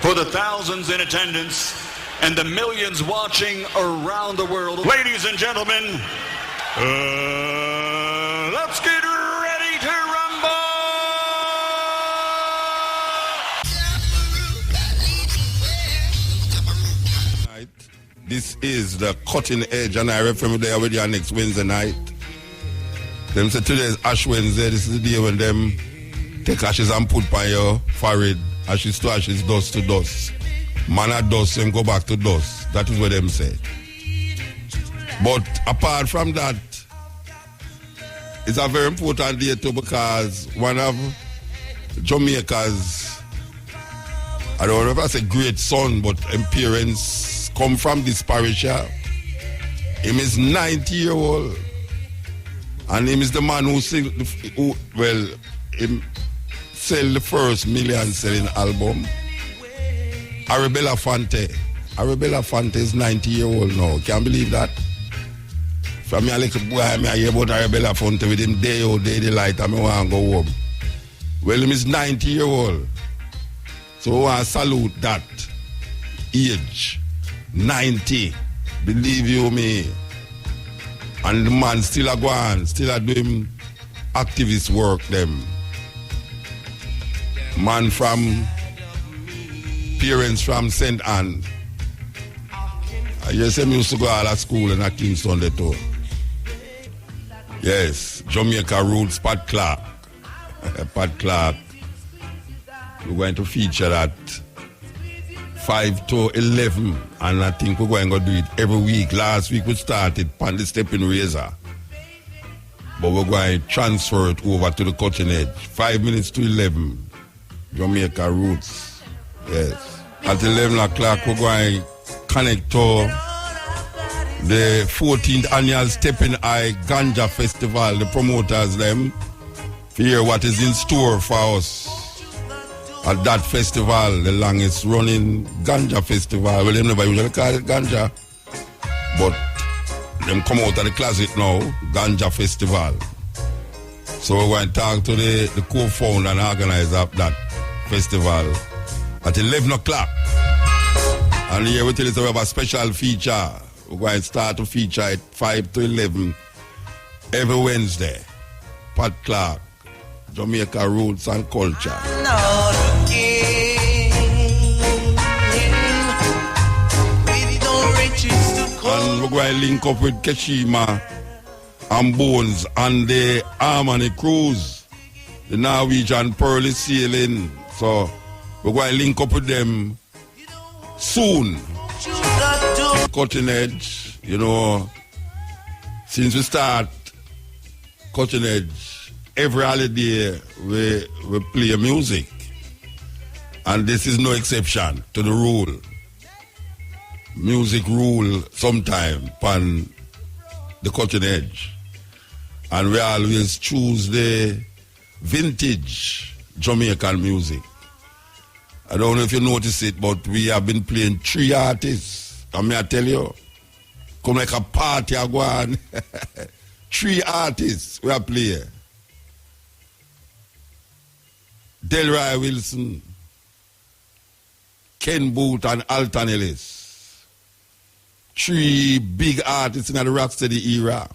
for the thousands in attendance and the millions watching around the world. Ladies and gentlemen, let's get ready to rumble! This is the cutting edge, and I refer there with you next Wednesday night. Them say today is Ash Wednesday. This is the day when them take ashes and put by your forehead. Ashes to ashes, dust to dust. Man at dust, them go back to dust. That is what them say. But apart from that, it's a very important day too, because one of Jamaica's, I don't know if I say great son, but parents come from this parish here. Him is 90-year-old. And him is the man who sell the first million-selling album. Arabella Fante. Arabella Fante is 90-year-old now. Can't believe that? From me a little boy, I hear about Arabella Fante with him day or day delight, and I want to go home. Well, him is 90-year-old. So I want to salute that age. 90. Believe you me. And the man still a go on, still a doing activist work them. Man from parents from St. Anne. I just say me used to go out of school in a Kingston there too. Yes, Jamaica roots, Pat Clark. Pat Clark. We're going to feature that 5 to 11, and I think we're going to do it every week. Last week we started on the stepping razor, but we're going to transfer it over to the cutting edge. 5 minutes to 11, Jamaica roots. Yes. At 11 o'clock we're going to connect to the 14th annual Stepping Eye Ganja Festival. The promoters them to hear what is in store for us at that festival, the longest running ganja festival. Well, them never usually call it ganja, but them come out of the closet now, Ganja Festival. So we're going to talk to the co-founder and organizer of that festival at 11 o'clock. And here we tell you we have a special feature. We're going to start to feature at 5 to 11 every Wednesday. Pat Clark, Jamaica Roots and Culture. And we're going to link up with Keshima and Bones and the Harmony Cruise, the Norwegian Pearly Sailing. So we're going to link up with them soon. Cutting Edge, you know, since we start Cutting Edge, every holiday we play music, and this is no exception to the rule. Music rule sometime on the Cutting Edge, and we always choose the vintage Jamaican music. I don't know if you notice it, but we have been playing 3 artists. And may I tell you, come like a party I go on. 3 artists we are playing. Delroy Wilson, Ken Booth and Alton Ellis. 3 big artists in the Rocksteady era.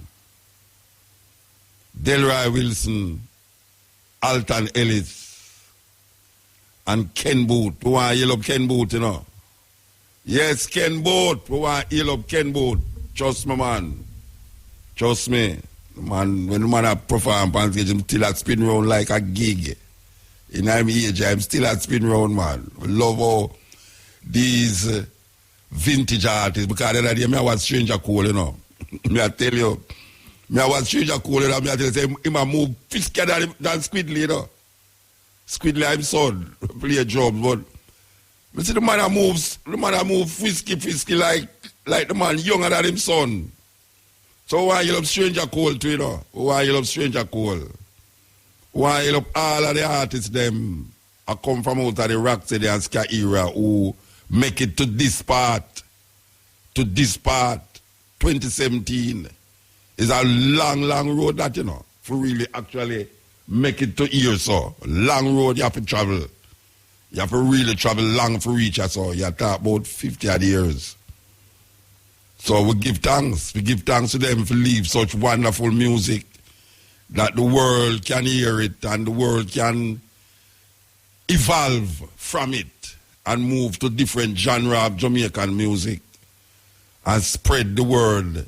Delroy Wilson, Alton Ellis, and Ken Booth. We want to yell up Ken Booth, you know. Yes, Ken Booth. We want to yell up Ken Booth. Trust me, man. Trust me. Man, when the man perform on stage, I'm still at spin round like a gig. In my age, I'm still at spin round, man. I love how these vintage artists, because the other day, I was Stranger Cool, you know. I tell you, I was Stranger Cool, you know. I tell you, him a move friskier than Squidly, you know. Squidly, I'm son, play drums, but I see the man that move frisky like the man younger than him son. So why you love Stranger Cool too, you know? Why you love Stranger Cool? Why you love all of the artists them I come from out of the Rocksteady and Ska era who make it to this part, 2017 is a long road that, you know, for really actually make it to here, so long road you have to travel. You have to really travel long for reach us. So you talk about 50 odd years. So we give thanks. We give thanks to them for leave such wonderful music that the world can hear it and the world can evolve from it and move to different genre of Jamaican music and spread the word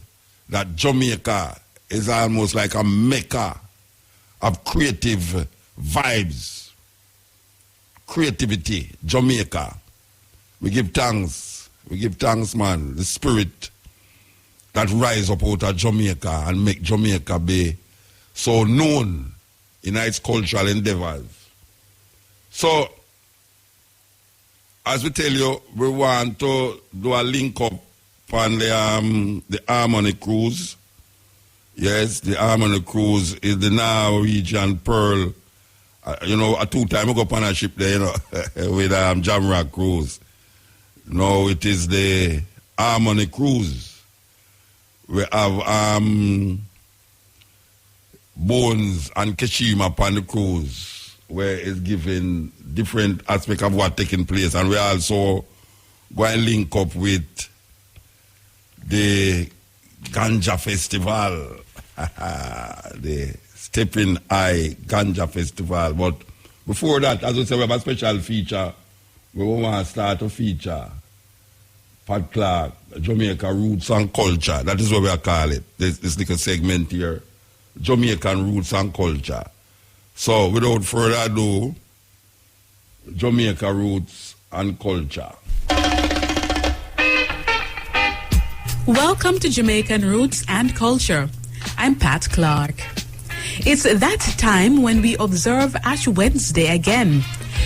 that Jamaica is almost like a mecca of creative vibes, creativity, Jamaica. We give thanks, man, the spirit that rise up out of Jamaica and make Jamaica be so known in its cultural endeavors. So, as we tell you, we want to do a link up on the Harmony Cruise. Yes, the Harmony Cruise is the Norwegian Pearl. A 2 time I go up on a ship there, with Jamrock Cruise. Now it is the Harmony Cruise. We have Bones and Keshima upon the cruise, where it's given different aspects of what taking place. And we also going to link up with the Ganja Festival, the Stepping Eye Ganja Festival. But before that, as we say, we have a special feature. We want to start a feature, Pat Clark, Jamaica Roots and Culture. That is what we call it, this little segment here, Jamaican Roots and Culture. So, without further ado, Jamaica Roots and Culture. Welcome to Jamaican Roots and Culture. I'm Pat Clark. It's that time when we observe Ash Wednesday again,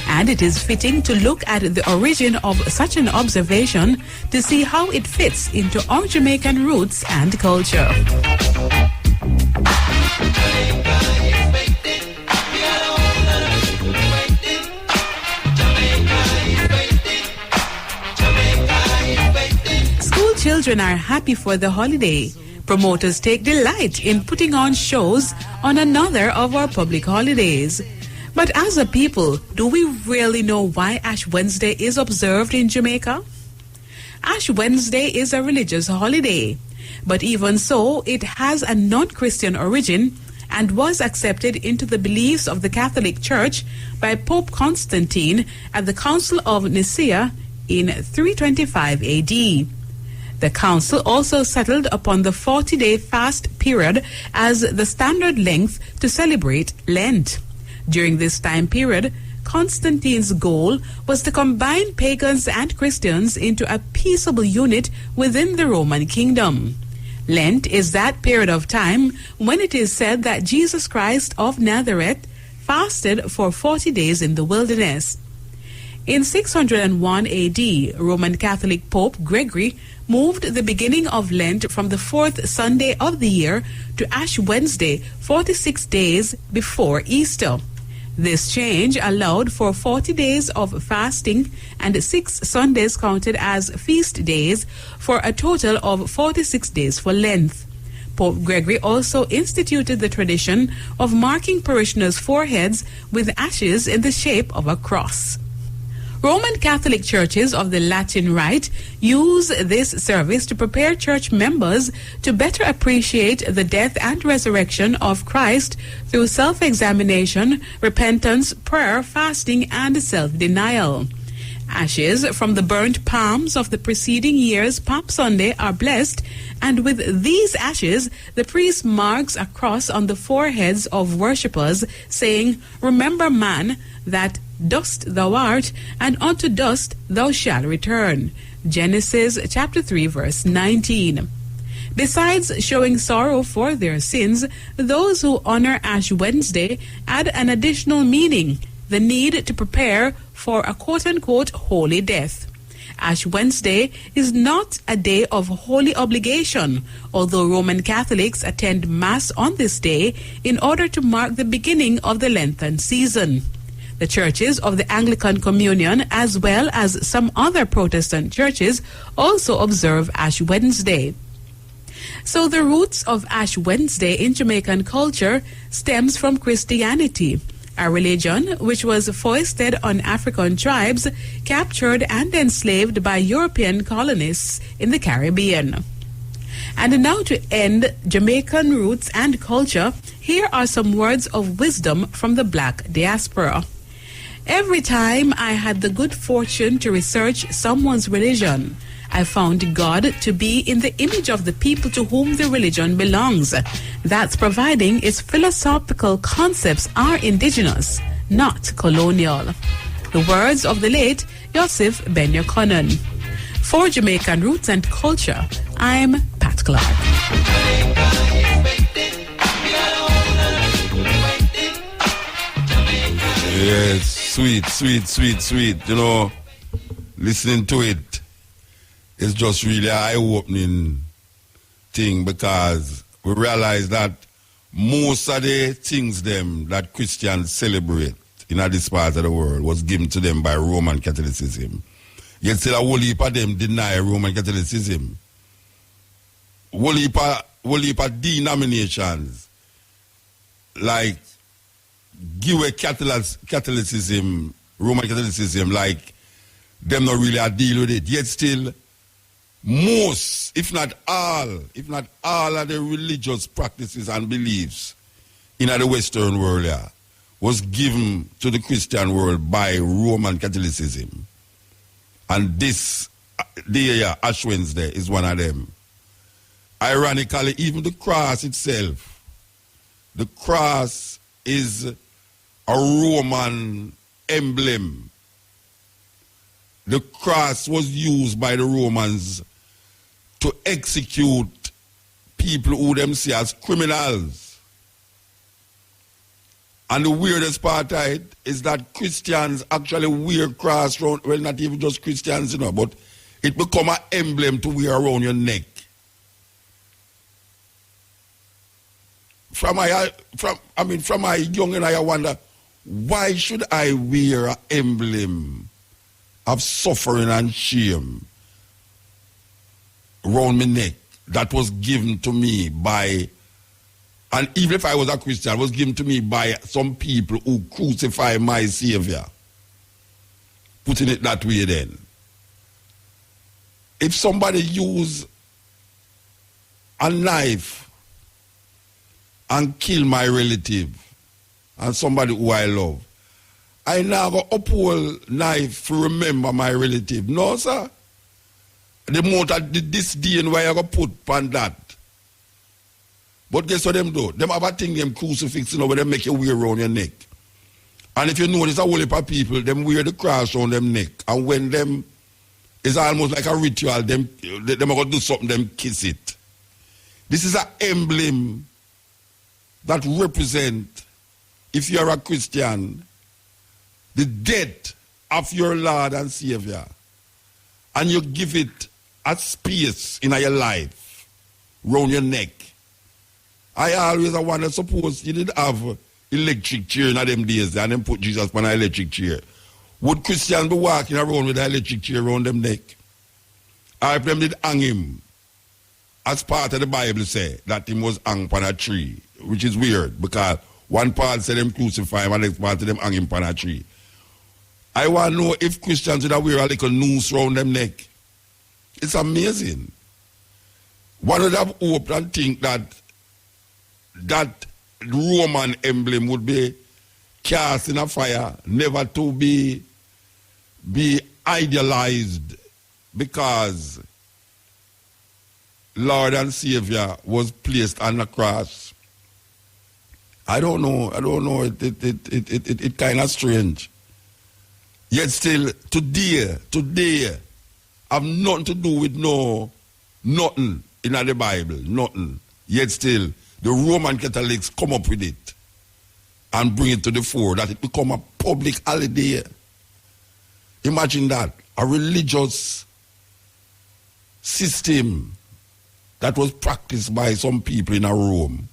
and it is fitting to look at the origin of such an observation to see how it fits into our Jamaican roots and culture. School children are happy for the holiday. Promoters take delight in putting on shows on another of our public holidays. But as a people, do we really know why Ash Wednesday is observed in Jamaica? Ash Wednesday is a religious holiday, but even so, it has a non-Christian origin and was accepted into the beliefs of the Catholic Church by Pope Constantine at the Council of Nicaea in 325 AD. The council also settled upon the 40-day fast period as the standard length to celebrate Lent. During this time period, Constantine's goal was to combine pagans and Christians into a peaceable unit within the Roman kingdom. Lent is that period of time when it is said that Jesus Christ of Nazareth fasted for 40 days in the wilderness. In 601 AD, Roman Catholic Pope Gregory moved the beginning of Lent from the fourth Sunday of the year to Ash Wednesday, 46 days before Easter. This change allowed for 40 days of fasting and 6 Sundays counted as feast days for a total of 46 days for Lent. Pope Gregory also instituted the tradition of marking parishioners' foreheads with ashes in the shape of a cross. Roman Catholic churches of the Latin Rite use this service to prepare church members to better appreciate the death and resurrection of Christ through self-examination, repentance, prayer, fasting, and self-denial. Ashes from the burnt palms of the preceding year's Palm Sunday are blessed, and with these ashes, the priest marks a cross on the foreheads of worshippers, saying, "Remember, man, that dust thou art, and unto dust thou shalt return." Genesis chapter 3, verse 19. Besides showing sorrow for their sins, those who honor Ash Wednesday add an additional meaning, the need to prepare for a quote-unquote holy death. Ash Wednesday is not a day of holy obligation, although Roman Catholics attend Mass on this day in order to mark the beginning of the Lenten season. The churches of the Anglican Communion, as well as some other Protestant churches, also observe Ash Wednesday. So the roots of Ash Wednesday in Jamaican culture stems from Christianity, a religion which was foisted on African tribes captured and enslaved by European colonists in the Caribbean. And now, to end Jamaican roots and culture, here are some words of wisdom from the Black diaspora. Every time I had the good fortune to research someone's religion, I found God to be in the image of the people to whom the religion belongs. That's providing its philosophical concepts are indigenous, not colonial. The words of the late Yosef Ben-Yochanan. For Jamaican Roots and Culture, I'm Pat Clark. Yes, sweet, sweet, sweet, sweet. You know, listening to it is just really an eye-opening thing, because we realize that most of the things them that Christians celebrate in this part of the world was given to them by Roman Catholicism. Yet still a whole heap of them deny Roman Catholicism. Whole heap of denominations like give a Catholicism, Roman Catholicism, like them not really a deal with it. Yet still most, if not all of the religious practices and beliefs in the Western world was given to the Christian world by Roman Catholicism. And this day, Ash Wednesday, is one of them. Ironically, even the cross itself, the cross is a Roman emblem. The cross was used by the Romans to execute people who them see as criminals. And the weirdest part of it is that Christians actually wear cross around, well, not even just Christians, you know, but it become an emblem to wear around your neck. From my young and I wonder, why should I wear an emblem of suffering and shame around my neck that was given to me by, and even if I was a Christian, it was given to me by some people who crucify my Savior. Putting it that way then. If somebody use a knife and kill my relative and somebody who I love, I now go uphold knife to remember my relative. No, sir. The amount of this DNA why I go put on that. But guess what them do? Them have a thing them crucifix, you know, where they make you wear around your neck. And if you notice a whole heap of people, them wear the cross around them neck. And when them, it's almost like a ritual, them are going to do something, them kiss it. This is an emblem that represent, if you are a Christian, the death of your Lord and Savior, and you give it a space in your life, round your neck. I always wonder, suppose you did have electric chair in them days, and then put Jesus on an electric chair. Would Christians be walking around with an electric chair around them neck? Or if them did hang him, as part of the Bible say, that him was hung on a tree, which is weird, because one part said them crucify him, and the next part said them hang him on a tree. I want to know if Christians would wear a little noose around them neck. It's amazing. One would have hoped and think that that Roman emblem would be cast in a fire, never to be idealized, because Lord and Savior was placed on the cross. I don't know. It kind of strange. Yet still, today, have nothing to do with nothing in the Bible, nothing. Yet still, the Roman Catholics come up with it and bring it to the fore, that it become a public holiday. Imagine that, a religious system that was practiced by some people in a Rome,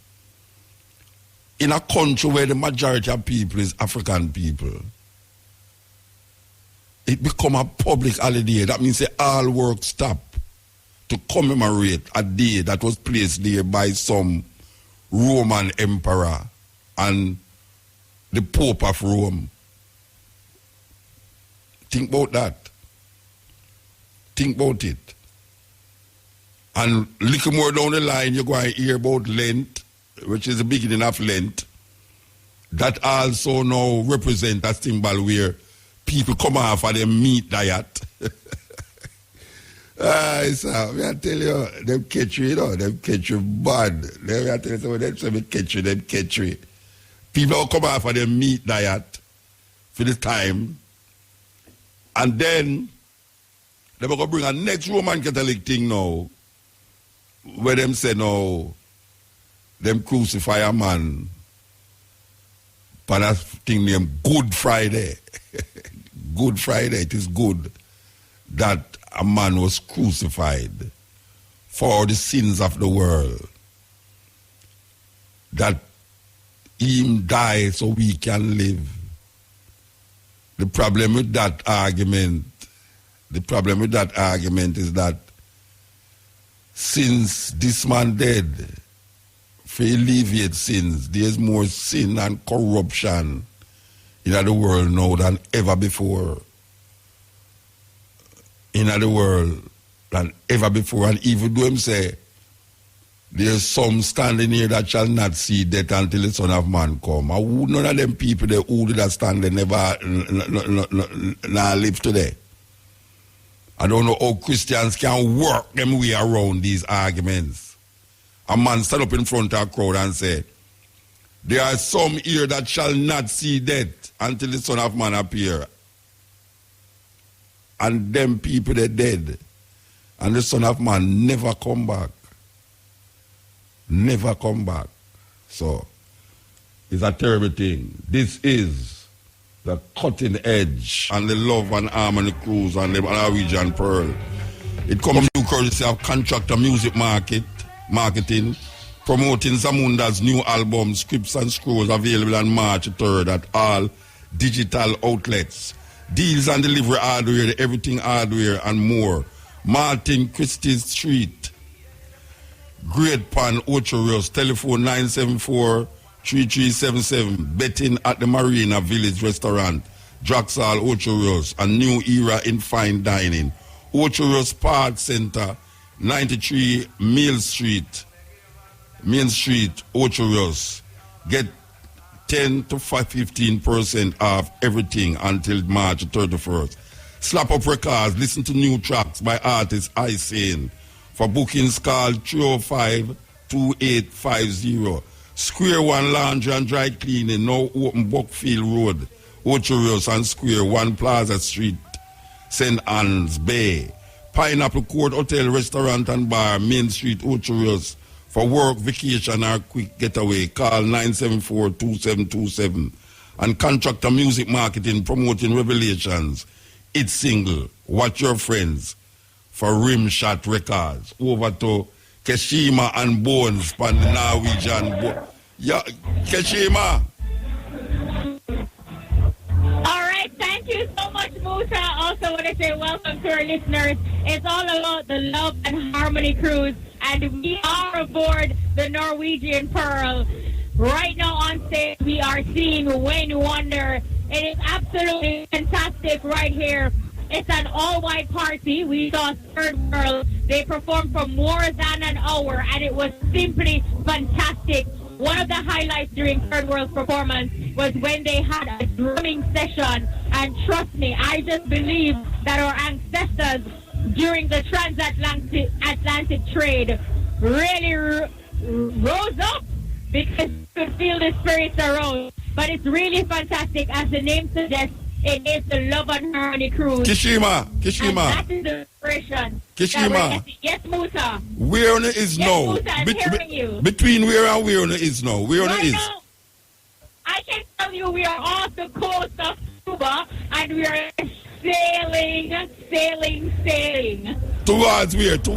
in a country where the majority of people is African people. It become a public holiday. That means all work stop to commemorate a day that was placed there by some Roman emperor and the Pope of Rome. Think about that. Think about it. And little more down the line, you're going to hear about Lent, which is the beginning of Lent. That also now represent a symbol where people come off of their meat diet. I tell you, them catch you, them catch you bad. I tell you, them catch you. People come off of their meat diet for this time. And then, they're going to bring a next Roman Catholic thing now, where them say no, them crucify a man for that thing named Good Friday. Good Friday, it is good that a man was crucified for the sins of the world. That him died so we can live. The problem with that argument is that since this man dead, for alleviate sins, there's more sin and corruption in the world now than ever before. In the world than ever before. And even though him say, there's some standing here that shall not see death until the Son of Man come. And none of them people they who did that stand, they never live today. I don't know how Christians can work them way around these arguments. A man stand up in front of a crowd and say, there are some here that shall not see death until the Son of Man appear. And them people they dead. And the Son of Man never come back. Never come back. So, it's a terrible thing. This is the cutting edge and the Love and Harmony Cruise and the Norwegian Pearl. It comes to courtesy of Contractor Music Marketing, promoting Zamunda's new album, Scripts and Scrolls, available on March 3rd at all digital outlets. Deals and delivery hardware, everything hardware and more. Martin Christie Street, Great Pan, Ocho Rios, telephone 974-3377. Betting at the Marina Village Restaurant, Draxal, Ocho Rios, a new era in fine dining. Ocho Rios Park Center, 93 Main Street, Ocho Rios. Get 10 to 15% off everything until March 31st. Slap Up Records, listen to new tracks by artists I Sane. For bookings, call 305-2850. Square One Laundry and Dry Cleaning, now open Buckfield Road, Ocho Rios and Square One Plaza Street, St. Anne's Bay. Pineapple Court Hotel, Restaurant and Bar, Main Street, Ocho Rios. For work, vacation, or quick getaway, call 974-2727. And Contractor Music Marketing, promoting Revelations. It's single, Watch Your Friends, for Rimshot Records. Over to Keshima and Bones, for the Norwegian. Yeah, Keshima. All right, thank you so much, Musa. Also want to say welcome to our listeners. It's all about the Love and Harmony Cruise, and we are aboard the Norwegian Pearl. Right now on stage, we are seeing Wayne Wonder. It is absolutely fantastic right here. It's an all-white party. We saw Third World. They performed for more than an hour, and it was simply fantastic. One of the highlights during Third World's performance was when they had a drumming session. And trust me, I just believe that our ancestors during the transatlantic trade really rose up because you could feel the spirits around. But it's really fantastic. As the name suggests, it is the Love and Harmony Cruise. Kishima. And that is the inspiration. Kishima. Yes, Musa. Where on it is yes, now? Musa, I'm hearing you. Between where and where on it is now? Where on it is? Now, I can tell you we are off the coast of Cuba and we are sailing. Towards where? To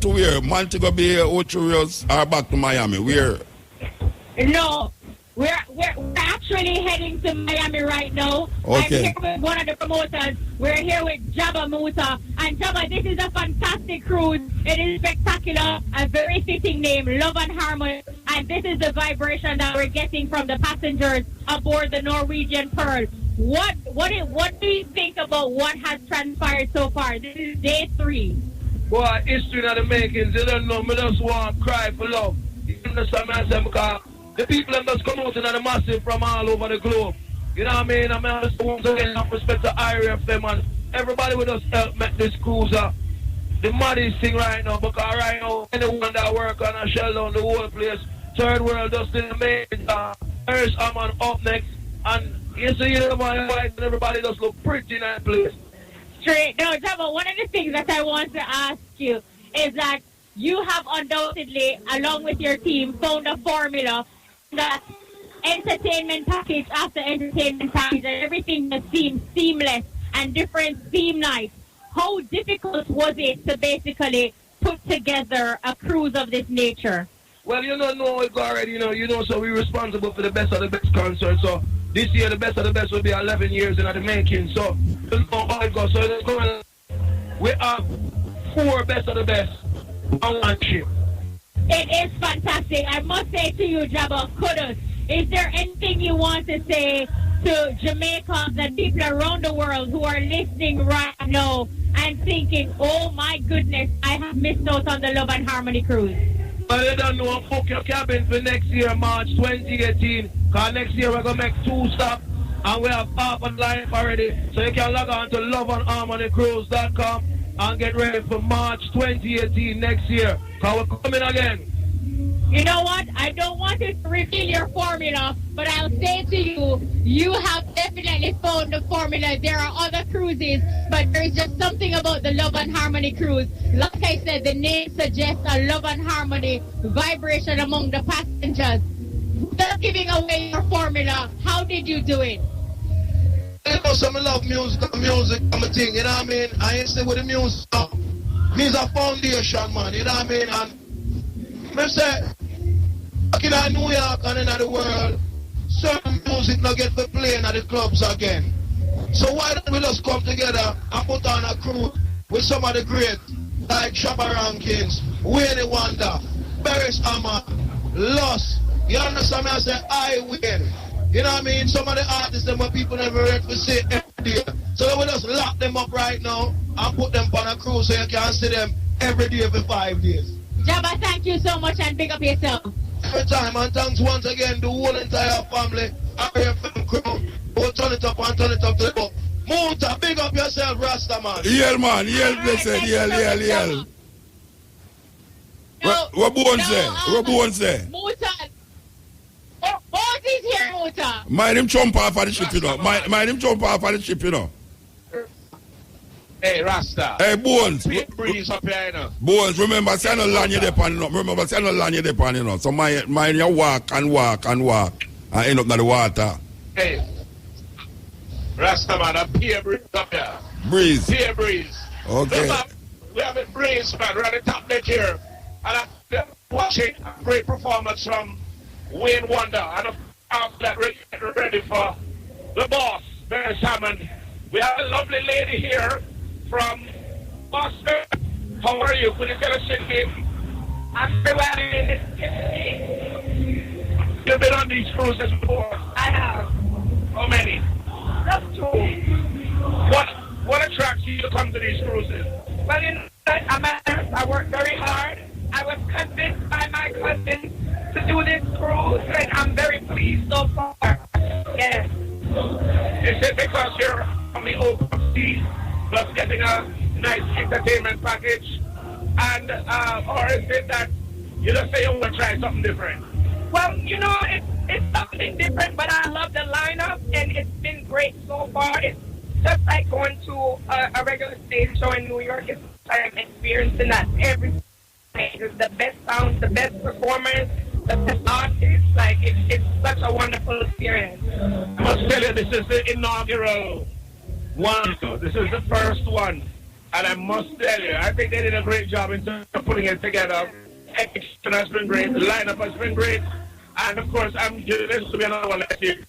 where? Montego Bay, Ocho Rios, or back to Miami? Where? No, we're actually actually heading to Miami right now. Okay. I'm here with one of the promoters. We're here with Jabba Musa. And Jabba, this is a fantastic cruise. It is spectacular. A very fitting name, Love and Harmony. And this is the vibration that we're getting from the passengers aboard the Norwegian Pearl. What do you think about what has transpired so far? This is day 3. Boy, history of the makings. You don't know. Me just want to cry for love. You understand me? I say, because the people that just come out in the massive from all over the globe. You know what I mean? I mean, just once again, I respect the IRFM and everybody with us help make this cruiser the maddest thing right now. Because right now, anyone that work on a shell down the whole place, third world just in the main. First, I'm on up next. And you see, my wife and everybody just look pretty in that place. Straight. No, Jabba, one of the things that I want to ask you is that you have undoubtedly, along with your team, found a formula that entertainment package after entertainment package and everything that seems seamless and different theme nights. How difficult was it to basically put together a cruise of this nature? Well, you don't know it already, you know, so we're responsible for the best of the best concert. So this year, the best of the best will be 11 years in the making. So you know how it goes. So it's going, we have 4 best of the best on one ship. It is fantastic. I must say to you, Jabba, kudos. Is there anything you want to say to Jamaicans and people around the world who are listening right now and thinking, oh my goodness, I have missed out on the Love and Harmony cruise? Well, you don't know, book your cabin for next year, March 2018. Because next year we're going to make 2 stops and we have half a line already. So you can log on to loveandharmonycruise.com and get ready for March 2018 next year. Because we're coming again. You know what? I don't want you to reveal your formula, but I'll say to you, you have definitely found the formula. There are other cruises, but there is just something about the Love and Harmony cruise. Like I said, the name suggests a love and harmony vibration among the passengers. Without giving away your formula, how did you do it? You know, some love music, I'm a thing, you know what I mean? I ain't say with the music, means a foundation, man, you know what I mean? And I say, back in New York and in the world, certain music not get to play in the clubs again. So why don't we just come together and put on a crew with some of the great, like Shabba Rankins, Wayne Wonder, Beres Hammer, Lost. You understand me? I say, I win. You know what I mean? Some of the artists that my people never heard to say every day. So we just lock them up right now and put them on a cruise so you can see them every day for 5 days. Jabba, thank you so much and big up yourself. Every time, and thanks once again the whole entire family, RFM crew, who turn it up and turn it up to the book. Muta, big up yourself, Rasta man. Yell, man, yell, blessed, yell. What born say? What born say? Muta. What is here, Muta? Mind him jump off of the ship, you know. Mind him jump off of the ship, you know. Hey, Rasta. Hey, Bones. Breeze up here, you know. Bones, remember, say no land you depend, you know. Remember, say no land you depend, you know. So mind you walk and end up in the water. Hey, Rasta man, a peer breeze up here. Breeze. Peer breeze. Okay. Look, we have a breeze, man. We're at the top deck here. And I'm watching a great performance from Wayne Wonder. And after that, we're getting ready for the boss, Beres Hammond. We have a lovely lady here from Boston. How are you? Could you tell us your name? I'm Melanie. You've been on these cruises before? I have. How many? Just 2. What attracts you to come to these cruises? Well, you know, I worked very hard. I was convinced by my cousin to do this cruise, and I'm very pleased so far. Yes. Is it because you're on the open sea, plus getting a nice entertainment package? And, or is it that you just say you want to try something different? Well, you know, it's something different, but I love the lineup, and it's been great so far. It's just like going to a regular stage show in New York. It's like I'm experiencing that every day. It's the best sound, the best performers, the best artists. Like, it's such a wonderful experience. I must tell you, this is the inaugural one. This is the first one. And I must tell you, I think they did a great job in terms of putting it together. Execution has been great. The lineup has been great. And of course, there's to be another one next year.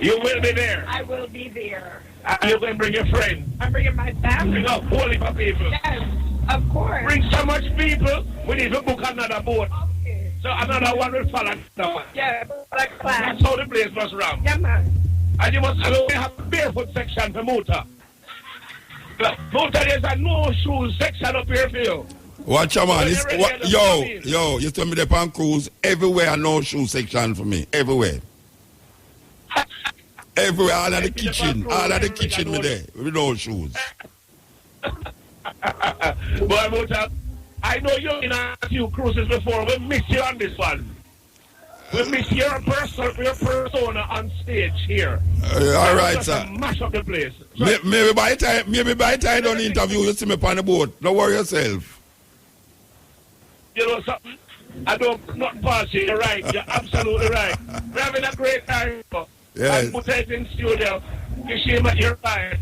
You will be there. I will be there. You're going to bring your friends. I'm bringing my family. Bring a whole heap of people. Yes, of course. Bring so much people, we need to book another boat. Okay. So another one will follow another one. Yeah, like class. That's how the place must run. Yeah, man. And you must only have a barefoot section for Muta. Muta, there's a no shoes section up here for you. Watch out, man. Yo, you tell me the pan cruise everywhere, no shoe section for me. Everywhere. Everywhere, all of the kitchen me there, with no shoes. Boy, Muta, I know you've been on a few cruises before. We miss you on this one. We miss your persona on stage here. All right, sir. Mash up the place. Maybe by the time I don't interview, you see me on the boat. Don't worry yourself. You know something? I don't not pass you. You're right. You're absolutely right. We're having a great time. Yes. I put it in studio. You see me, you're fine.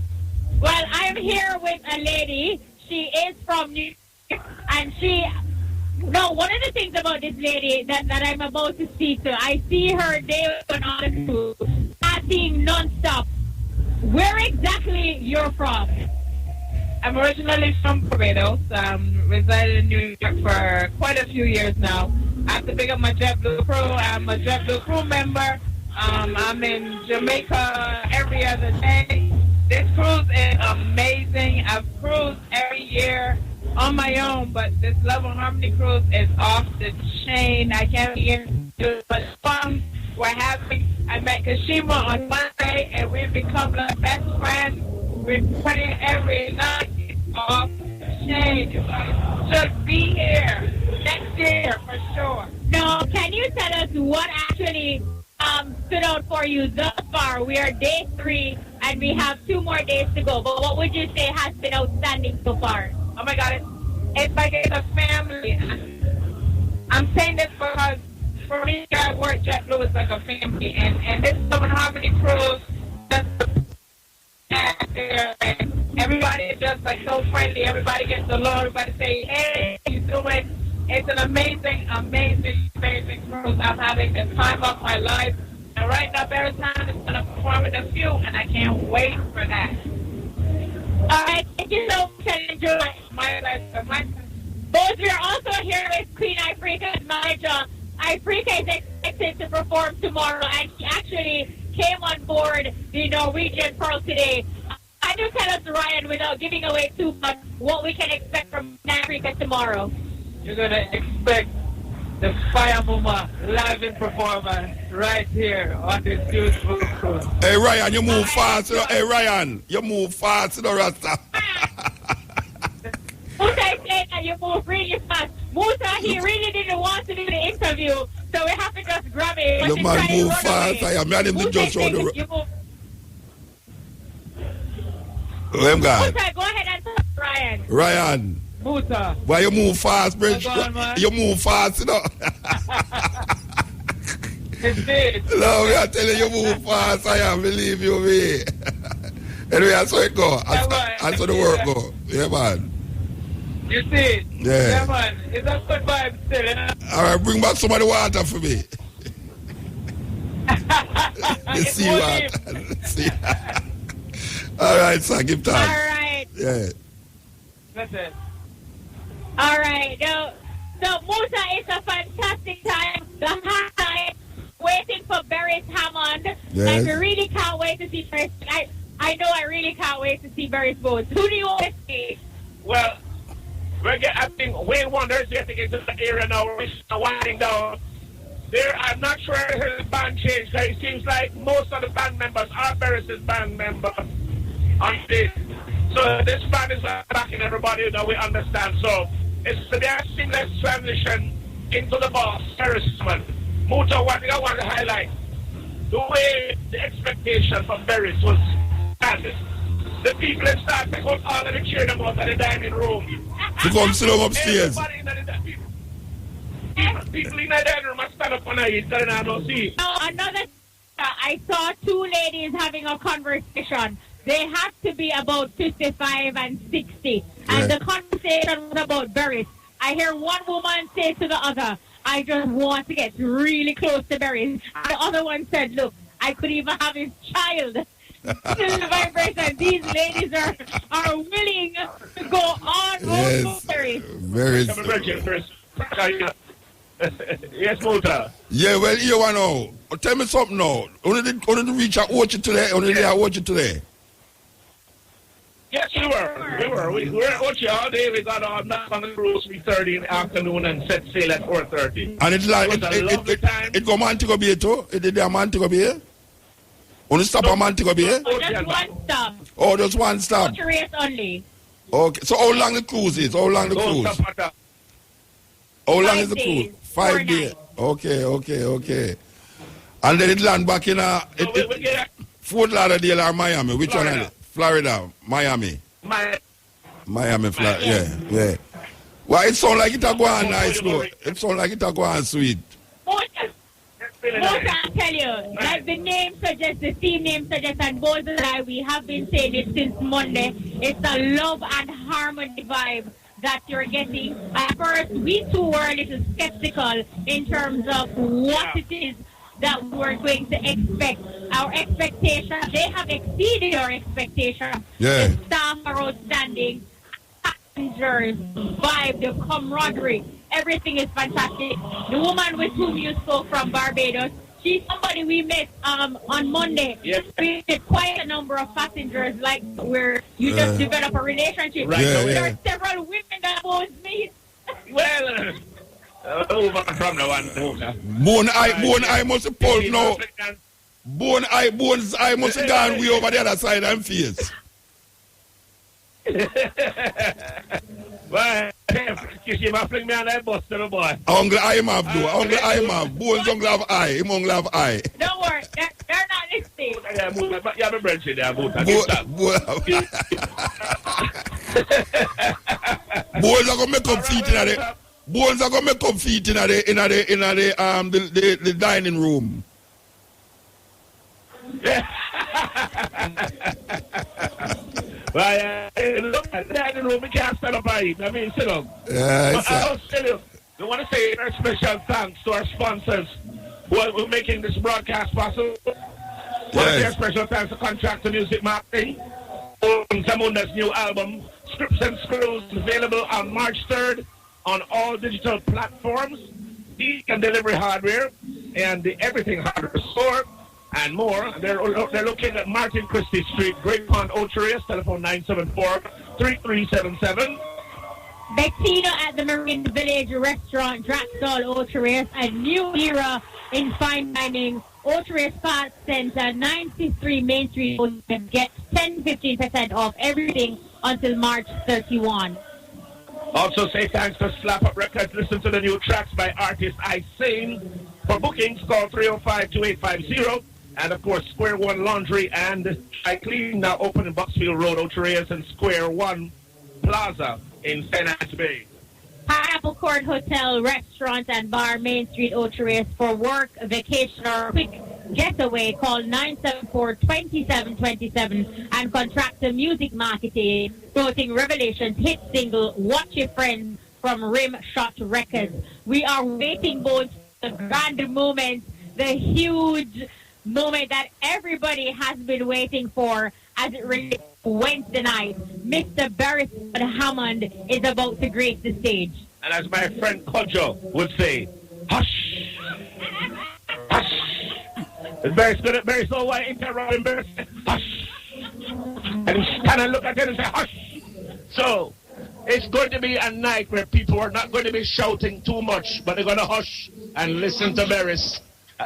Well, I'm here with a lady. She is from New York, and one of the things about this lady that I'm about to speak to, I see her day on the cruise, partying non-stop. Where exactly you're from? I'm originally from Barbados. Resided in New York for quite a few years now. I have to pick up my JetBlue crew. I'm a JetBlue crew member. I'm in Jamaica every other day. This cruise is amazing. I've cruised every year on my own, but this Love and Harmony cruise is off the chain. I can't even do it, but fun. I met Kashima on Monday, and we've become like best friends. We're putting every night off the chain. Just be here next year for sure. Now, can you tell us what actually stood out for you thus far? We are day 3, and we have 2 more days to go. But what would you say has been outstanding so far? Oh my God, it's like it's a family. I'm saying this because for me, I work JetBlue is like a family, and this Love and Harmony cruise, and everybody is just like so friendly. Everybody gets along. Everybody say, "Hey, how you doing?" It's an amazing, amazing, amazing cruise. I'm having the time of my life, and right now, Barrytown is going to perform with a few, and I can't wait for that. All right, thank you so much and enjoy. My pleasure. Both we are also here with Queen Ifrica's manager. Ifrica is expected to perform tomorrow, and she actually came on board the Norwegian Pearl today. Can you tell us, Ryan, without giving away too much, what we can expect from Africa tomorrow? You're going to expect the Fire Mama live in performance right here on this beautiful cruise. Hey, Ryan, you move fast. Hey, Ryan, you move fast, Rasta. Musa is saying that you move really fast. Musa, he really didn't want to do the interview, so we have to just grab it. The man move fast. I am him to just show the road. Musa, go ahead and talk, Ryan. Ryan. Musa. Why you move fast, bridge? You move fast, you know. No, we are telling you move fast. I am, believe you me. Anyway, that's how it go. That's how the work go. Yeah, man. You see it? Yeah. Yeah, man. It's a good vibe still, you know? All right, bring back some of the water for me. The sea water. All right, sir, give time. All right. Yeah. That's it. All right. So Musa, it's a fantastic time. The highlight, waiting for Barris Hammond. Yes. And we really can't wait to see Barris. I know I really can't wait to see Barris Bowes. Who do you want to see? Well, I think Wayne Wonders getting into the area now. We're winding down. I'm not sure if his band changed. It seems like most of the band members are Barris's band members on this. So this band is backing everybody that we understand. So it's to be a seamless transition into the boss, Barris man. Muta, one thing I want to highlight, the way the expectation from Barris was standing. The people have started to come all of the cheer them out of the dining room. To come sit down upstairs. People in the dining room are stand up on a heat, and I don't see. I saw 2 ladies having a conversation. They had to be about 55 and 60. And the conversation was about Barris. I hear one woman say to the other, I just want to get really close to Barry. The other one said, look, I could even have his child. The vibration. These ladies are willing to go on Yes. Barry. Very. Yes, Muta. Yeah, well, you want to know. Tell me something now. Only to reach out, watch it today. Only they are watching today. Yes, we were. We were at Ochi all day. We got on back on the cruise 3:30 in the afternoon and set sail at 4:30. And it's like, It was a lovely time. it go Montego Bay too? It did a Montego Bay? Only stop at Montego Bay? Just one stop. Oh, just one stop. Ocho race only. Okay, so how long the cruise is? How long the Don't cruise? stop at that. How long 5 is the days, cruise? 5 4 days. nights. Okay. And then it land back in So we get Fort Lauderdale or Miami? Which one Florida. is it? Florida, Miami. my Florida. Yeah. Well, it sound like it a go on nice, though. It sound like it a go on sweet. I tell you, like the name suggests, the theme name suggests, and both and I, we have been saying it since Monday. It's the love and harmony vibe that you're getting. At first, we too were a little skeptical in terms of what it is that we're going to expect. Our expectations, they have exceeded our expectations. Yeah. The staff are outstanding. Passengers, vibe, the camaraderie, everything is fantastic. The woman with whom you spoke from Barbados, she's somebody we met on Monday. Yes. We had quite a number of passengers, like where you just develop a relationship. Right. Yeah, There yeah. are several women that both meet. Well, over from the one. Bone eye must have pulled now. Bone's eye must have gone way over the other side and face. Well, you must fling me on that bus to the boy. Uncle I have though. Uncle I have. Bones uncle have eye. Him uncle have eye. Don't worry, they're not listening. You have a branch in there, Muta. Bones are gonna make up feet in the. Bones are gonna make up feet in the dining room. Well, look at that in the room. We can't stand up and eat. I mean, sit down. Yeah, I'll tell you, I want to say a special thanks to our sponsors who are making this broadcast possible. I want to say a special thanks to Contractor Music Marketing. Zamunda's new album, Scripts and Screws, available on March 3rd on all digital platforms, and delivery hardware, and the Everything Hardware store, and more. They're located at Martin Christie Street, Great Pond, Ocho, telephone 974-3377. Bettino at the Marine Village Restaurant, Draxall, Ocho, a new era in fine dining. Ocho Sports Center, 93 Main Street. Get 10-15% off everything until March 31. Also say thanks to Slap Up Records. Listen to the new tracks by artist I Sing. For bookings, call 305-2850. And of course, Square One Laundry and I Clean, now open in Bucksfield Road, Ocho Rios, and Square One Plaza in St. Anne's Bay. Pineapple Court Hotel, Restaurant and Bar, Main Street, Ocho Rios. For work, vacation, or quick getaway, call 974-2727 and contract the music marketing, promoting Revelations hit single Watch Your Friends from Rim Shot Records. We are waiting both the grand moment, the huge moment that everybody has been waiting for as it relates to Wednesday night. Mr. Barris Hammond is about to grace the stage. And as my friend Kojo would say, hush, hush. Barry's so white, interrupting Barry, hush. And he stand and look at him and say, hush. So, it's going to be a night where people are not going to be shouting too much, but they're going to hush and listen to Barris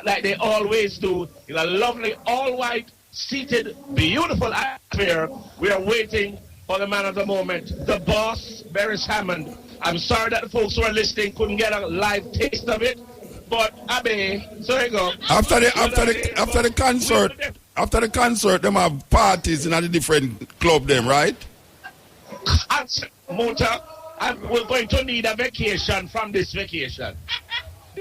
like they always do in a lovely, all-white, seated, beautiful atmosphere. We are waiting for the man of the moment, the boss, Barris Hammond. I'm sorry that the folks who are listening couldn't get a live taste of it, but Abe, so there you go. After the concert, them have parties in a different club, them right? Concert, Motor, we're going to need a vacation from this vacation.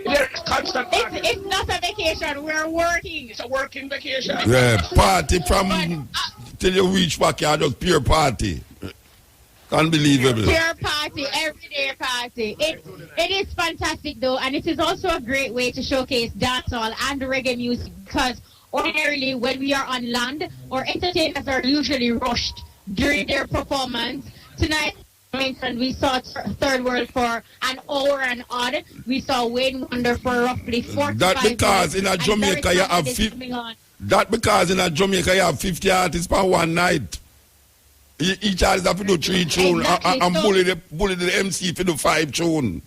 There's constant party. It's not a vacation, we're working. It's a working vacation. Yeah, party from till you reach back here, just pure party. Unbelievable. Pure party every day party. It is fantastic though, and it is also a great way to showcase dancehall and reggae music because ordinarily when we are on land, our entertainers are usually rushed during their performance. Tonight, we saw Third World for an hour and odd. We saw Wayne Wonder for roughly 45 That because minutes, in a Jamaica you have 50. That because in a Jamaica you have 50 artists per one night. Each artist have to do 3 tunes Exactly. and So- bully the MC for do 5 tunes.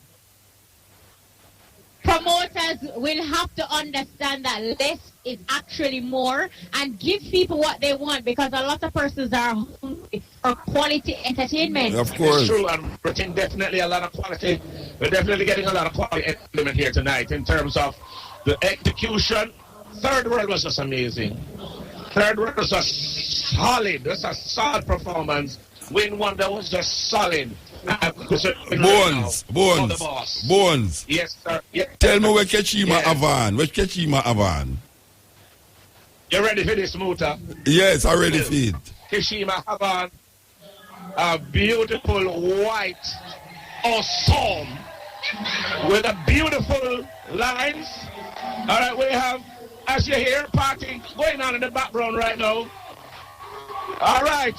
Promoters will have to understand that less is actually more and give people what they want because a lot of persons are hungry for quality entertainment. Of It's course. true, and we're getting definitely a lot of quality. We're definitely getting a lot of quality element here tonight in terms of the execution. Third World was just amazing. Third World was just solid. It was a solid performance. Win Wonder was just solid. Bones. Bones. Yes, sir. Yeah. Tell me where Kechima Yes. Avan. Where Kechima Avan? You ready for this, Muta? Yes, I ready for it. Kishima Havan, a beautiful white awesome with a beautiful lines. All right, we have, as you hear, party going on in the background right now. All right,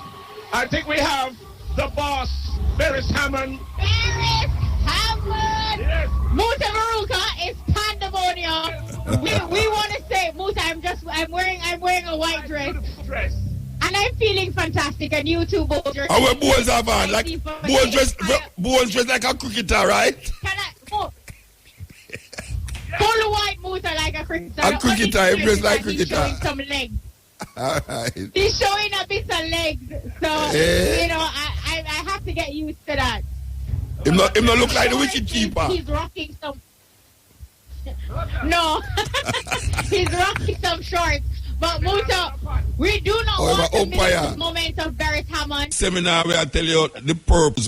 I think we have the boss, Ferris Hammond. Ferris Hammond! Yes. Mutabaruka is pandemonium. We want to say, Muta, I'm wearing a white dress. Beautiful dress. And I'm feeling fantastic, and you too, both. Our boys have on like boys dress like a cricketer, right? Can I, oh, full white Muta like a cricketer. A cricketer, Only he dress like difference is cricketer. He's showing some legs. All right. He's showing a bit of legs, so Eh? I have to get used to that. Him not look like the wicket keeper. He's rocking some. No, he's rocking some shorts. But Muta, we do not want to miss this moment of Ferris Hammond. Seminar where I tell you the purpose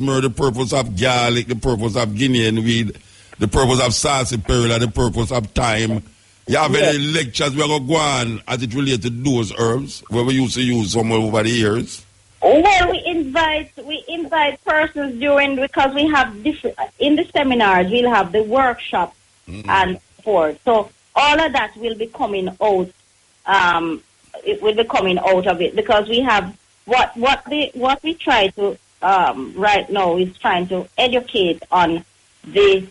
of garlic, the purpose of Guinean weed, the purpose of sarsaparilla, the purpose of thyme. You have any lectures where we go on as it relates to those herbs where we used to use some over the years? Well, we invite persons because we have different in the seminars. We'll have the workshop and forth. So all of that will be coming out. It will be coming out of it because we have what we try to right now is trying to educate on the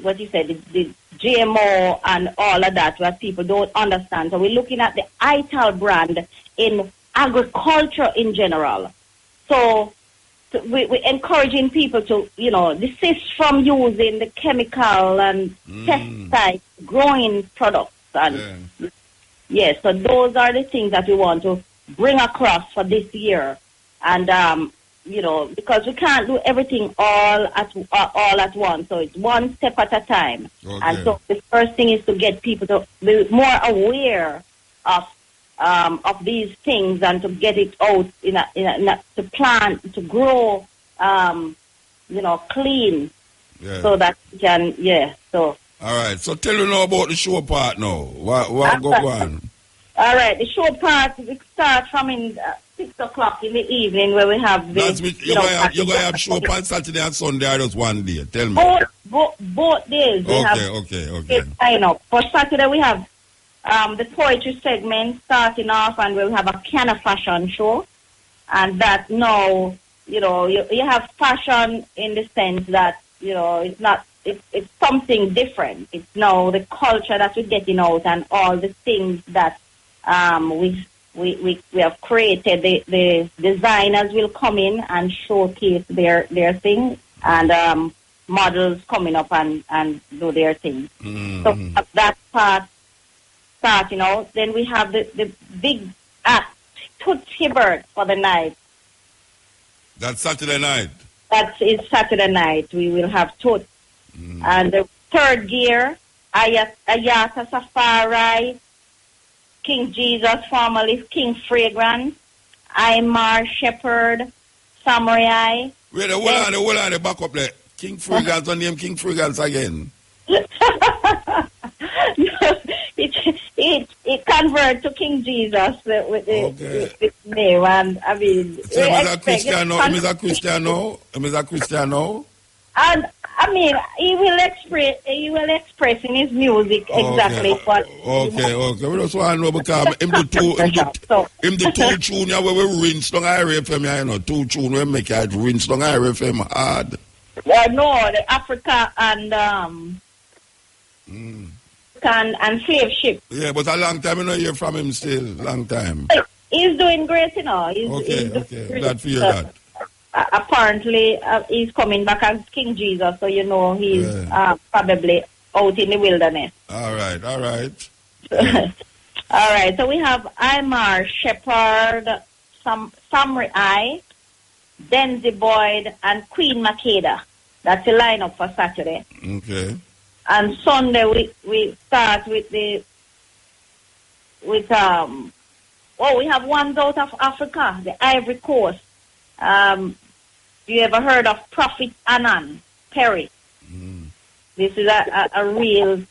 what you said the GMO and all of that what people don't understand. So we're looking at the ITAL brand in agriculture in general. So we're encouraging people to, desist from using the chemical and pesticide growing products. And yes, so those are the things that we want to bring across for this year. And, because we can't do everything all at once. So it's one step at a time. Okay. And so the first thing is to get people to be more aware of these things and to get it out to plant, to grow, clean, so that we can, so. All right, so tell you now about the show part now. What go on? All right, the show part, we start from 6 o'clock in the evening where we have the, You're going to have show on Saturday and Sunday or just one day? Tell me. Both days. Okay. Sign up. For Saturday we have the poetry segment starting off, and we'll have a can of fashion show. And that now, you have fashion in the sense that, it's not, it's something different. It's now the culture that we're getting out and all the things that we have created. The designers will come in and showcase their thing, and models coming up and do their thing. So that part starting out. Then we have the big act, Tootsie Bird for the night. That's Saturday night. That is Saturday night. We will have Toot. And the third gear, Ayata Safari, King Jesus, formerly King Fragrance, Aymar Shepherd, Samurai. Wait, hold on, the back up there. King Fragrance, on name King Fragrance again. It it convert to King Jesus with the name, and I mean, so he's a Christian now. He's a Christian now. He's a Christian now. And I mean, he will express in his music exactly what. Okay. We just want to know because him the two tune where we rinse down RFM, you know, two tune we make it rinse down RFM hard. No, the Africa and and slave ship. Yeah, but a long time I don't hear from him still. Long time. He's doing great, you know. Okay. Glad to hear that. Apparently, he's coming back as King Jesus, so you know he's probably out in the wilderness. All right. All right, so we have Imar Shepherd, Samri I, Denzi Boyd, and Queen Makeda. That's the lineup for Saturday. Okay. And Sunday we start with we have ones out of Africa, the Ivory Coast. You ever heard of Prophet Anan Perry? This is a real,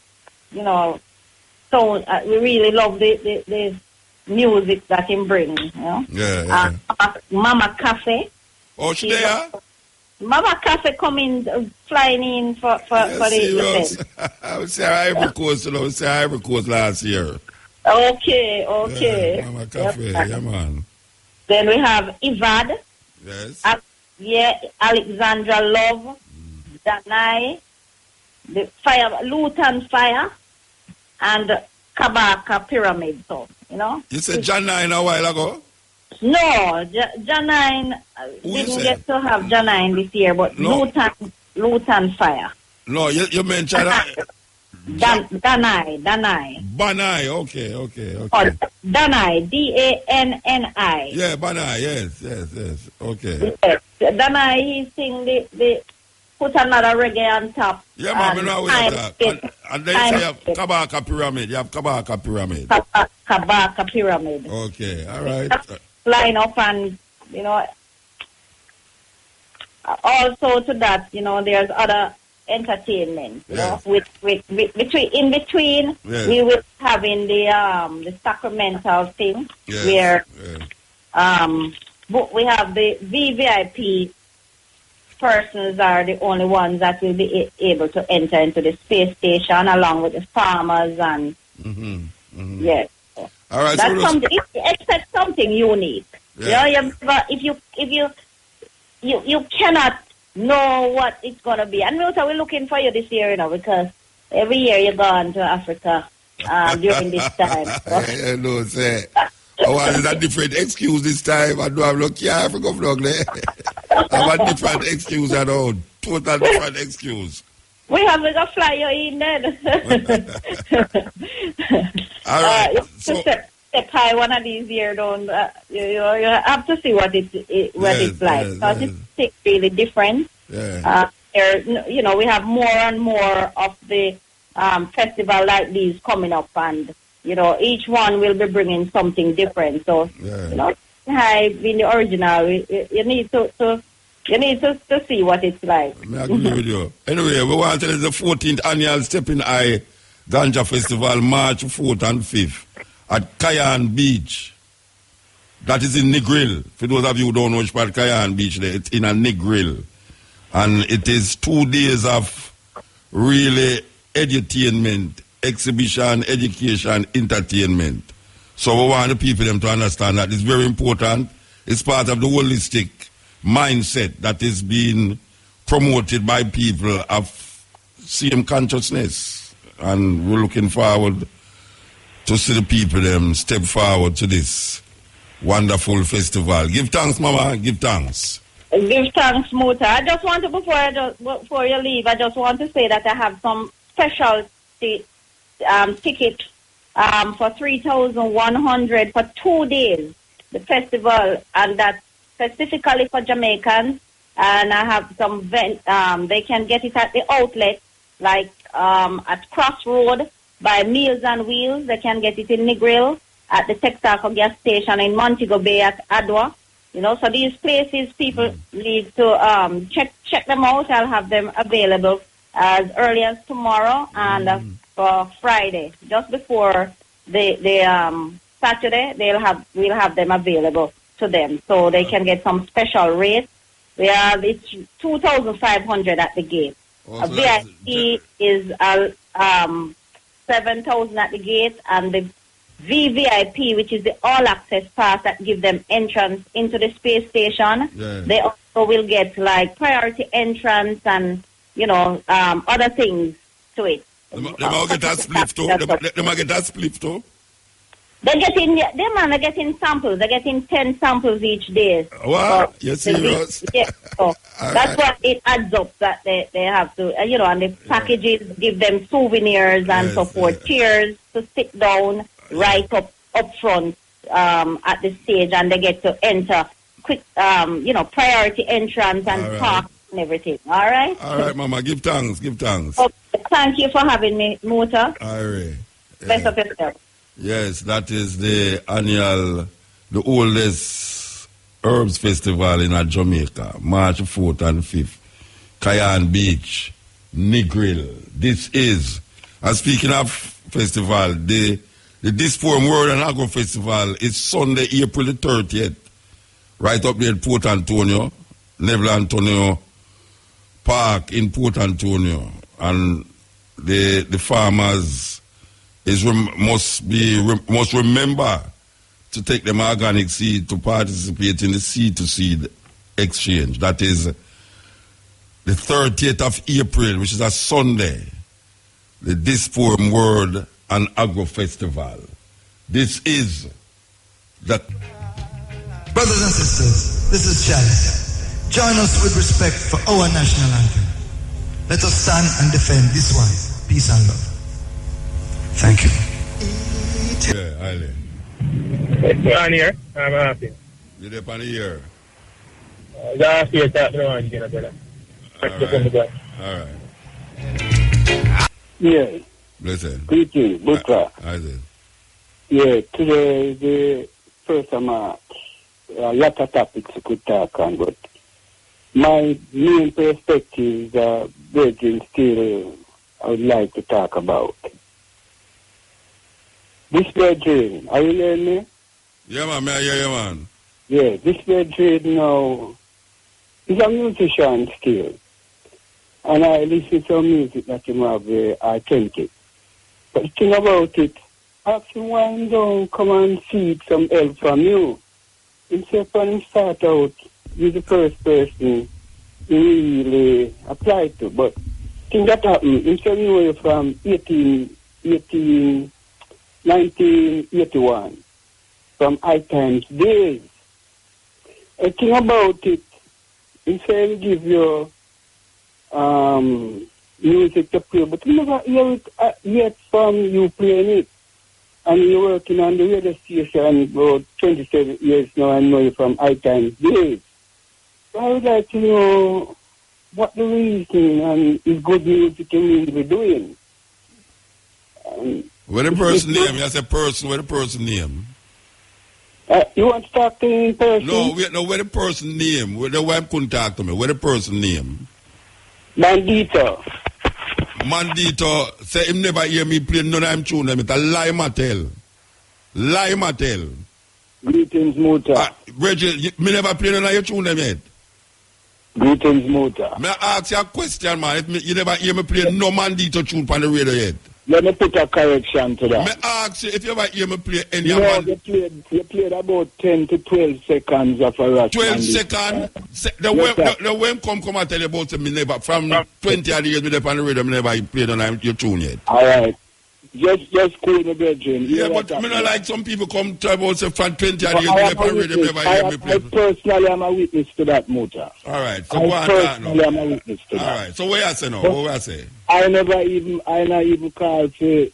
you know, so we really love the music that he brings, you know. Yeah. Mama Cafe. Oh, she there? Mama Cafe coming, flying in for the event. I would say Ivory Coast, I would say Ivory Coast last year. Okay. Yeah, Mama Cafe, yeah, man. Then we have Ivad. Yes. Alexandra Love, Danai, the Luton Fire, and Kabaka Pyramid. So, you know. You said Janine a while ago? No, Janine didn't get to have Janine this year, but no. Luton Fire. No, you mentioned Danai. Banai, okay. Or Danai, Danni. Yeah, Banai, yes. Okay. Yes. Danai, he sing the put another reggae on top. Yeah, man, I know that. And then you have Kabaka Pyramid. Kabaka Pyramid. Okay, all right. Line up and, you know, also to that, you know, there's other entertainment, you know, with in between, we will having the sacramental thing where we have the VVIP persons are the only ones that will be able to enter into the space station along with the farmers and yes. All right, that's something. Expect something unique. Yeah. You know, if you cannot know what it's gonna be. And we're looking for you this year, you know, because every year you go on to Africa during this time. I know, say. Oh, is a different excuse this time. I know I'm not care for governor there. I have a different excuse at all. Total different excuse. We have to fly you in then. All right. Step high one of these years, don't you have to see what it's like. Because it's really different. Yeah. You know, we have more and more of the festival like these coming up, and you know, each one will be bringing something different. So you know, high in the original, you need to see what it's like. I agree with you. Anyway, we want to tell you the 14th annual Stepping Eye Ganja Festival, March 4th and 5th at Cayenne Beach. That is in Negril. For those of you who don't know which part Cayenne Beach there, it's in a Negril. And it is 2 days of really edutainment, exhibition, education, entertainment. So we want the people them to understand that it's very important. It's part of the holistic mindset that is being promoted by people of same consciousness. And we're looking forward to see the people them step forward to this wonderful festival. Give thanks, Mama. Give thanks. Give thanks, Muta. I just want to, before you leave, I just want to say that I have some special tickets for 3,100 for 2 days, the festival, and that's specifically for Jamaicans. And I have some, they can get it at the outlet, like at Crossroad by Meals and Wheels. They can get it in Negril, at the Texaco gas station in Montego Bay at Adwa. You know, so these places people need to check them out. I'll have them available as early as tomorrow and for Friday, just before the Saturday, we'll have them available to them, so they can get some special rates. It's 2,500 at the gate. A VIP is 7,000 at the gate, and the VVIP, which is the all-access pass that give them entrance into the space station, they also will get like priority entrance and other things to it. They might get that split too. They might get that split too. They're getting samples. They're getting 10 samples each day. Wow, you're serious? So that's what it adds up that they have to, and the packages give them souvenirs and so forth, chairs to sit down right up front at the stage, and they get to enter quick, priority entrance and park and everything. All right? All right, Mama. Give thanks. Okay. Thank you for having me, Muta. All right. Best of yourself. Yes, that is the oldest herbs festival in Jamaica, March 4th and 5th, Cayenne Beach, Negril. This is, and speaking of festival, the Disporum World and Agro Festival is Sunday, April the 30th, right up there at Port Antonio, Neville Antonio Park in Port Antonio, and the farmers must remember to take them organic seed to participate in the seed to seed exchange. That is the 30th of April, which is a Sunday, the Disporum World and Agro Festival. This is the... Brothers and sisters, this is Chalice. Join us with respect for our national anthem. Let us stand and defend this one. Peace and love. Thank you. Yeah, Eileen. You're on here. I'm happy. You're there on the ear. Last year, brother. All right. Yeah. Listen. Greetings, Buka. I did. Yeah, today is the 1st of March. A lot of topics we could talk on, but my main perspective, Virgin still I would like to talk about. This Virgin, are you hearing me? Yeah, man, I hear you, man. Yeah, this Virgin now is a musician still. And I listen to music that you have authentic. But the thing about it, after one don't come and seek some help from you. Instead when him start out, you're the first person he really applied to. But thing that happened, instead you from 1981, from High Times days. A thing about it, instead he give you music to play, but you never hear it yet from you playing it. And you're working on the radio station about 27 years now, I know you from High Times days. So I would like to know what the reason and is good music you mean we're doing. Where the person name? You say person, where the person name? You want to talk to me in person? No, where the person name? Where the wife couldn't talk to me. Where the person name? Bandito. Mandito say him never hear me play none of him tune. It's a lie matel. Lie matel. Greetings, Muta. Reggie, me never play none of your tune yet. Greetings, Muta. May I ask you a question, man? You never hear me play no Mandito tune on the radio yet. Let me put a correction to that. May I ask you if you ever hear me play any no, man? You played about 10 to 12 seconds of a rush. 12 seconds? The when come and tell you about me never, from 20 years me on the radio, me never played on your tune yet. All right. Just cool the bedroom. Yeah, but me not like some people come to about say from 20 years me on the radio, never hear me play. I personally am a witness to that, Muta. All right, so go on talk now. am a witness to that. All right, so what you say now? What I say? I not even called to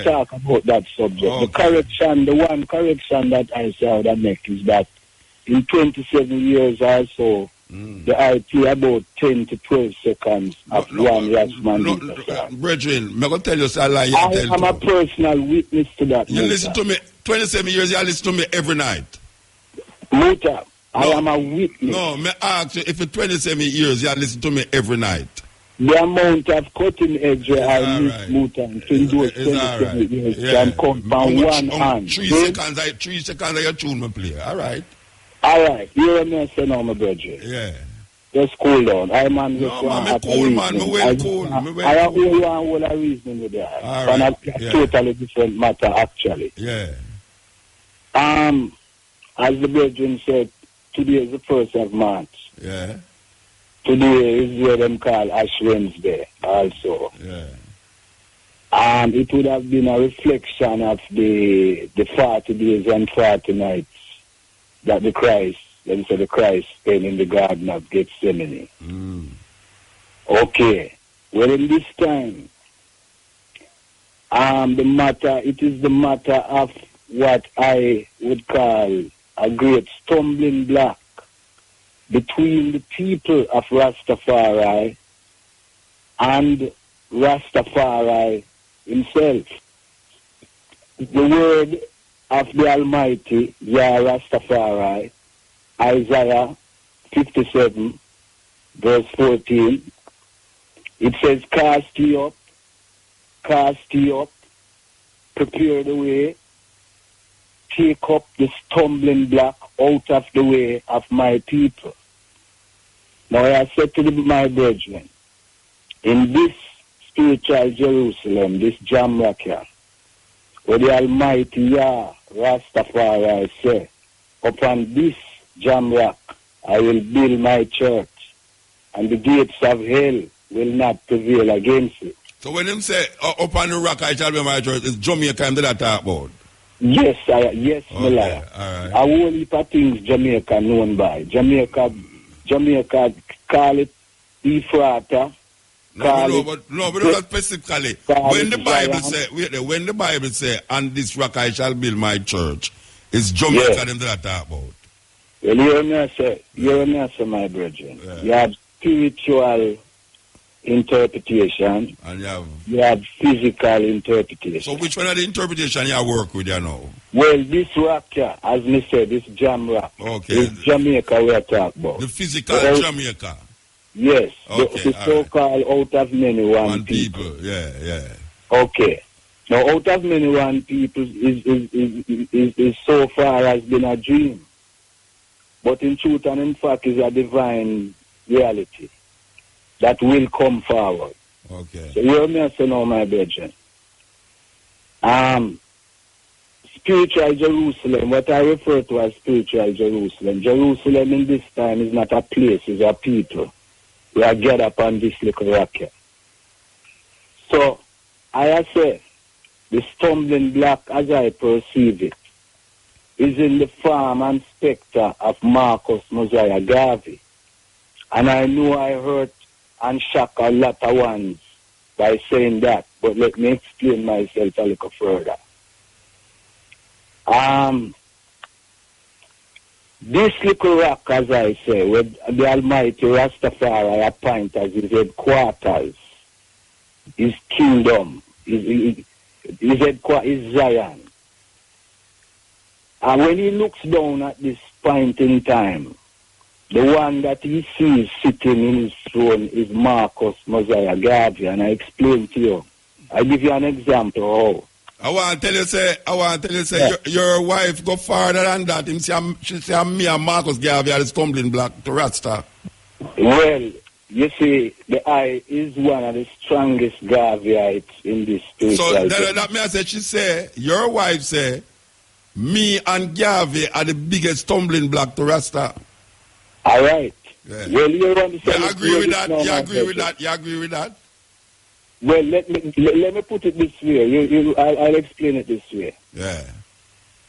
talk about that subject. Okay. The one correction that I say I would make is that in 27 years or so, I play about 10 to 12 seconds of one Rashman. Brethren, I'm going to tell you, I lie. I am a personal witness to that. You listen to me, 27 years, you listen to me every night. Muta, I am a witness. No, me ask you, if for 27 years, you listen to me every night. the amount of cutting edge I miss right. Mutan in those It's all 27 right. years Yeah. can come from one hand. 3 Then- seconds, 3 seconds of your tune me play. All right. All right, you're a say now, my brother. Yeah. Just cool down. I man No, just man, want me have cool, a man. Me reason. well cool. Me well I cool. only want all a reason with that. All And right, a yeah. totally different matter, actually. Yeah. As the brethren said, today is the 1st of March. Yeah. Today is what them call Ash Wednesday also. Yeah. It would have been a reflection of the 40 days and 40 nights that the Christ spent in the Garden of Gethsemane. Okay. Well, in this time, it is the matter of what I would call a great stumbling block between the people of Rastafari and Rastafari himself. The word of the Almighty, Yah Rastafari, Isaiah 57, verse 14, it says, cast ye up, prepare the way, take up the stumbling block out of the way of my people. Now I said to my brethren, in this spiritual Jerusalem, this Jamaica, where the Almighty Yah Rastafari say, upon this Jamrock I will build my church, and the gates of hell will not prevail against it. So when him say, upon the rock I shall be my church, it's Jamaica him that talk about? Yes, my lord. All right. A whole heap of things Jamaica known by. Jamaica call it Ephrata. But not specifically. When the Bible say, on this rock I shall build my church, it's Jamaica them that talk about. Well, you hear me say, my brethren. Yeah. You have spiritual interpretation. And you have physical interpretation. So which one of the interpretation you work with you now? Well, this rock here, as me said, this jam rock. Okay. It's Jamaica we are talking about. The physical Jamaica. Yes. Okay, the so-called out of many one people. Yeah. Okay. Now, out of many one people is so far has been a dream. But in truth and in fact is a divine reality that will come forward. Okay. So you hear me say now, my brethren. Spiritual Jerusalem, what I refer to as spiritual Jerusalem. Jerusalem in this time is not a place, it's a people. We are gathered upon this little rock here. So, I say, the stumbling block as I perceive it, is in the form and spectre of Marcus Mosiah Garvey. And I know I hurt and shock a lot of ones by saying that, but let me explain myself a little further. This little rock, as I say, where the Almighty Rastafari appoint as his headquarters, his kingdom, his headquarters is Zion. And when he looks down at this point in time, the one that he sees sitting in his throne is Marcus Mosiah Garvey, and I explain to you. I give you an example how. I want to tell you, say, your wife go farther than that. She say, me and Marcus Garvey are the stumbling block to Rasta. Well, you see, the eye is one of the strongest Garveyites in this spiritual. So that me I say, she say, your wife say, me and Garvey are the biggest stumbling block to Rasta. All right. Yeah. Well, you understand. You agree with that? You agree with that? Well, let me put it this way. I'll explain it this way. Yeah.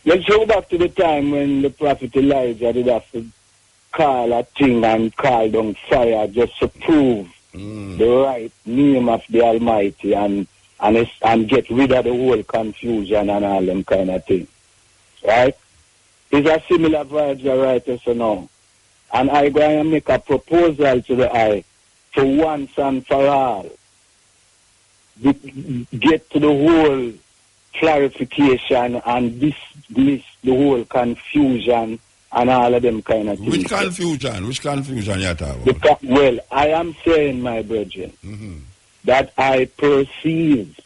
Let's go back to the time when the prophet Elijah did have to call a thing and call down fire just to prove the right name of the Almighty and get rid of the whole confusion and all them kind of things. Right? It's a similar vibes right so now. And I going to make a proposal to the eye to once and for all get to the whole clarification and dismiss the whole confusion and all of them kind of things. Which confusion? Which confusion you talking about? Because, well, I am saying, my brethren, that I perceive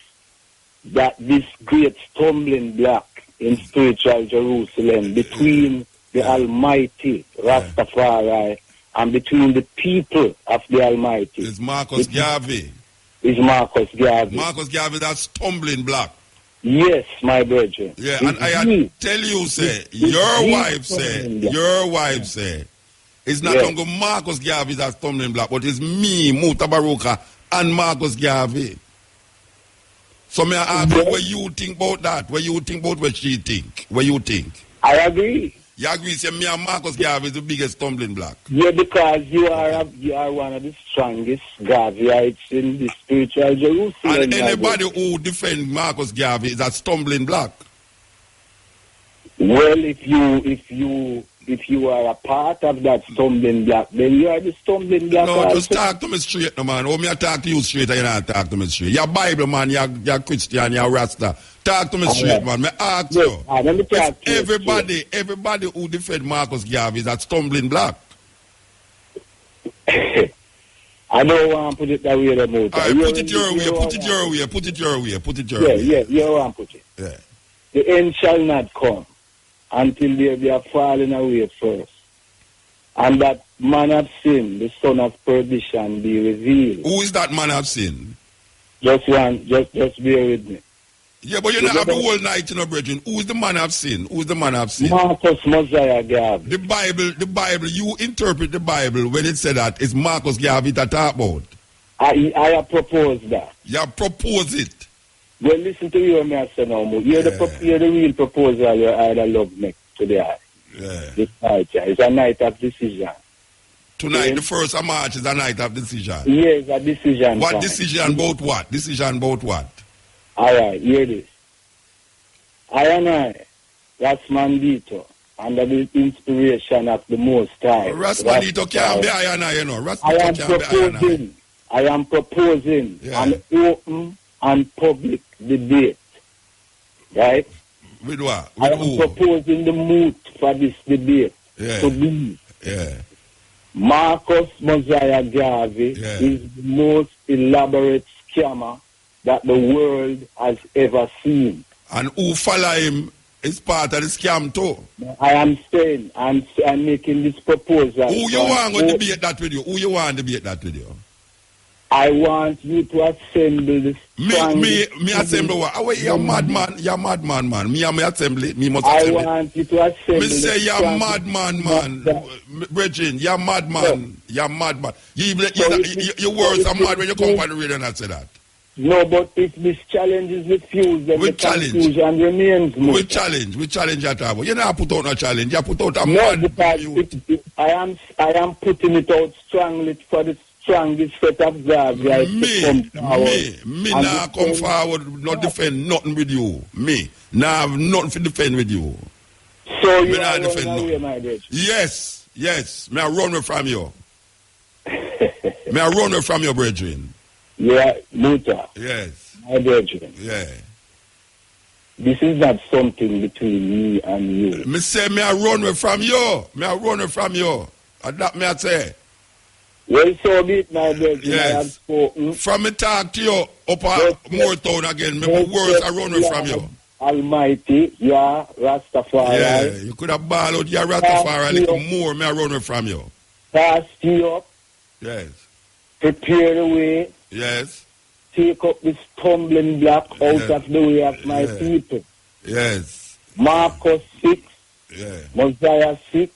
that this great stumbling block in spiritual Jerusalem between the Almighty, Rastafari, and between the people of the Almighty is Marcus Garvey. Is Marcus Garvey. Marcus Garvey, that stumbling block. Yes, my brethren. Yeah, and I tell you, say, your wife say, it's not only Marcus Garvey that stumbling block, but it's me, Mutabaruka, and Marcus Garvey. So may I ask you what you think about that? What you think about what she think? What you think? I agree. You agree, say me and Marcus Garvey is the biggest stumbling block. Yeah, because you are one of the strongest Garveyites in the spiritual Jerusalem. And anybody who defend Marcus Garvey is a stumbling block. Well, if you are a part of that stumbling block, then you are the stumbling block. No, also. just talk to me straight, no man. Oh, me I talk to you straight, and you not talk to me straight. You're Bible man, you're Christian, you're Rasta. Talk to me straight, man. Me ask you. Let me talk to everybody who defend Marcus Garvey is a stumbling block. I don't want to put it that way, the motor. All right, put it your way, put it your way. Yeah, you want to put it. Yeah. The end shall not come until they are fallen away first. And that man of sin, the son of perdition, be revealed. Who is that man of sin? Just bear with me. Yeah, but you don't have the whole night, you know, brethren. Who is the man of sin? Who is the man of sin? Marcus Mosiah Garvey. The Bible, you interpret the Bible when it said that it's Marcus Garvey that talk about. I propose that. You propose it. Well, listen to you, me I say no more. You're the real proposal you either love me today. Yeah. This night, it's a night of decision. Tonight, the 1st of March is a night of decision. Yes, a decision. What time. decision about what? Decision about what? All right, hear this. I and I, Rasmandito, under the inspiration of the Most High. Rasmandito can't be I and I, you know. I am proposing an open and public debate. Right? With what? I am proposing the moot for this debate to be Marcus Mosiah Garvey is the most elaborate scammer that the world has ever seen. And who follow him is part of the scam too. I am saying, I'm making this proposal. Who you want to debate that with you? Who you want to debate that with you? I want you to assemble this. Me assemble what? Oh, you're madman. You're madman, man. Me assembly. Me must assemble. I want you to assemble. Me say you're madman, man. Brethren, you're madman. You're madman. Your words are mad when you come on the radio and I say that. No, but if this challenge is refused, then the confusion remains. We challenge that about. You not put out no challenge. You put out a mad. I am putting it out strongly for the strongest set of guys. Me nah come forward, not defend nothing with you. Me nah have nothing to defend with you. So you are running away, my brother? Yes. Me I run away from you. Me I run away from your brethren. Yeah, Muta. Yes. My brethren. Yeah. This is not something between me and you. Me say me I run away from you. Me I run away from you. That me I say. Well, so be it, my brethren. Yes. I have spoken. From me talk to you up at Moortown again. Me words I run away from you. Almighty, yeah, Rastafari. Yeah, you could have balled out your Rastafari a little more. Me I run away from you. Cast you up. Yes. Prepare the way. Yes. Take up this tumbling block out of the way of my people. Yes. Marcus 6. Yeah. Mosiah 6.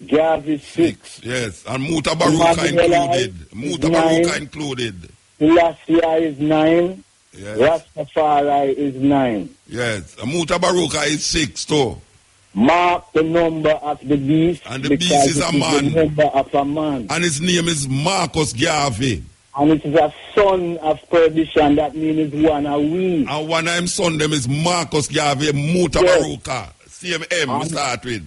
Garvey 6. Yes. And Mutabaruka included. Mutabaruka included. Selassie is 9. Yes. Rastafari is 9. Yes. And Mutabaruka is 6 too. Mark the number of the beast. And the beast is a man. The number of a man. And his name is Marcus Garvey. And it is a son of perdition. That means one a we. And one of him son them is Marcus Garvey Mutabaruka. Same M start with.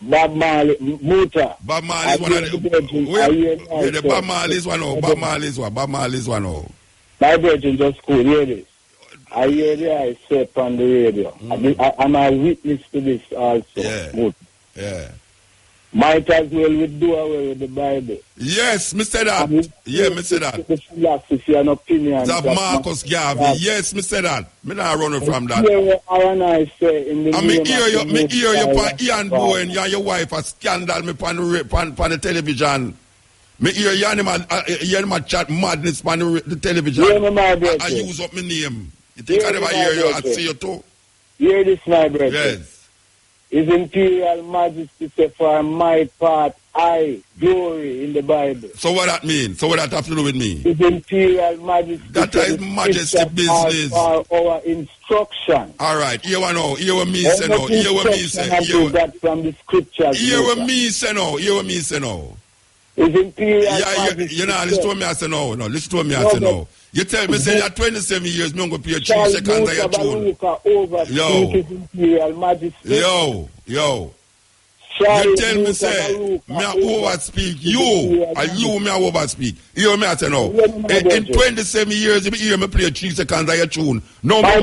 Bob Marley, Muta. Bob Marley is one of the... Bob Marley is one of... Bob Marley is one of... My brethren just cool, hear this. I hear the I say on the radio. I'm a witness to this also. Yeah. Yeah. Might as well we do away with the Bible. Yes, Mr. That. Yeah, Mr. That. The philosophy and opinion. That Marcus Garvey. Yes, Mr. That. Me not running from that. Hear what I say in the and me hear you on Ian Bowen. Bowen, your wife a scandal me on the television. Me hear you and chat madness on the television. I use up my name. You think I never hear you? I see you too. Hear this, my brother. Yes. His Imperial Majesty said, for my part, I glory in the Bible. So what that mean? So what that have to do with me? His Imperial Majesty. That is Majesty business. For our instruction. All right. Here we know. Here what me say now. Here what me say. Here that from the scriptures. Here what me say now. Here what me say now. His Imperial Majesty. You know, listen to me I say no. No, listen to me I say no. You tell me, say, that 27 years, me going to pay 3 seconds of your tune. Yo. You tell me, say, me I overspeak you. And you, me I overspeak. You hear me, I say, no. In 27 years, you hear me play 3 seconds of your tune. No, me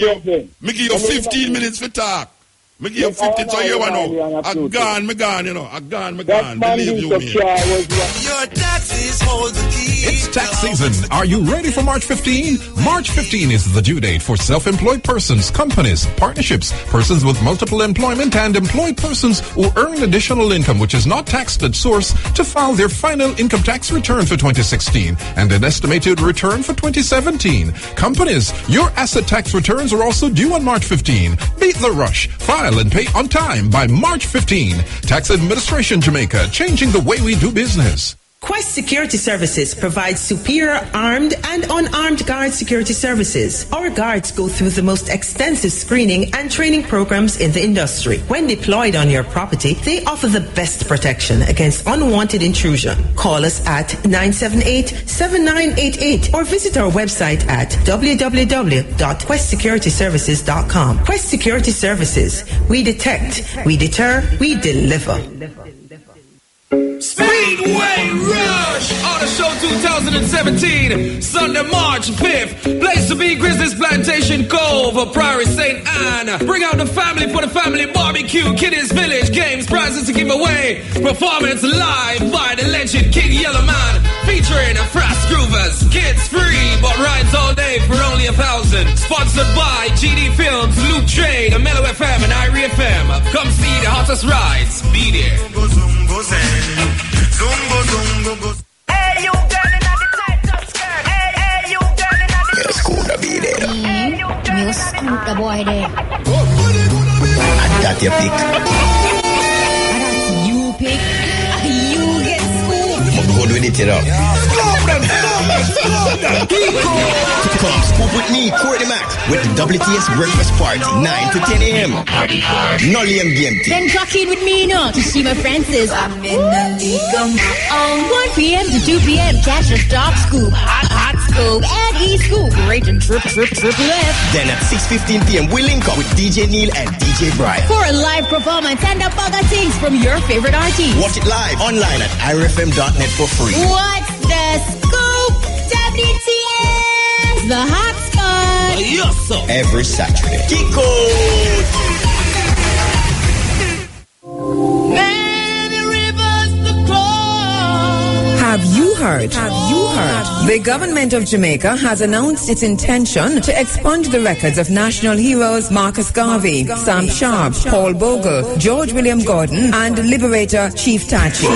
give you 15 minutes for talk. Me give you 15, so you know. I'm gone, you know. I'm gone. Believe you me. Your taxes hold the key. It's tax season. Are you ready for March 15? March 15 is the due date for self-employed persons, companies, partnerships, persons with multiple employment, and employed persons who earn additional income which is not taxed at source to file their final income tax return for 2016 and an estimated return for 2017. Companies, your asset tax returns are also due on March 15. Beat the rush. File and pay on time by March 15. Tax Administration Jamaica, changing the way we do business. Quest Security Services provides superior armed and unarmed guard security services. Our guards go through the most extensive screening and training programs in the industry. When deployed on your property, they offer the best protection against unwanted intrusion. Call us at 978-7988 or visit our website at www.questsecurityservices.com. Quest Security Services. We detect, we deter, we deliver. Speedway Rush Auto Show 2017, Sunday, March 5th. Place to be Grizzlies Plantation Cove, Prairie St. Anne. Bring out the family for the family barbecue, Kiddies Village, games, prizes to give away. Performance live by the legend King Yellowman, featuring Frost Groovers. Kids free, but rides all day for only 1,000. Sponsored by GD Films, Loop Trade, Mellow FM, and Irie FM. Come see the hottest rides. Be there. Hey, you girl in the tight top skirt. Hey, you girl in the Yes, cool to be there. You scoop the boy there. And that your pick. That's you pick. You get scooped. I'm good with it, you know. Come scoop with me, Cordy Mac, with the WTS Breakfast Party, 9 to 10 a.m. No lame game team. Then clock in with me, you know, to see my friends is I'm in the league. On 1 p.m. to 2 p.m. Catch a stop scoop, hot scoop, and e-scoop. Great and triple F. Then at 6:15 p.m. we link up with DJ Neil and DJ Brian for a live performance and a bag of things from your favorite artists. Watch it live online at irfm.net for free. What's the scoop? WTS, the hot spot. Yes, sir. Every Saturday. Kiko! Have you heard? The government of Jamaica has announced its intention to expunge the records of national heroes Marcus Garvey, Sam Sharp, Paul Bogle, George William Gordon, and Liberator Chief Tachi.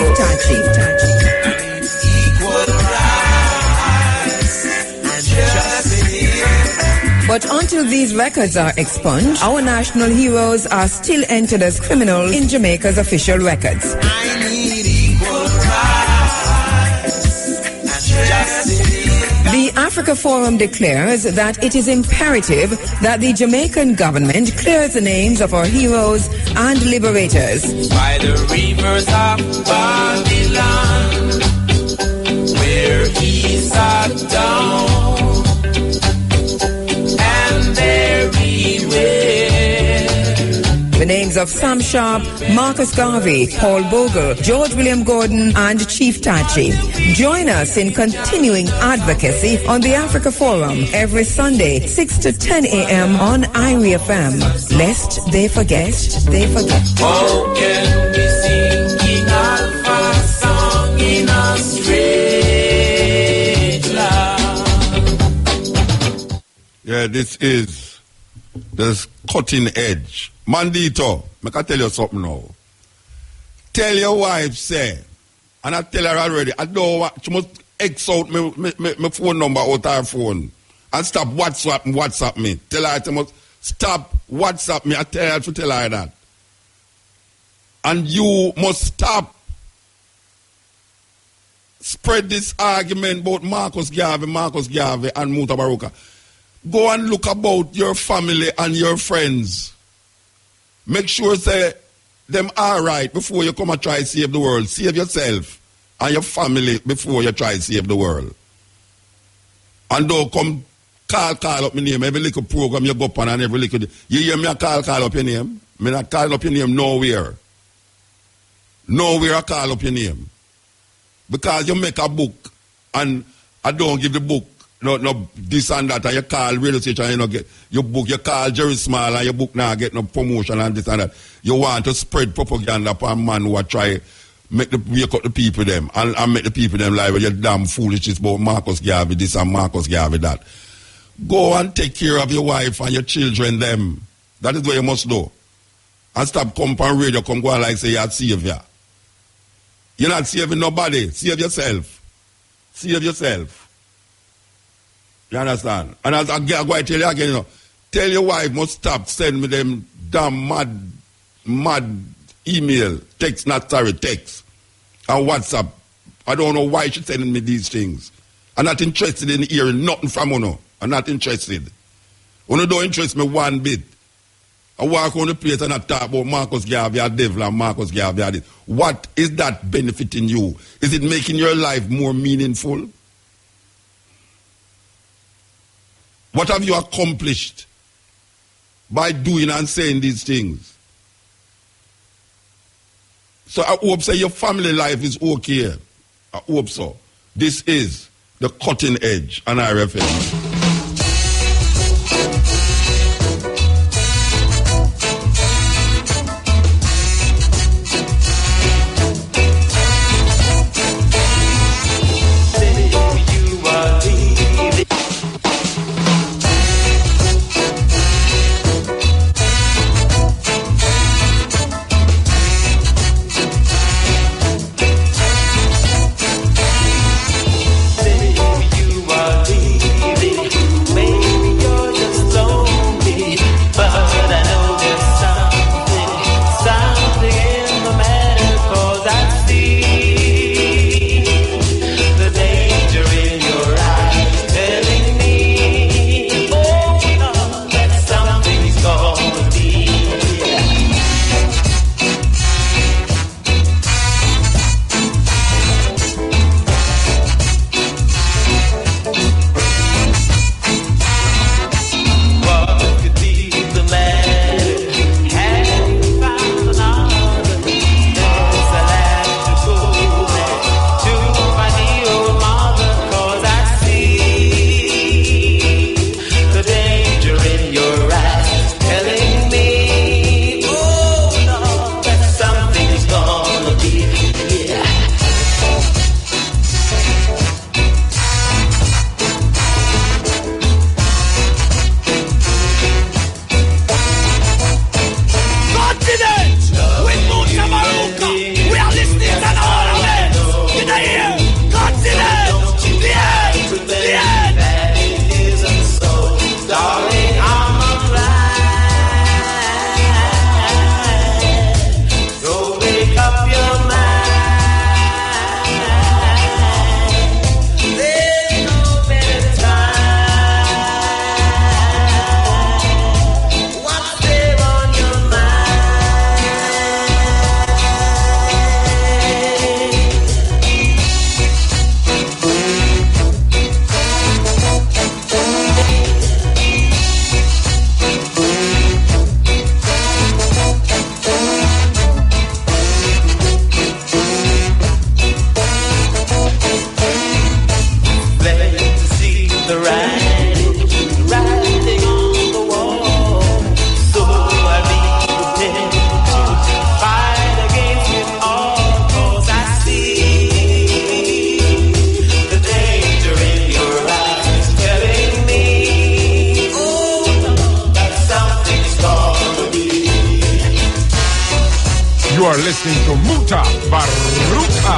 But until these records are expunged, our national heroes are still entered as criminals in Jamaica's official records. The Africa Forum declares that it is imperative that the Jamaican government clears the names of our heroes and liberators. By the rivers of Babylon, where he sat down, and there he went. The names of Sam Sharp, Marcus Garvey, Paul Bogle, George William Gordon, and Chief Tachi. Join us in continuing advocacy on the Africa Forum every Sunday, 6 to 10 a.m. on Irie FM. Lest they forget. How can we singing alpha song in a straight line. Yeah, this is the cutting edge. Mandito, I can tell you something now. Tell your wife, say, and I tell her already, I don't want, she must X out my phone number out her phone and stop WhatsApp me. Tell her she must stop WhatsApp me. I tell her to tell her that. And you must stop spread this argument about Marcus Garvey and Mutabaruka. Go and look about your family and your friends. Make sure say them are right before you come and try to save the world. Save yourself and your family before you try to save the world. And don't come call up my name. Every little program you go up on and every little... You hear me call up your name? Me not call up your name nowhere. Nowhere I call up your name. Because you make a book and I don't give the book no this and that, and you call radio station and you don't get your book, you call Jerry Small and your book now get no promotion and this and that. You want to spread propaganda upon man who are try make the wake up the people them and make the people them lie with your damn foolishness about Marcus Garvey this and Marcus Garvey that. Go and take care of your wife and your children them. That is what you must do. And stop coming on radio, come go and like say you're a savior. You're not saving nobody. Save yourself. Save yourself. You understand? And as I go to tell you again, you know, tell your wife must stop sending me them damn mad email, text, not sorry, text, and WhatsApp. I don't know why she's sending me these things. I'm not interested in hearing nothing from you. I'm not interested. You don't interest me one bit. I walk on the place and I talk about Marcus Garvey, a devil, and Marcus Garvey. What is that benefiting you? Is it making your life more meaningful? What have you accomplished by doing and saying these things? So I hope say your family life is okay. I hope so. This is the cutting edge on RFM. You are leaving. listening to Mutabaruka.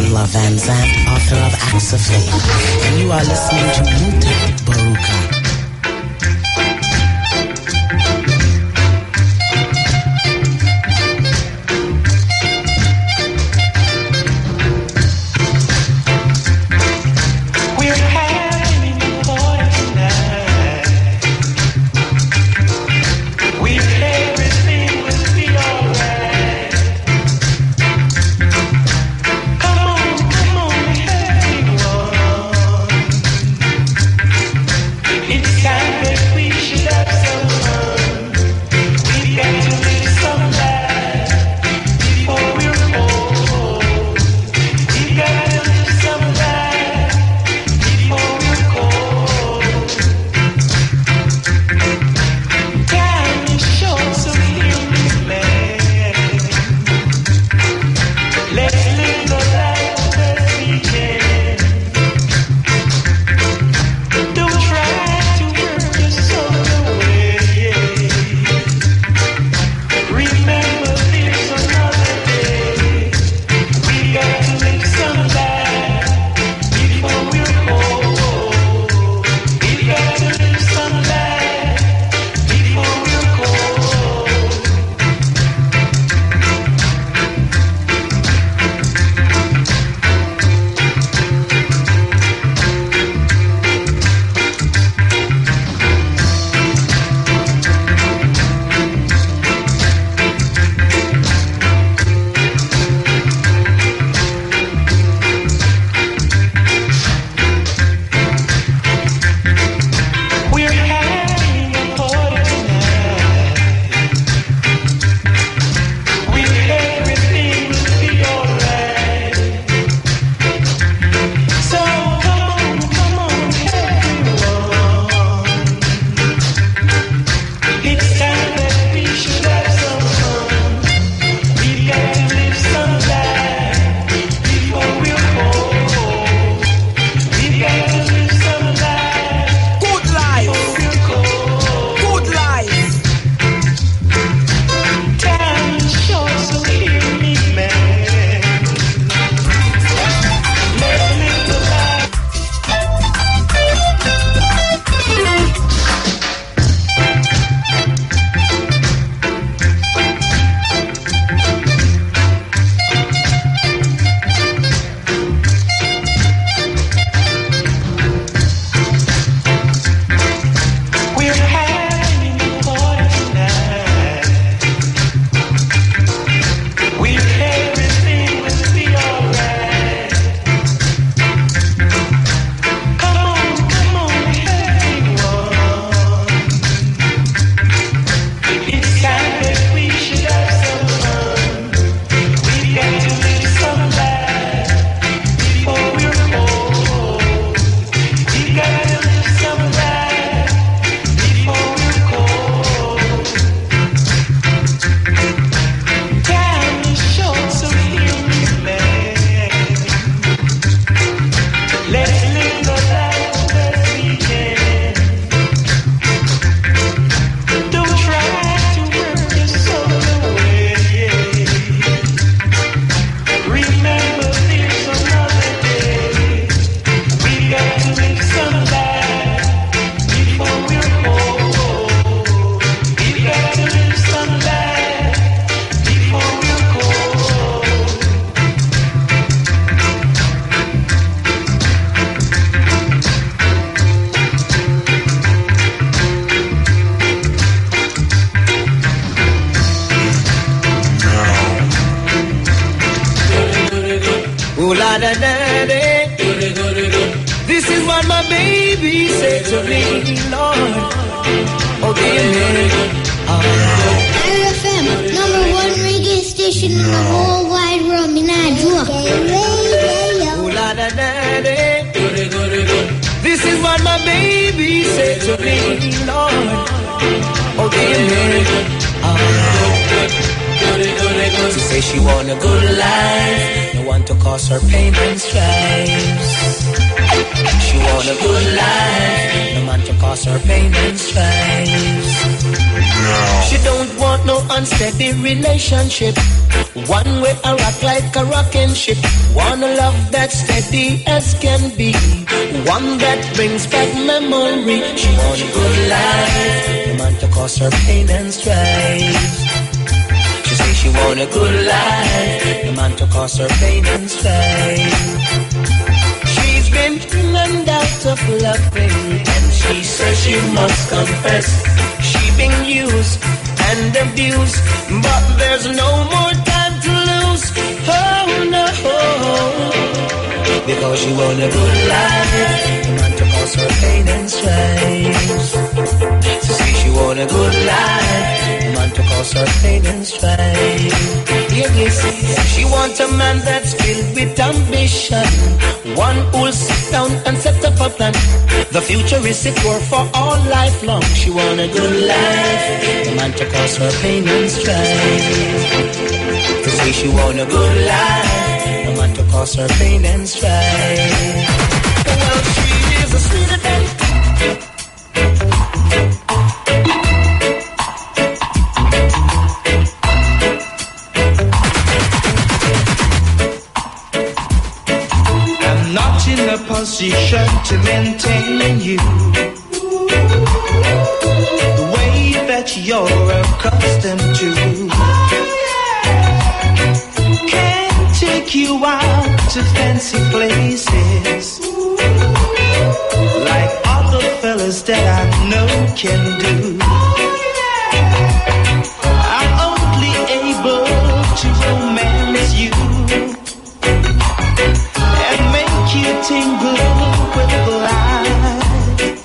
Pamela Van Zandt, author of Acts of Faith, and you are listening to Mutabaruka. la da da da. This is what my baby said to me, Lord. Oh, dear me. RFM, number one reggae station in the whole wide world, in Nigeria. Oh, la da da da. This is what my baby said to me, Lord. Oh, dear me. She say she want a good life, no one to cause her pain and strife. She want a good life, no man to cause her pain and strife. She don't want no unsteady relationship, one way a rock like a rocking ship. Want a love that's steady as can be, one that brings back memory. She want a good life, no man to cause her pain and strife. She say she want a good life, no man to cause her pain and strife. She's been in and out of loving, and she says she must confess she been used and abused, but there's no more time to lose. Oh no, because she want a good life, no man to cause her pain and strife. She say she want a good life, no man to cause her pain and strife. Yes, she wants a man that's filled with ambition, one who'll sit down and set up a plan. The future is secure for all life long. She want a good life, the man to cause her pain and strife. To say she want a good life, the man to cause her pain and strife. Well, she is a sweeter than in a position to maintain you the way that you're accustomed to. Can't take you out to fancy places like other fellas that I know can do. I'm only able to romance you and make you tingle with the light.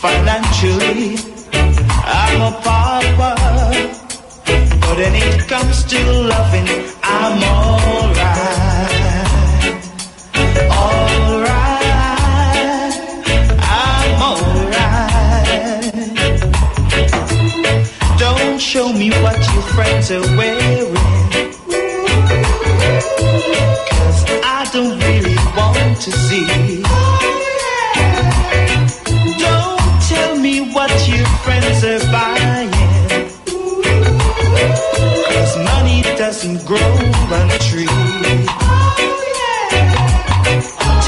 Financially, I'm a pauper, but when it comes to loving, I'm alright. Alright, I'm alright. Don't show me what your friends are wearing, I don't really want to see. Don't tell me what your friends are buying, 'cause money doesn't grow on a tree.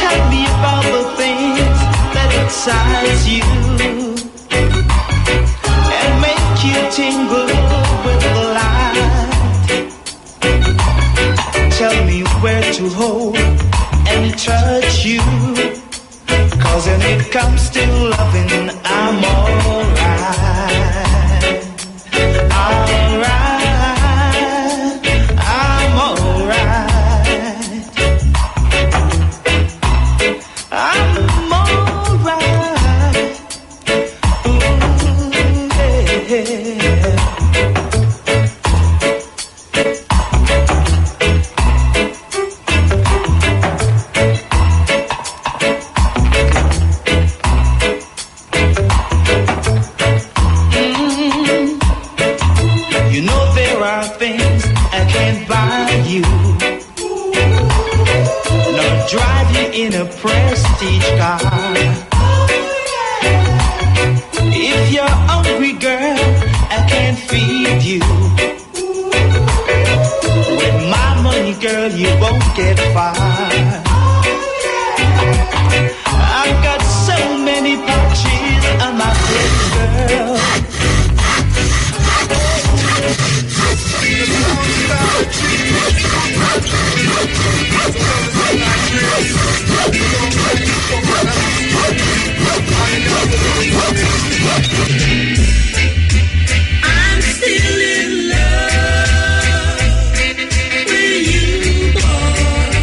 Tell me about the things that excite you and make you tingle with the light. Tell me where to hold and touch you, 'cause when it comes to loving, I'm alright. Alright, I'm alright. I'm alright. Ooh, yeah. Drive you in a prestige car. If you're hungry, girl, I can't feed you. With my money, girl, you won't get far. I've got so many pouches on my plate, girl. I'm still in love with you, boy.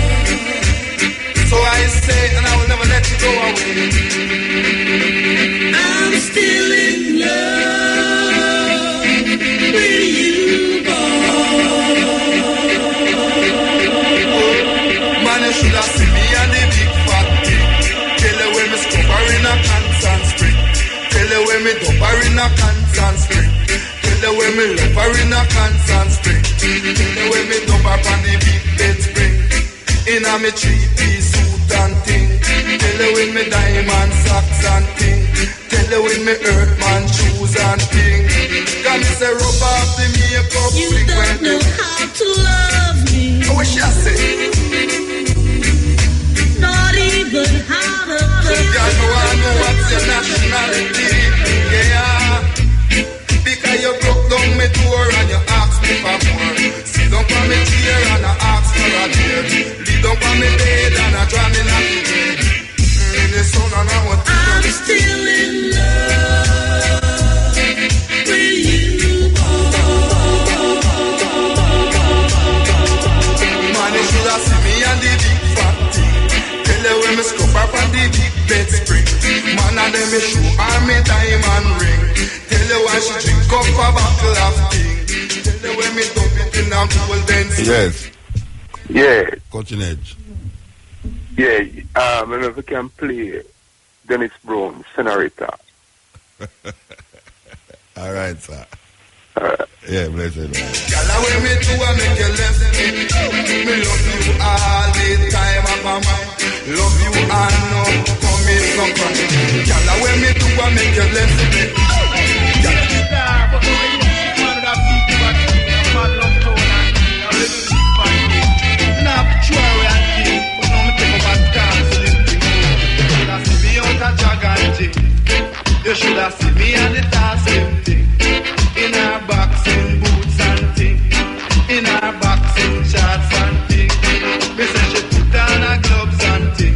a constant spring. Tell the way me love her in a constant spring. Tell the way me dump her on the big bed spring. In a me 3-piece suit and thing. Tell the way me diamond socks and thing. Tell the way me earthman shoes and thing. Can me say rub off the makeup. You don't know how to love me. Oh, what she a say? Not even how to Girl, no one know what's your nationality. Yeah. Because you broke down me door and you asked me for more. Sit down on me chair and I ask for a beer. Lay down on me bed and I draw me not to bed. In the sun and I want to I'm still in love with you. Man, you should have seen me and the big fat thing. Tell her when me scoop up on the big bed spring. Man, and then me show her me diamond ring. Tell her why she drink up a bottle of thing. Tell her when me dump it in a golden spring. Yes. Yeah. Coaching Edge. Yeah, if we can play Dennis Brown, Senorita. All right, sir. Alright. Yeah, bless it. Girl, when me do I make you left me. Me love you all the time of my mind. Love you and no coming from crying. Girl, when me do I make you left me. You should have seen me and the dancing thing. In our boxing boots and thing. In our boxing shorts and thing. Me say she put on her gloves and thing.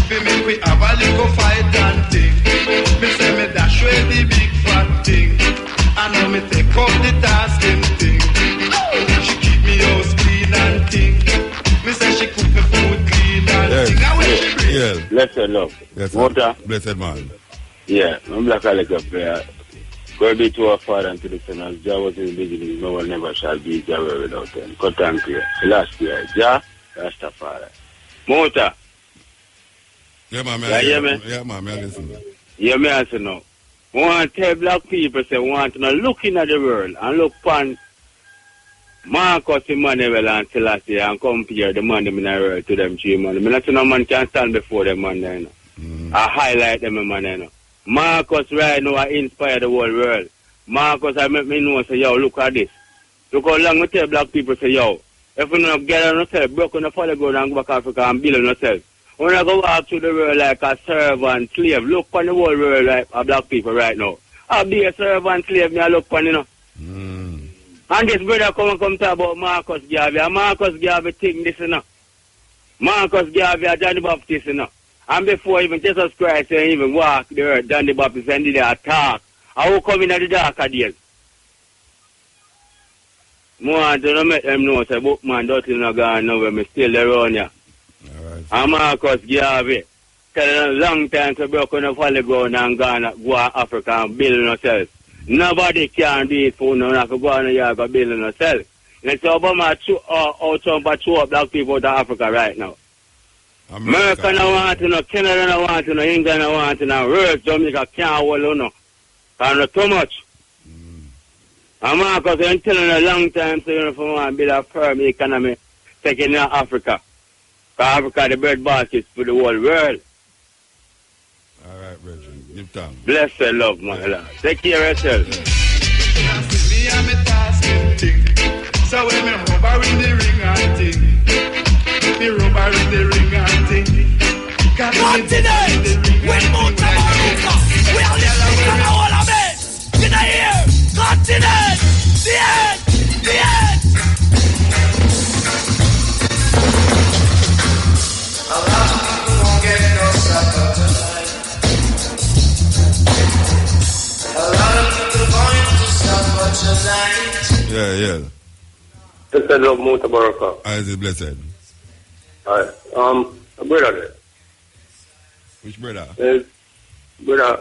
Me make we have a little fight and thing. Me say me dash away the big fat thing. And now me take up the tasking thing. She keep me house clean and thing. Me say she cook me food clean and thing. And when she bring Yeah. Blessed love. Yes, Water. Blessed man. Yeah, I'm Black Alex up there. Glory be to our Father and to the Son, as Jah was in the beginning, no one never shall be Jah without him. Cut and clear. Last year, Jah, Rastafari. Mota. Yeah, man. Yeah, hear me? Yeah, man. I listen. Yeah, me answer now. We want to tell black people, say, we want to look in at the world and look upon Marcus Emmanuel and Selassie and compare the man in the world to them three man. I mean, no man can stand before them man there, you know. I highlight them man there, you know. Marcus right now I inspire the whole world. Marcus I make me know say yo look at this. Look how long we tell black people say yo, if we don't get on ourselves, broke on the follow ground and go back Africa and build on ourselves. We don't go walk through the world like a servant slave. Look on the whole world like a black people right now. I'll be a servant slave, me I look on you know. And this brother come talk about Marcus Garvey. And Marcus Garvey think this you know. Marcus Garvey and Johnny Baptist you know. And before even Jesus Christ and even walk the earth, John the Baptist and did attack. I will come in at the darker days. I want to make them know, say, book man, don't you know, gone nowhere, me still around here. And Marcus Garvey, tell them a long time to broke on the follow ground and go to Africa and build ourselves. Nobody can do it for no, not to go on the yard and build ourselves. And so Obama out two black people to Africa right now. America no want to know, Canada no want to know, England no want to know, world Jamaica can't hold on no. Because not too much. And Marcus been telling a long time so you know for one build a firm economy taking in Africa. Because Africa the bread basket for the whole world. Alright, Brethren. Give time. Bless your love, my lord. Take care of yourself. me and me tasking thing. So when me rubber in the ring and thing. Me rubber in the ring and thing. Continent with Mutabaruka. We are listening to all of it. In the ear. Continent. The end. The end. A lot of people won't get no supper tonight. A lot of people going to suffer tonight. Yeah. This is love Mutabaruka. I is blessed. Alright. A brother there. Which brother? Brother,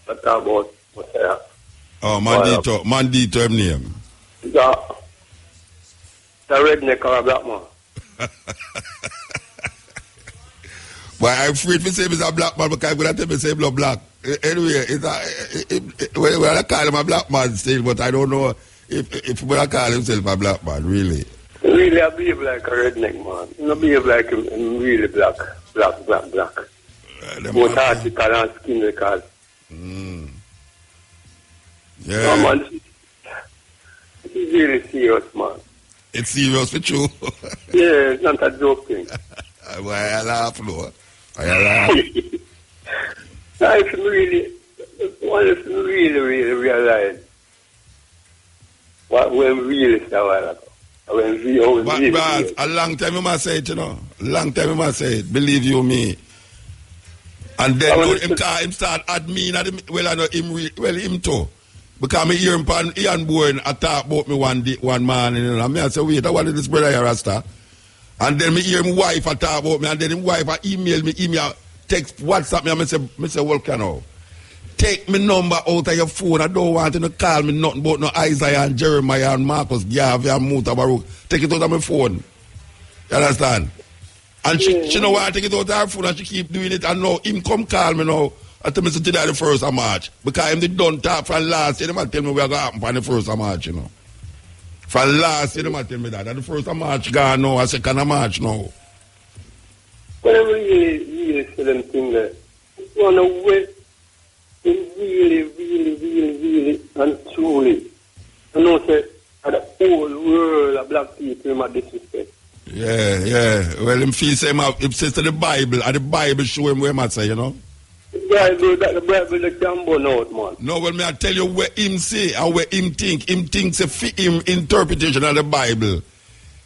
I talk about what's that? Oh, Mandito, him name. The redneck or a black man. But I'm afraid to say he's a black man because I'm going to tell me say he's black. Anyway, well, I call him a black man still, but I don't know if I call himself a black man, really. Really, I behave like a redneck, man. You know, behave like him really black. Both article and skin record. Yeah. No, man, it's really serious, man. It's serious for you. Yeah, it's not a joke thing. Why I laugh, no? I laugh. I really realize what when really a while ago. When we always But a long time you must say it, you know. Long time you must say it. Believe you me. And then him start add me in well I know him too. Because I hear him on Ian Bourne talk about me one man, you know. And I say, wait, I wanted this brother here, Rasta. And then me hear my wife talk about me, and then his wife email me, text, WhatsApp me, and I say, well, can you take me number out of your phone? I don't want you to call me nothing about no Isaiah and Jeremiah and Marcus Garvey and Mutabaruka. Take it out of my phone. You understand? And she know why I take it out of her phone, and she keep doing it. And now him come call me now. I tell me today the 1st of March. Because him did done talk from last year. They might tell me we're going to happen on the 1st of March, you know. From last year, they might tell me that. And the 1st of March gone now, and 2nd of March now. Whenever really say them things there, you want to wait, really, and truly, you know, say, the whole world of black people in my disrespect. Yeah. Well, him feel say him says to the Bible, and the Bible show him where must say, you know. The Bible they can burn out, man. No, well, me I tell you where him say and where him think. Him thinks a him interpretation of the Bible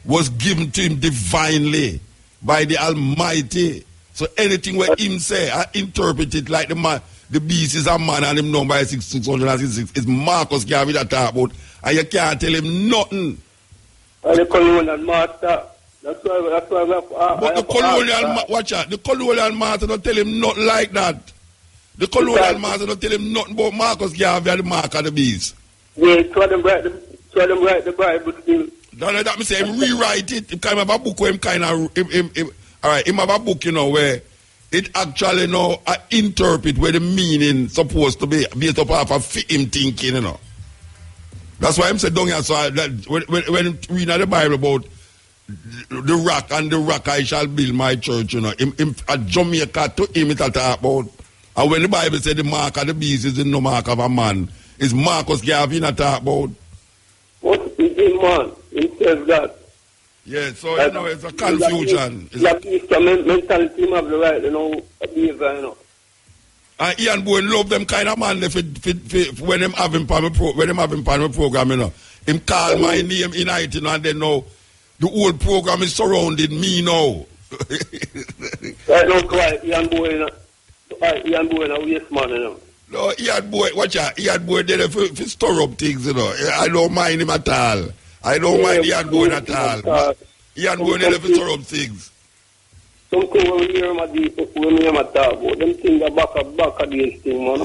was given to him divinely by the Almighty. So anything where him say, I interpret it like the beast is a man and him number is 666. It's Marcus Garvey that talk about, and you can't tell him nothing. And the colonial master. That's why but the colonial master don't tell him nothing like that. The colonial master don't tell him nothing about Marcus Garvey and the mark of the beast. Yeah, try them write the Bible still. Don't that me say him rewrite it. Him kind of have a book where him kind of alright, him have a book, you know, where it actually, you know, interpret where the meaning supposed to be based up off of him thinking, you know. That's why him say down here, so that when him reading the Bible about the rock and the rock I shall build my church, you know. Him at Jamaica to him it talk about. And when the Bible said the mark of the beast is no mark of a man, it's Marcus Garvey not talk about. What is in man? He says that. Yeah, so you know it's a confusion. It's a mentality him have the right, you know, behavior, you know. And Ian Bowen love them kind of man when them have him on the program, you know. Him call my name in it, you know, and then now the whole program is surrounding me now. Right now, quiet, Ian Bowen a waste man, you know. No, Ian Bowen, watch out. Ian Bowen did if stir up things, you know. I don't mind him at all. I don't mind Ian Bowen at all. Ian Bowen did if stir up things. Something when we hear him talk about, them things are back of these things, man.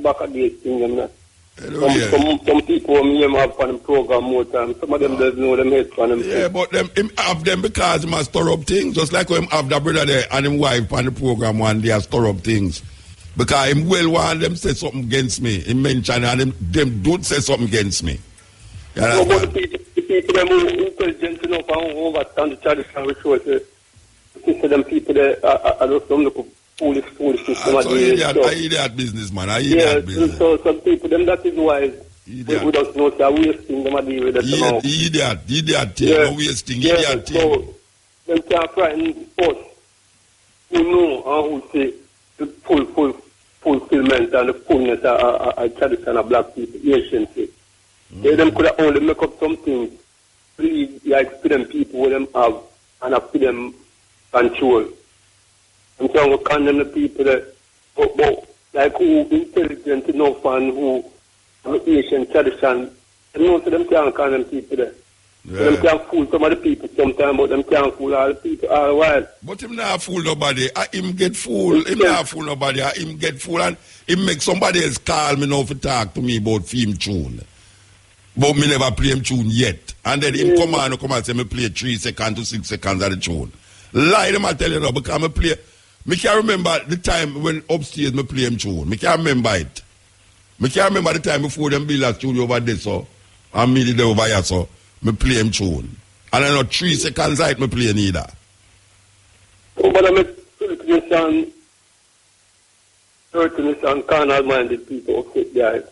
Back of these things, man. Some people when him have on the program more time. Some of them doesn't know them head on them. Yeah, but them him have them because he must stir up things. Just like when him have that brother there and him wife on the program one day stir up things. Because him well want them say something against me. He mentioned and them don't say something against me. You know, but the people them who intelligent enough and who understand the tradition which was them people there are just some little foolish system. So I idiot business, man. I idiot business. So some people, them that is wise. We don't know they are wasting them. Idiot no wasting, idiot. So them can't frighten us who know and who say the fulfillment and the fullness of tradition of black people, Asian people. They them could only make up some things, really like for them people who them have and have for them control. I'm trying to condemn the people that, but like who intelligent enough and who have Asian tradition, and most of them can't condemn people there. Yeah. Them can't fool some of the people sometimes, but them can't fool all the people all the while. But him not fool nobody. Him get fool. Him not fool nobody. Him get fool and him make somebody else call me now to talk to me about film tune. But me never play him tune yet. And then him come and say me play 3 seconds to 6 seconds of the tune. Lie them I tell you now because Me can't remember the time when upstairs me play him tune. Me can't remember it. Me can't remember the time before them build a studio over there, so, and me did over here, so, me play him tune. And I know 3 seconds out me play neither. Oh, but I make this and certain and carnal-minded people upset guys.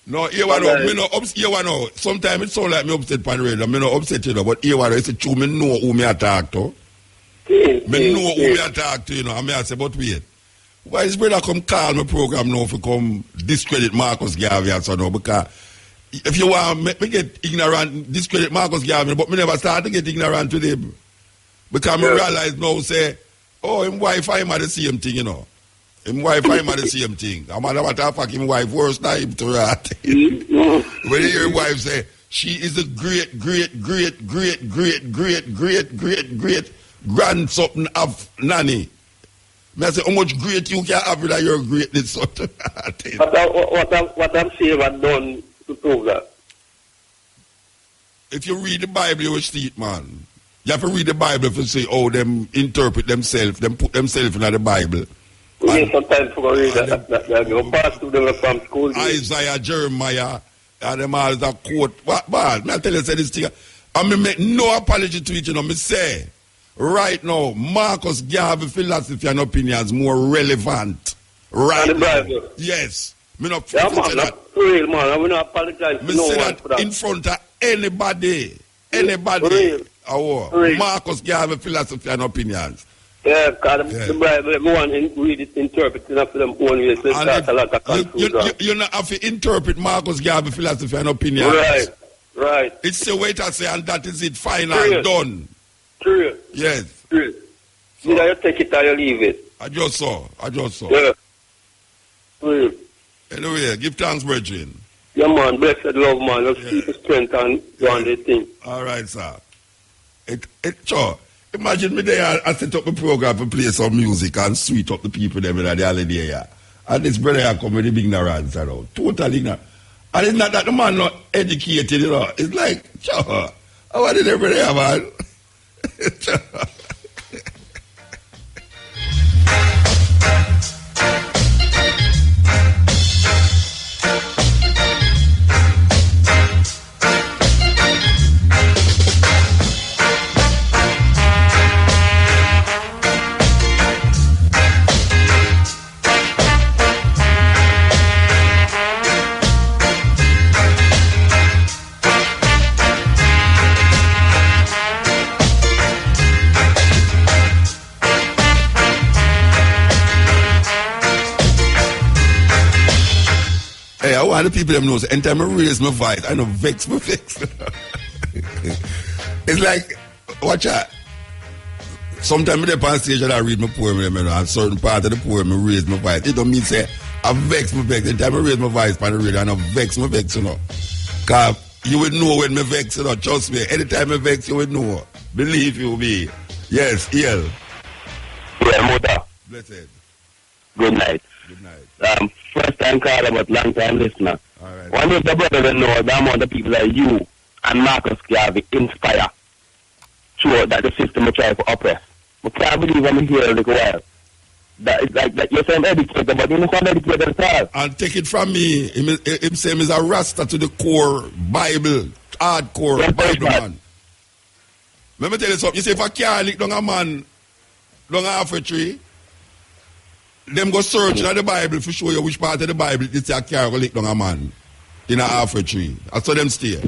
No, here one no, me no upset, here one no. Sometimes it sound like me upset pan radio, me no upset you know, but here one no, it's a true, me know who me attack to. Me know who me attack to, you know, and me I say, but wait. Why is brother come call my program now for come discredit Marcus Garvey and so now, because if you want me get ignorant, discredit Marcus Garvey, but me never start to get ignorant to them. Because me realize now, say, oh, him wife, I'm at the same thing, you know. Him wife, I'm at the same thing. I'm at what fuck him wife worse than him to rat. When you hear him wife say, she is a great grandson of Nanny. I say, how much great you can have with your greatness? What I'm saying I've done to prove that. If you read the Bible, you will see it, man. You have to read the Bible to say, oh, them interpret themselves, them put themselves in the Bible. We sometimes forget read that you pass to them from school. Isaiah, Jeremiah, and them all that quote. What, man? I tell you, say this thing. I mean, make no apology to it, you know. Me say, right now, Marcus Garvey philosophy and opinions more relevant. Right and the Bible. Now. Yes. Me not yeah, man, that's real, man. I will not apologize to no one for that. In front of anybody. Anybody. Our Marcus Garvey philosophy and opinions. Yeah, because the Bible, everyone read it, interpret it for them own ways. So that's a lot of confusion. You not have to interpret Marcus Garvey philosophy and opinions. Right. It's the way to say, and that is it, final, done. True. Yes. True. So, either you take it or you leave it. I just saw. Yeah. True. Anyway, give thanks, brethren. Yeah, man. Blessed love, man. Let's keep the strength and do on the thing. All right, sir. Sure. Imagine me there, I set up a program to play some music and sweet up the people them in the holiday, yeah. And this brother come with the ignorance, you know. Total ignorance. And it's not that the man not educated, you know. It's like, sure. How did everybody have, man? Sure. Hey, I want the people them know, so anytime I raise my voice, I know vex. It's like, watch out. Sometimes I on stage and I read my poem, and certain part of the poem I raise my voice. It don't mean say, I vex. Anytime I raise my voice on the radio, I know vex, you know. Because you will know when I vex, you know, trust me. Anytime I vex, you will know. Believe you me. Yes, EL. Yeah, mother. Blessed. Good night. First time caller, but long time listener. All right. One of the brothers that know the amount of people like you and Marcus Garvey inspire sure that the system will try to oppress. But can't believe I'm here a little while. That is like that you're saying educated, but you're not educated at all. And take it from me, him saying he's a rasta to the core Bible, hardcore Bible man. Let me tell you something. You say if I can't lick down a man down half a tree, them go search in the Bible to show you which part of the Bible it's a car go lick down a man in a half a tree. I saw them stay.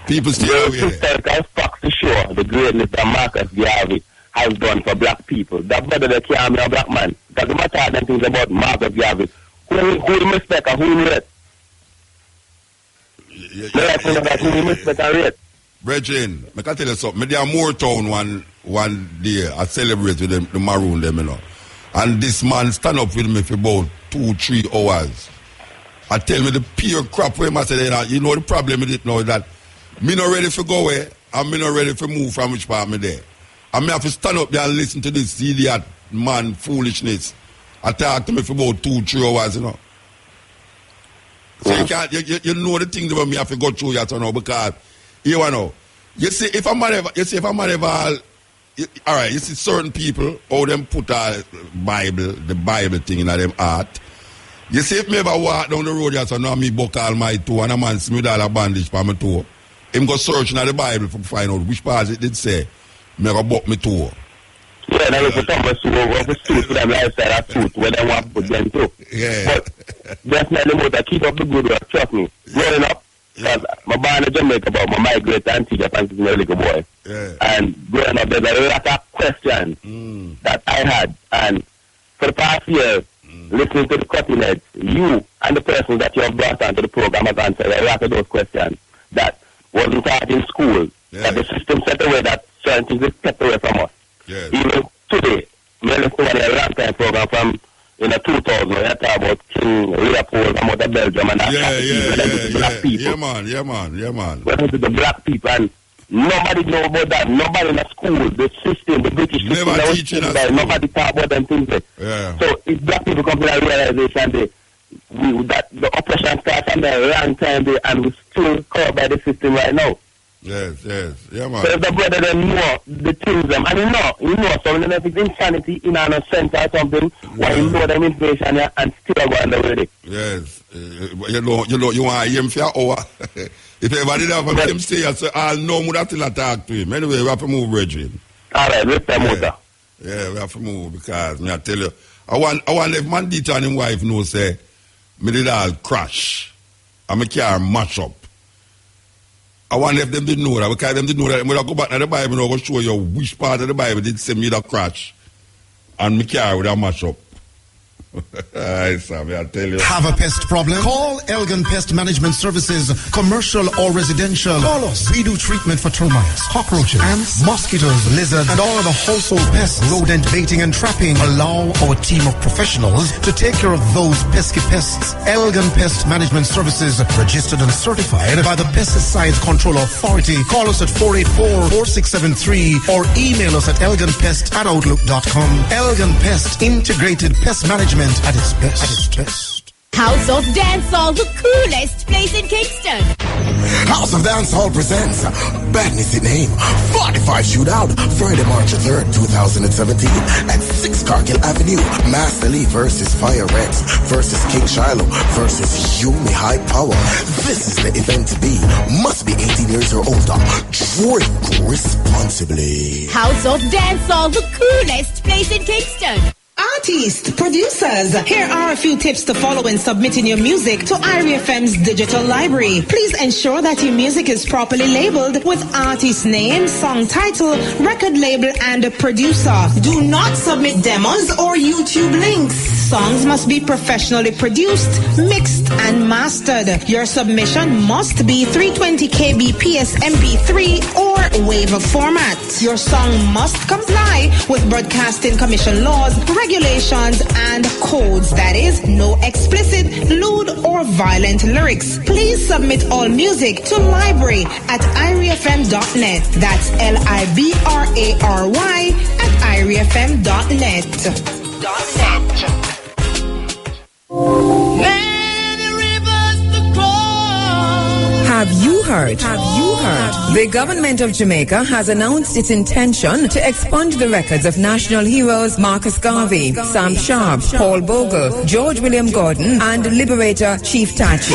People stay away there. That's facts to show the greatness that Marcus Garvey has done for black people. That brother that can't be a black man. Doesn't matter them things about Marcus Garvey. Who respect and who rate? Who respect and rate? Brethren, I can tell you something. There are more town one day I celebrate with them, the maroon them, you know. And this man stand up with me for about 2-3 hours. I tell me the pure crap where I say, you know the problem with it now is that me not ready for go away and me not ready for move from which part me there. And me have to stand up there and listen to this idiot man foolishness. I talk to me for about 2-3 hours, you know. So you can't, you know the things about me have to go through yet, you know, because, you know, you see if a man ever all right, you see certain people, how them put the Bible thing in them heart. You see, if me ever walk down the road, you say, no, me buck all my toe, and a man see me with all a bandage for my toe. Him go searching at the Bible to find out which part it did say, me go buck my toe. Yeah, now if you come to suit for them lifestyle of suit, where they want to put them through. Yeah. But definitely, Muta, keep up the good work, trust me. Growing up, because I'm born in Jamaica, but my migrate and teacher thanks to my little boy. Yeah. And growing up, there's a lot of questions that I had. And for the past year, listening to the cutting edge, you and the person that you have brought onto the program have answered a lot of those questions that wasn't taught in school, that the system set away, that certain things is kept away from us. Yes. Even today, we listen to a long time program from in the 2000, we talk about King Leopold, about the Belgium and that black people. Yeah, man. When to the black people, and nobody know about that. Nobody in the school, the system, the British system, never teaching us. Nobody talk about them things there. Yeah. So if black people come to that realization, that the oppression starts from the long time there, and we still covered by the system right now. Yes, yeah, man. So if the brother them know the things them, and you know, so when if it's insanity in an sense or something, why you know them information and still go on the way. Yes, you want him for your hour. If everybody have him stay, so I'll know more that till I talk to him. Anyway, we have to move, Bridget. All right, let's move. Yeah, we have to move because me I tell you, I want if Mandita and his wife know say me did all crash and my car mash up. I wonder if them didn't know that. Because them didn't know that. When I go back to the Bible, I'm going to show you which part of the Bible did say me that crash. And my car would have mash up. I tell you. Have a pest problem? Call Elgin Pest Management Services, commercial or residential. Call us. We do treatment for termites, cockroaches, ants, mosquitoes, lizards, and all the household pests, rodent baiting and trapping. Allow our team of professionals to take care of those pesky pests. Elgin Pest Management Services, registered and certified by the Pesticide Control Authority. Call us at 484-4673 or email us at elginpest@outlook.com. Elgin Pest, integrated pest management at its best. House of Dancehall, the coolest place in Kingston. House of Dancehall presents Badness in Name 45 Shootout, Friday, March 3rd, 2017 at 6 Cargill Avenue. Master Lee versus Fire Rex versus King Shiloh versus Yumi High Power. This is the event to be. Must be 18 years or older. Drink responsibly. House of Dancehall, the coolest place in Kingston. Artists, producers, here are a few tips to follow in submitting your music to Irie FM's digital library. Please ensure that your music is properly labeled with artist name, song title, record label, and a producer. Do not submit demos or YouTube links. Songs must be professionally produced, mixed, and mastered. Your submission must be 320 kbps MP3 or waiver format. Your song must comply with Broadcasting Commission laws, regulations, and codes. That is, no explicit, lewd, or violent lyrics. Please submit all music to library at iriefm.net. That's LIBRARY at iriefm.net. Have you heard? The government of Jamaica has announced its intention to expunge the records of national heroes Marcus Garvey, Sam Sharp, Paul Bogle, George William Gordon, and Liberator Chief Tachi.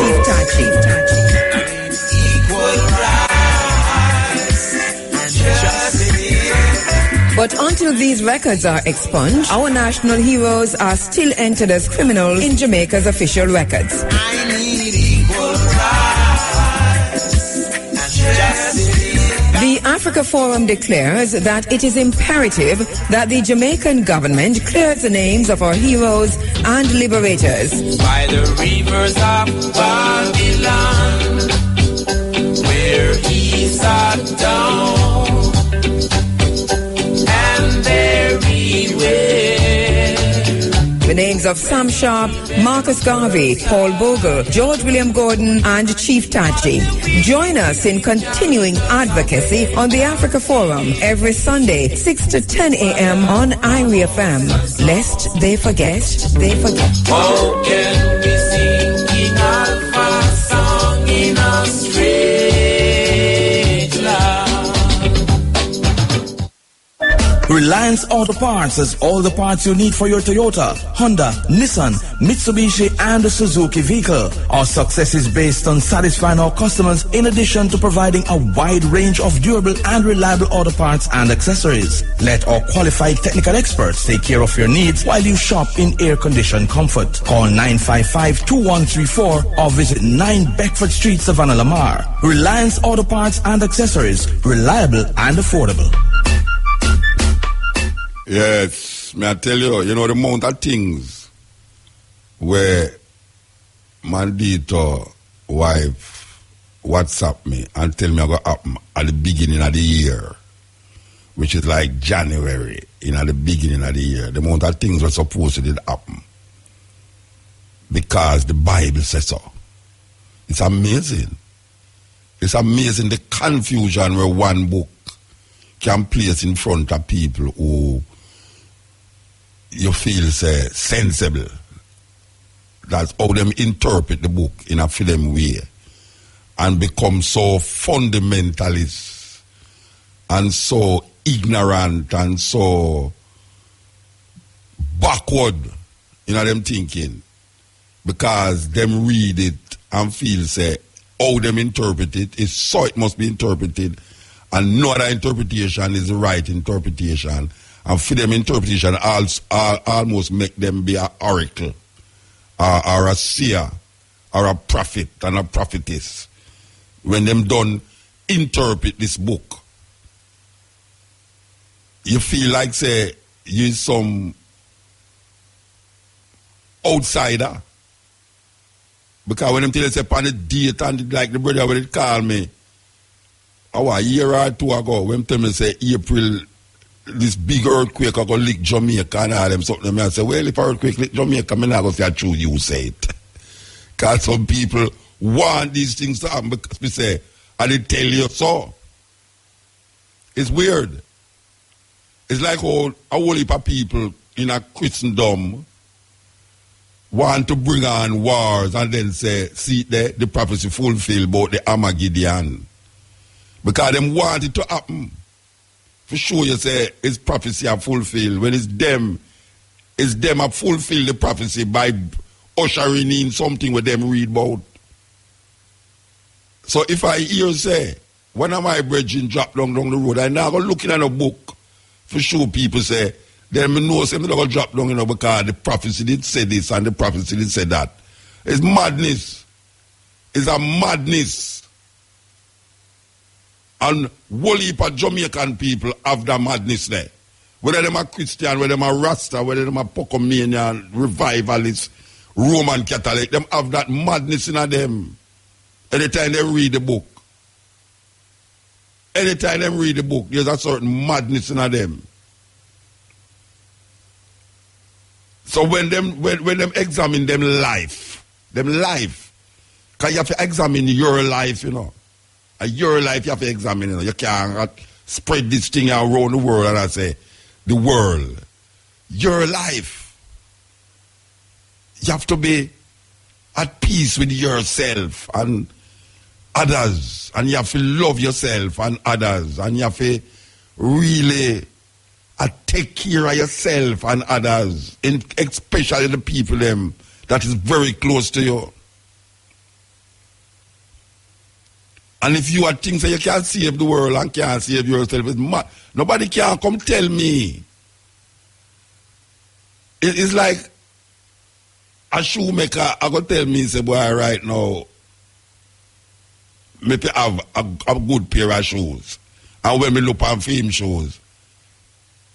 But until these records are expunged, our national heroes are still entered as criminals in Jamaica's official records. The Africa Forum declares that it is imperative that the Jamaican government clears the names of our heroes and liberators. By the rivers of Babylon, where he sat down, and there he went. The names of Sam Sharp, Marcus Garvey, Paul Bogle, George William Gordon, and Chief Tachi. Join us in continuing advocacy on the Africa Forum every Sunday, 6 to 10 a.m. on Irie FM. Lest they forget. How can we sing King Alpha's song in a straight line? Reliance Auto Parts has all the parts you need for your Toyota, Honda, Nissan, Mitsubishi, and the Suzuki vehicle. Our success is based on satisfying our customers in addition to providing a wide range of durable and reliable auto parts and accessories. Let our qualified technical experts take care of your needs while you shop in air-conditioned comfort. Call 955-2134 or visit 9 Beckford Street, Savannah, Lamar. Reliance Auto Parts and Accessories, reliable and affordable. Yes, may I tell you, you know the amount of things where Mandito wife WhatsApp me and tell me I go happen at the beginning of the year, which is like January, at the beginning of the year. The amount of things were supposed to happen because the Bible says so. It's amazing. It's amazing the confusion where one book can place in front of people who you feel say sensible. That's how them interpret the book in a film way and become so fundamentalist and so ignorant and so backward in them thinking because them read it and feel say how them interpret it is so it must be interpreted and no other interpretation is the right interpretation. And for them interpretation almost make them be an oracle or a seer or a prophet and a prophetess. When them done interpret this book, you feel like say you're some outsider. Because when them tell you say upon the date and like the brother when it called me a year or two ago, when tell me say April this big earthquake are going to lick Jamaica and all them something. I say, well, if earthquake lick Jamaica, I'm not going to say true you say it. Because some people want these things to happen because we say, I did tell you so. It's weird. It's like a whole heap of people in a Christendom want to bring on wars and then say, see there, the prophecy fulfilled about the Armageddon. Because them want it to happen. For sure you say his prophecy are fulfilled. When it's them have fulfilled the prophecy by ushering in something with them read about. So if I hear say, one of my brethren drop down the road, I now go looking at a book. For sure people say, then me know say me don't go drop down, because the prophecy did say this and the prophecy did say that. It's madness. It's a madness. And whole heap of Jamaican people have that madness there. Whether them are Christian, whether them are Rasta, whether them are Pocomanian, Revivalist, Roman Catholic, them have that madness in them. Anytime they read the book. Anytime they read the book, there's a certain madness in them. So when them examine them life, because you have to examine your life, your life you have to examine. You can't spread this thing around the world and I say, the world. Your life. You have to be at peace with yourself and others. And you have to love yourself and others. And you have to really take care of yourself and others. Especially the people them that is very close to you. And if you are things that you can't save the world and can't save yourself, it's mad. Nobody can come tell me. It's like a shoemaker, I go tell me, say, boy, right now, maybe have a good pair of shoes. And when me look on film shoes,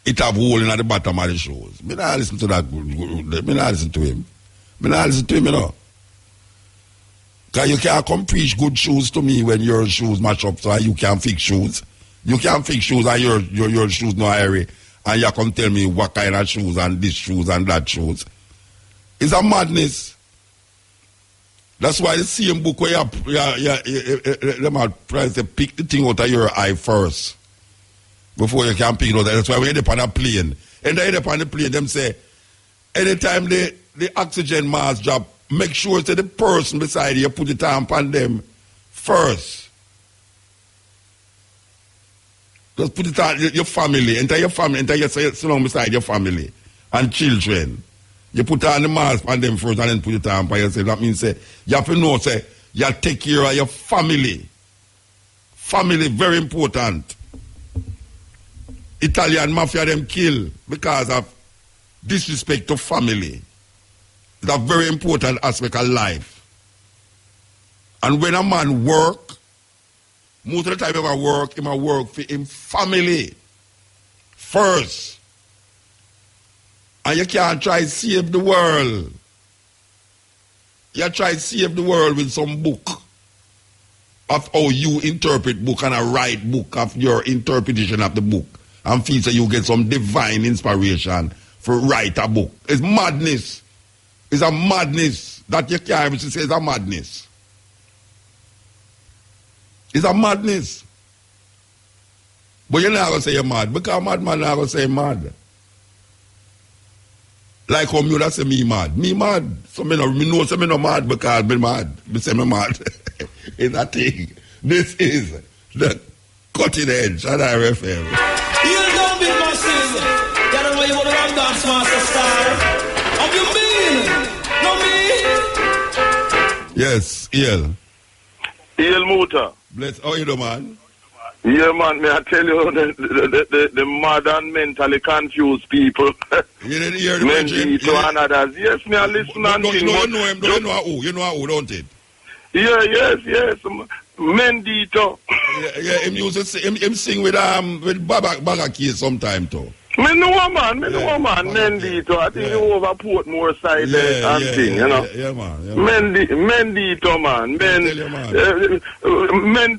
it have hole in the bottom of the shoes. Me not listen to that. Me not listen to him. Because you can't come preach good shoes to me when your shoes match up, so you can't fix shoes. You can't fix shoes and your shoes no hairy. And you come tell me what kind of shoes and this shoes and that shoes. It's a madness. That's why the same book where them are trying to pick the thing out of your eye first. Before you can pick it out. That's why when you're on a plane. And then on the plane, them say, anytime the oxygen mask drop, make sure that the person beside you put it on them first. Just put it on your family, enter your sit down beside your family and children. You put on the mask on them first and then put it on by yourself. That means say you have to know say you take care of your family. Family very important. Italian mafia them kill because of disrespect to family. It's a very important aspect of life. And when a man work, most of the time he work for him family first. And you can't try to save the world. You try to save the world with some book of how you interpret book and a write book of your interpretation of the book. And feel that you get some divine inspiration for write a book. It's madness. It's a madness that you can't even say it's a madness. It's a madness. But you're not going to say you're mad. Because a madman not going to say mad. Like how you say me mad. Me mad. So me know say me no mad because me mad. Me say me mad. It's a thing. This is the cutting edge at RFM. You don't be massive. You don't know you want to run dance master star. Have you been? No me? Yes, El. El Muta. Bless. How you do, man? Yeah, man, may I tell you, the modern mentally confused people. You didn't hear the Mendito and others. Yes, me I listen and think. You know him, you know who, don't it? Yeah, yes. Mendito. Yeah, him used to sing, him sing with Baga Keys sometime too. Me know man, Mendito. I think you over Portmore side and thing, you know. Yeah, man. Mendito, man.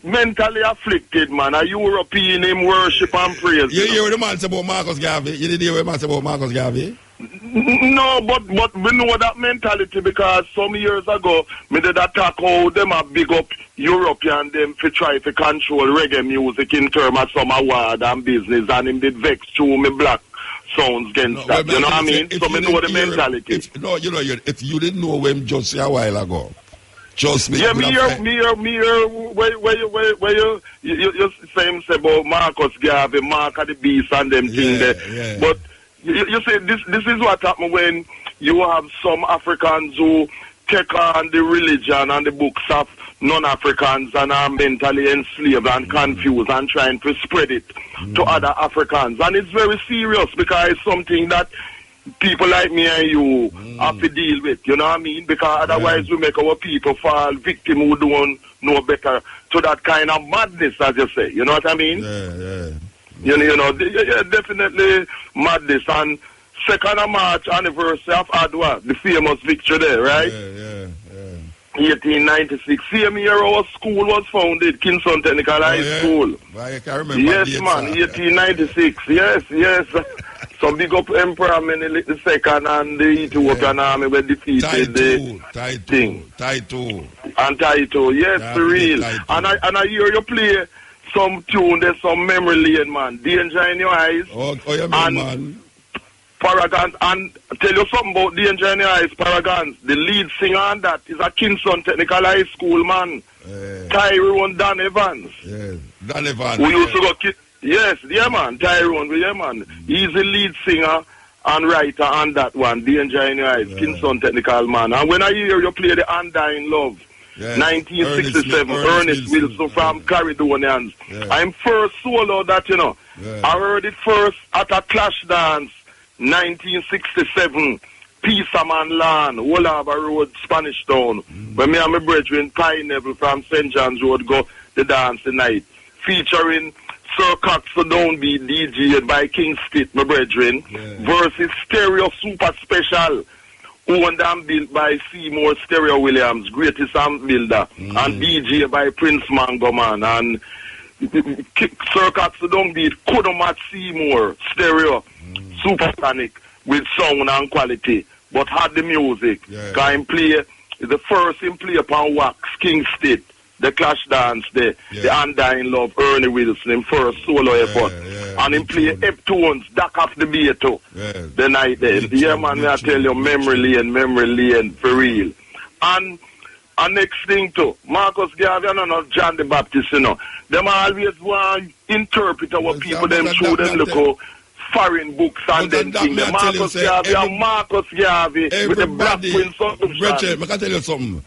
Mentally afflicted, man. A European him worship and praise. You hear what the man say about Marcus Garvey? You didn't hear what the man say about Marcus Garvey? No, but we know that mentality because some years ago, me did attack how them a big up European them to try to control reggae music in terms of some award and business, and him did vex through me black sounds against that. You know what I mean? So me know the mentality. If you didn't know him just a while ago, just me. Yeah, me hear. Where you say about Marcus Garvey, Mark of the Beast and them thing there, but. You see, this is what happens when you have some Africans who take on the religion and the books of non-Africans and are mentally enslaved and confused and trying to spread it to other Africans. And it's very serious because it's something that people like me and you have to deal with, you know what I mean? Because otherwise we make our people fall victim who don't know better to that kind of madness, as you say. You know what I mean? Yeah. You know, definitely madness. And 2nd of March anniversary of Adwa, the famous victory there, right? Yeah. 1896. Same year our school was founded, Kingston Technical High School. I can remember. Yes, man, 1896. Yes. So big up Emperor Menelik II and the Ethiopian army were defeated the thing. Taito. And Taito, yes, for real. And I hear you play some tune, there's some memory lane, man. Danger in your eyes. Oh, you mean, man? Paragons. And tell you something about Danger in your eyes, Paragons. The lead singer on that is a Kingston Technical High School, man. Tyrone Dan Evans. Yes, Dan Evans. We used to go... Yes, man. Tyrone, man. He's the lead singer and writer on that one, Danger in your eyes, Kingston Technical, man. And when I hear you play the Undying Love, 1967, Ernest Wilson from Caledonians. I'm first solo that, you know. I heard it first at a Clash Dance, 1967, Peaceman Lawn, Wollaba Road, Spanish Town. When me and my brethren, Pineapple from St. John's Road, go the dance tonight. Featuring Sir Cox the Downbeat, DJ'd by King Stitt, my brethren, versus Stereo Super Special, owned and built by Seymour Stereo Williams, greatest sound builder, and DJ by Prince Mango, man. And Sir Cox the Downbeat couldn't match Seymour Stereo Supersonic with sound and quality, but had the music. Can play the first him play upon wax, King Stitt, the Clash Dance, the Undying Love, Ernie Wilson, him first solo effort. And him play Eptones, Duck Off the Beato, the night there. Yeah, man, I tell you, memory lane, for real. And And next thing too, Marcus Garvey and not John the Baptist, you know. Them always want to interpret our people them through them look foreign books and them things. Marcus Garvey and Marcus Garvey with the Black Prince solution. Richard, I can tell you something.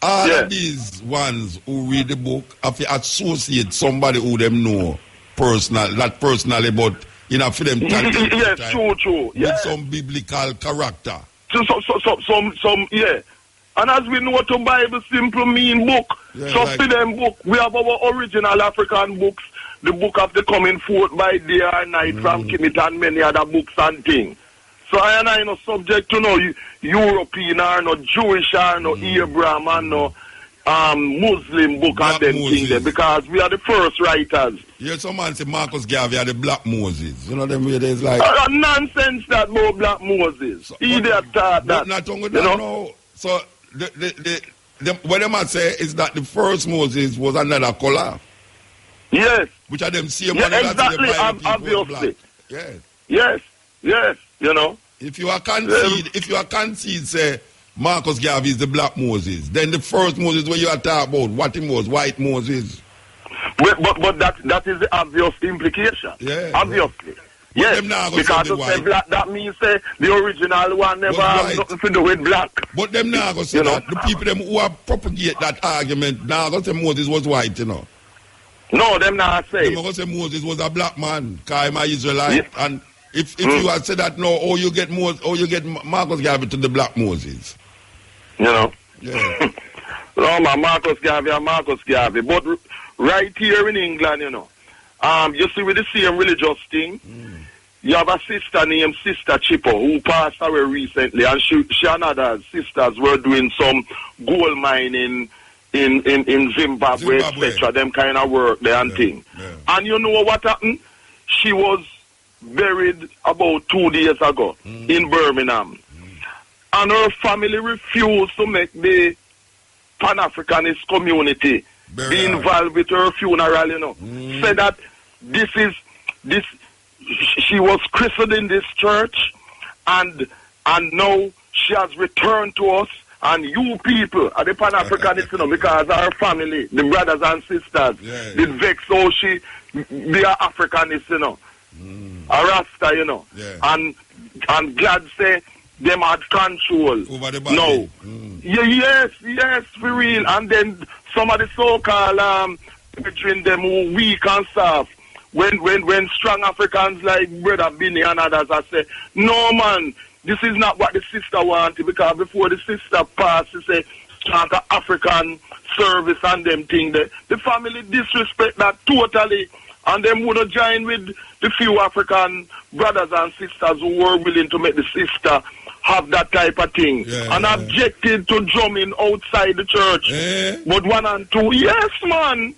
All of these ones who read the book have to associate somebody who them know not personally, but you know, for them yes, true. With some biblical character. Some And as we know to Bible simple mean book. For them book, we have our original African books, the book of the coming forth by day or night from Kemet and many other books and things. So I am not subject to no European or no Jewish or no Abraham or no Muslim book and them things there, because we are the first writers. Yeah, some man say Marcus Garvey are the Black Moses. You know them way there's like nonsense that about Black Moses. Idiot thought that. Not only that, no. So what they might say is that the first Moses was another color. Yes. Which are them same one exactly, obviously. Yes. You know. If you are concede, say Marcus Garvey is the Black Moses, then the first Moses when you are talking about what he was, white Moses. But that is the obvious implication. Yeah. Obviously. Yes, because to say black, that means say the original one never have nothing to do with black. But them now go say that. The people them who are propagate that argument now go say Moses was white, you know. No, them not say. Them go say Moses was a black man, because I'm an Israelite. Yes. And if you had said that, no, you get Marcus Garvey to the Black Moses. You know. Yeah. No, man, Marcus Garvey. But right here in England, you know, you see with the same religious thing, you have a sister named Sister Chippo who passed away recently, and she and other sisters were doing some gold mining in Zimbabwe, etc. Them kind of work there and thing. Yeah. And you know what happened? She was buried about 2 days ago in Birmingham. And her family refused to make the Pan-Africanist community be involved with her funeral, you know. Said that she was christened in this church, and now she has returned to us, and you people are the Pan-Africanists, you know, because our family, the brothers and sisters, did vex how she be an Africanist, you know, a Rasta, you know, and glad say them had control over the body. No. Yes, for real. And then some of the so-called between them who weak and soft, when strong Africans like Brother Binny and others I say, no man, this is not what the sister wanted, because before the sister passed, she said, talk of African service and them thing there. The family disrespect that totally, and them would join with the few African brothers and sisters who were willing to make the sister have that type of thing, and objected to drumming outside the church. But 1 and 2, yes, man.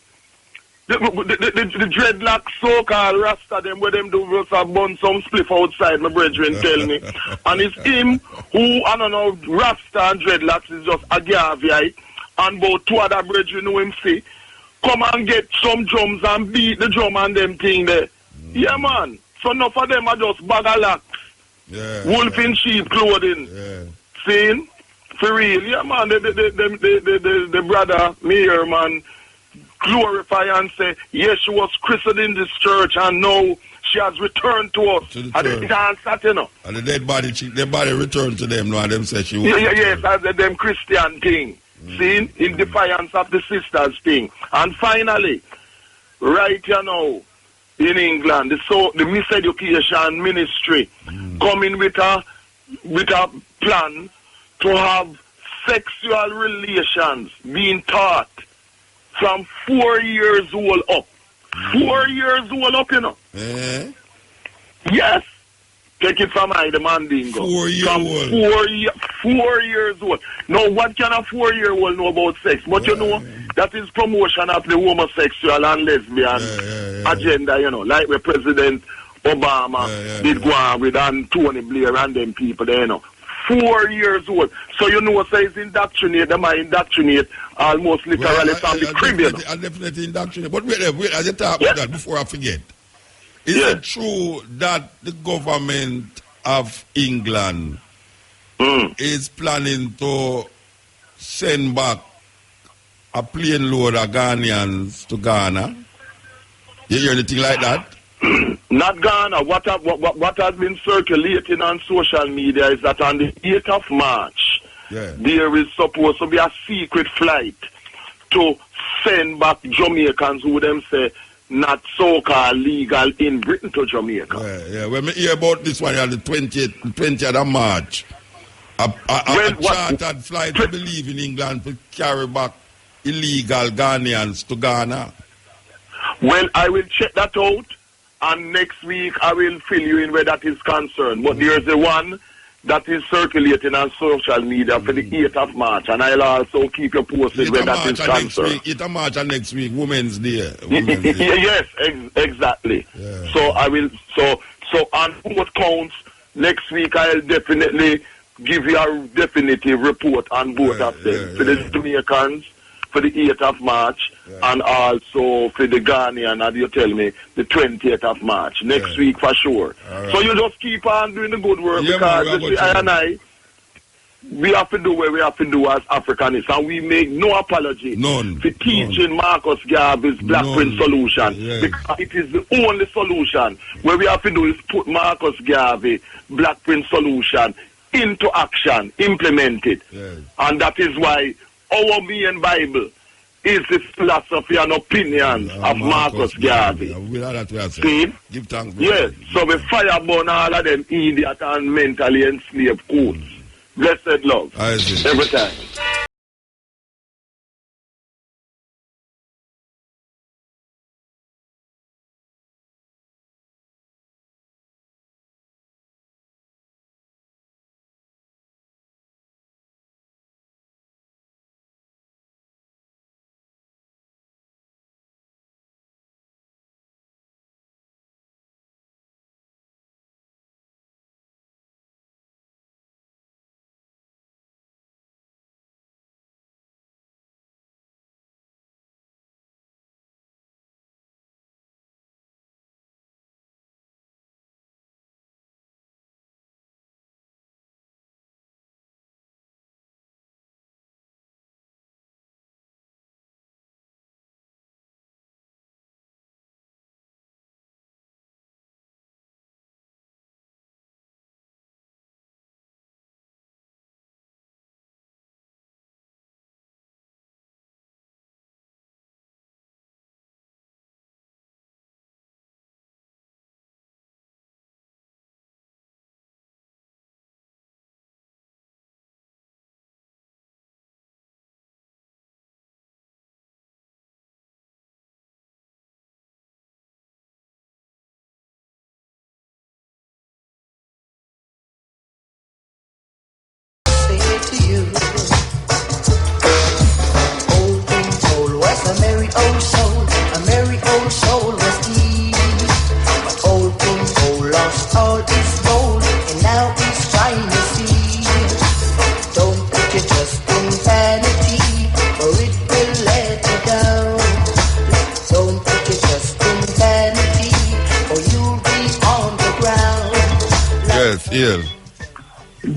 The dreadlocks so-called Rasta, them where them do just have bun some spliff outside, my brethren tell me. And it's him who, I don't know, Rasta and dreadlocks is just a Garveyite, and about 2 other brethren who him see, come and get some drums and beat the drum and them thing there. Yeah, man. So enough of them are just bag of locks. Wolf in sheep clothing. Seeing? For real, yeah, man. The brother, me here, man, glorify and say, yes, she was christened in this church, and now she has returned to us. And they can't start, you know. And the dead body returned to them, no, and them say she was. Yes, as them Christian thing. See, in defiance of the sisters thing. And finally, right, you know, in England, the Miseducation Ministry coming with a plan to have sexual relations being taught from 4 years old up. 4 years old up, you know. Yes. Take it from I, the Mandingo. 4 years old. 4 years old. Now, what can a 4-year-old know about sex? But you know, that is promotion of the homosexual and lesbian agenda, you know, like where President Obama did go on with and Tony Blair and them people there, you know. 4 years old. So you know what says indoctrinate, them are indoctrinate almost literally from the crib, you know. I definitely indoctrinate. But wait, as you talk about that, before I forget, is it true that the government of England is planning to send back a plane load of Ghanaians to Ghana. You hear anything like that? Not Ghana. What has been circulating on social media is that on the 8th of March, there is supposed to be a secret flight to send back Jamaicans who them say not so-called legal in Britain to Jamaica. Yeah. When we hear about this one on the 20th of March, a chartered flight, I believe, in England to carry back illegal Ghanaians to Ghana. Well, I will check that out, and next week I will fill you in where that is concerned. But there is a one that is circulating on social media for the 8th of March, and I'll also keep you posted where that is concerned. 8th of March and next week, Women's Day. Yes, exactly. Yeah. So I will. So on both counts, next week I'll definitely give you a definitive report on both of them. For the Jamaicans, for the 8th of March, and also for the Ghanaian, and you tell me, the 20th of March. Next week for sure. Right. So you just keep on doing the good work, because we have to do what we have to do as Africanists, and we make no apology for teaching Marcus Garvey's Black Prince solution, because it is the only solution. What we have to do is put Marcus Garvey Black Prince solution into action, implement it. And that is why our main Bible is the philosophy and opinions of Marcus Garvey. See? Give thanks. Yes, so we fire burn all of them idiot and mentally enslaved codes. Blessed love. Every time.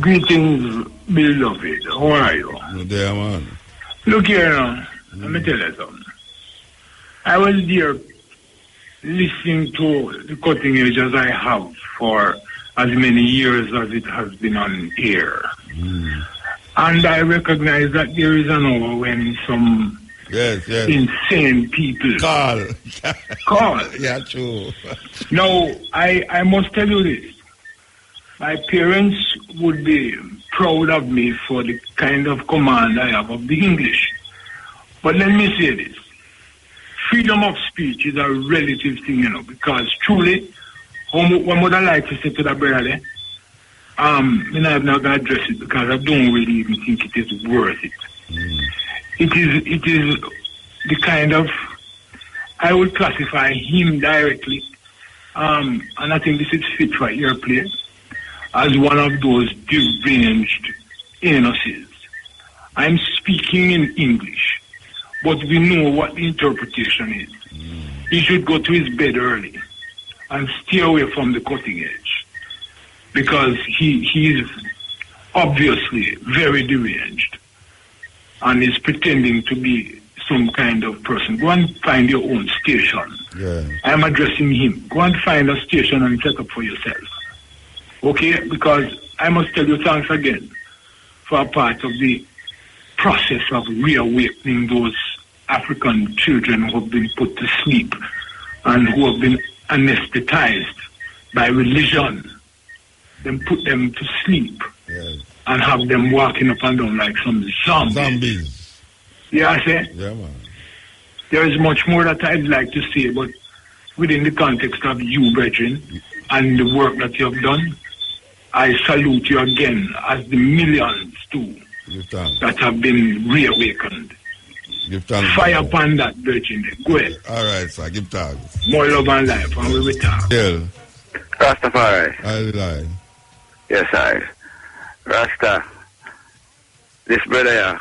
Greetings, beloved. How are you? There, man. Look here now. Let me tell you something. I was there listening to the cutting edge as I have for as many years as it has been on air. And I recognize that there is an hour when some insane people call. Yeah, true. Now, I must tell you this. My parents would be proud of me for the kind of command I have of the English. But let me say this. Freedom of speech is a relative thing, you know, because truly, what would I like to say to the brother, I'm not going to address it because I don't really even think it is worth it. It is the kind of, I would classify him directly, and I think this is fit for airplay, as one of those deranged anuses. I'm speaking in English, but we know what the interpretation is. He should go to his bed early and stay away from the cutting edge, because he is obviously very deranged and is pretending to be some kind of person. Go and find your own station. Yeah. I'm addressing him. Go and find a station and set up for yourself. Okay? Because I must tell you thanks again for a part of the process of reawakening those African children who have been put to sleep and who have been anesthetized by religion. Then put them to sleep and have them walking up and down like some zombies. Yeah, I say? Yeah, man. There is much more that I'd like to say, but within the context of you, brethren, and the work that you have done, I salute you again as the millions too that have been reawakened. Give thanks. Fire upon that, brethren. Go ahead. All right, sir. Give thanks. More love and life, and we will talk. Yeah. Rastafari. I lie. Yes, I. Rasta. This brother here,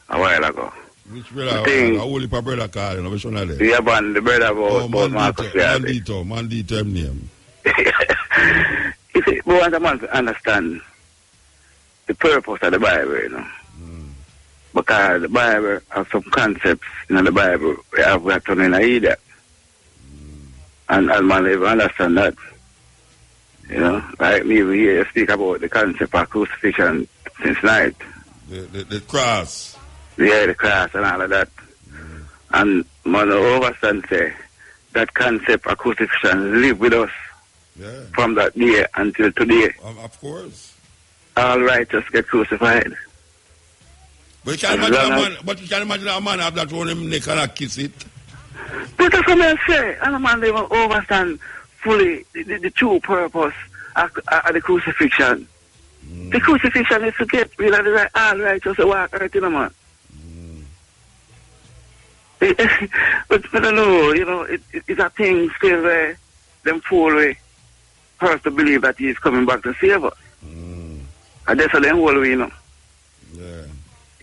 a while ago. Which brother? Thing, a whole heap of brother calling. No, which one are they? Yeah, man, the brother about Marcus Garvey. Mandito, him name. You see, we want a man to understand the purpose of the Bible, you know. Because the Bible has some concepts in the Bible we have to know either. And man even understand that. You know, like me even here speak about the concept of crucifixion since night. The cross. Yeah, the cross and all of that. And man overstand say that concept of crucifixion live with us from that day until today. Of course. All righteous get crucified. But you can't imagine a man have that on him neck and a kiss it. But that's what I say. And a man they will understand fully the true purpose of the crucifixion. The crucifixion is to get rid of the all righteous to walk earth in a man. But I don't know, you know, it's a thing still where them fool way first to believe that he is coming back to save us. And that's how them whole way, you know. Yeah.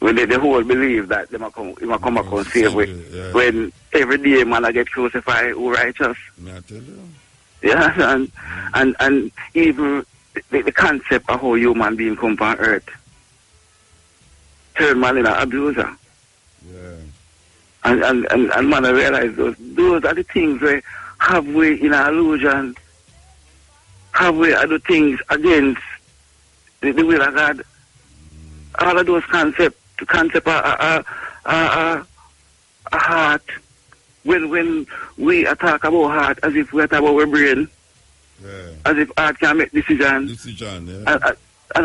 When they whole believe that they might come back and save us. When every day man I get crucified who righteous. I tell you. Yeah, and even the concept of how human being come on earth turn man in an abuser. Yeah. And man I realize those are the things where have we in an illusion, have we other things against the will of God. All of those concepts are heart. When we talk about heart as if we are talking about our brain, as if heart can make decisions. And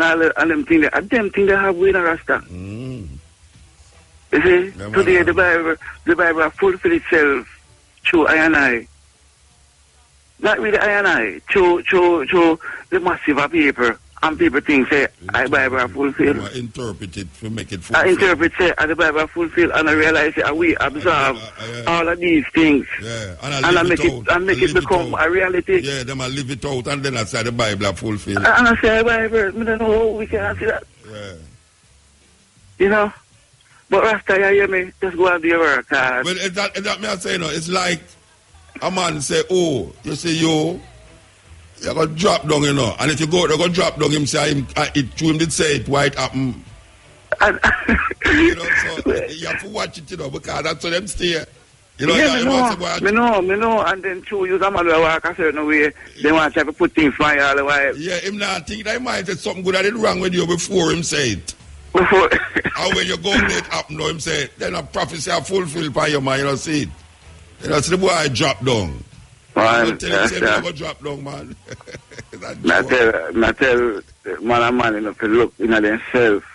them things they have with a Rasta. You see, today the Bible has fulfilled itself through I and I. Not really I and I, through the massive of people. And people think, say, the Bible are fulfilled. I interpret it to make it fulfilled. I interpret, say, the Bible are fulfilled, and I realize that we observe all of these things. Yeah. And I make it become a reality. Yeah, them I live it out, and then I say the Bible are fulfilled. And I say, the Bible, I don't know how we can see that. Yeah. You know? But Rasta, you hear me? Just go and do your work. But is that me I say, no? It's like a man say, oh, you say, yo, you're going to drop down, you know. And if you go, they're going to drop down him, say, it to him did say it, why it happened. You know, so you have to watch it, you know, because that's how them stay. You know, yeah, me know. And then too, you some other walk a certain way, they want to put things fire all the while. Yeah, him not think that he might say something good that did wrong with you before him say it. Before. And when you go there, it happen, no, him say, then a prophecy are fulfilled by your man, you know, see it. You know, see the boy drop down. Man, tell him, say, never drop down, man. I tell man and man, you know, to look in themselves.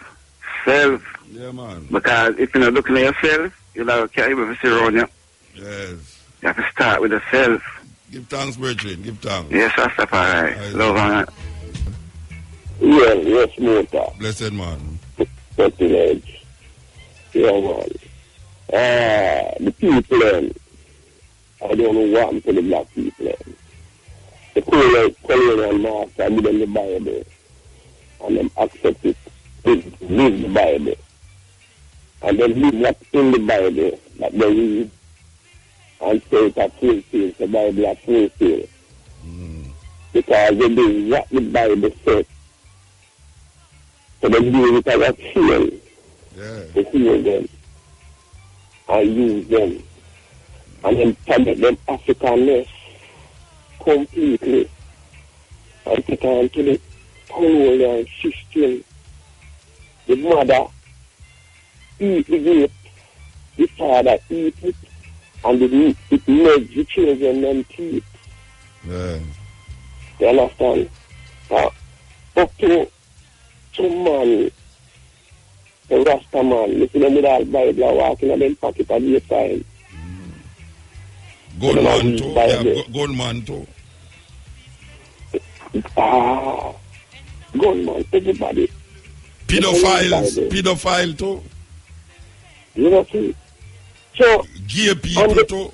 Self. Yeah, man. Because if you're not looking at yourself, you'll have to carry everything around you. Yes. You have to start with yourself. Give thanks, brethren. Give thanks. Yes, that's the part. Love and yes, Mota. Blessed man. Nothing else. Yeah, man. The people, I don't know what to the black people. The colonial master give them the Bible and them accept it. Read the Bible. And then read what's in the Bible that they read and say it at fulfilled, the Bible at fulfilled. Because they do what the Bible says. So they do it as a shield. Yeah. To heal them. and use them and then target them Africanness completely and take on to the colonial system. The mother eat the grape, the father eat it, and it makes the children them teeth. Yeah. You understand? Up to some man, the Rasta man, you see them with all Bible walking in them pocket at the time. Gunman too, yeah, gunman too. Gunman, everybody. Pedophile too. You know, see? So, gay people too.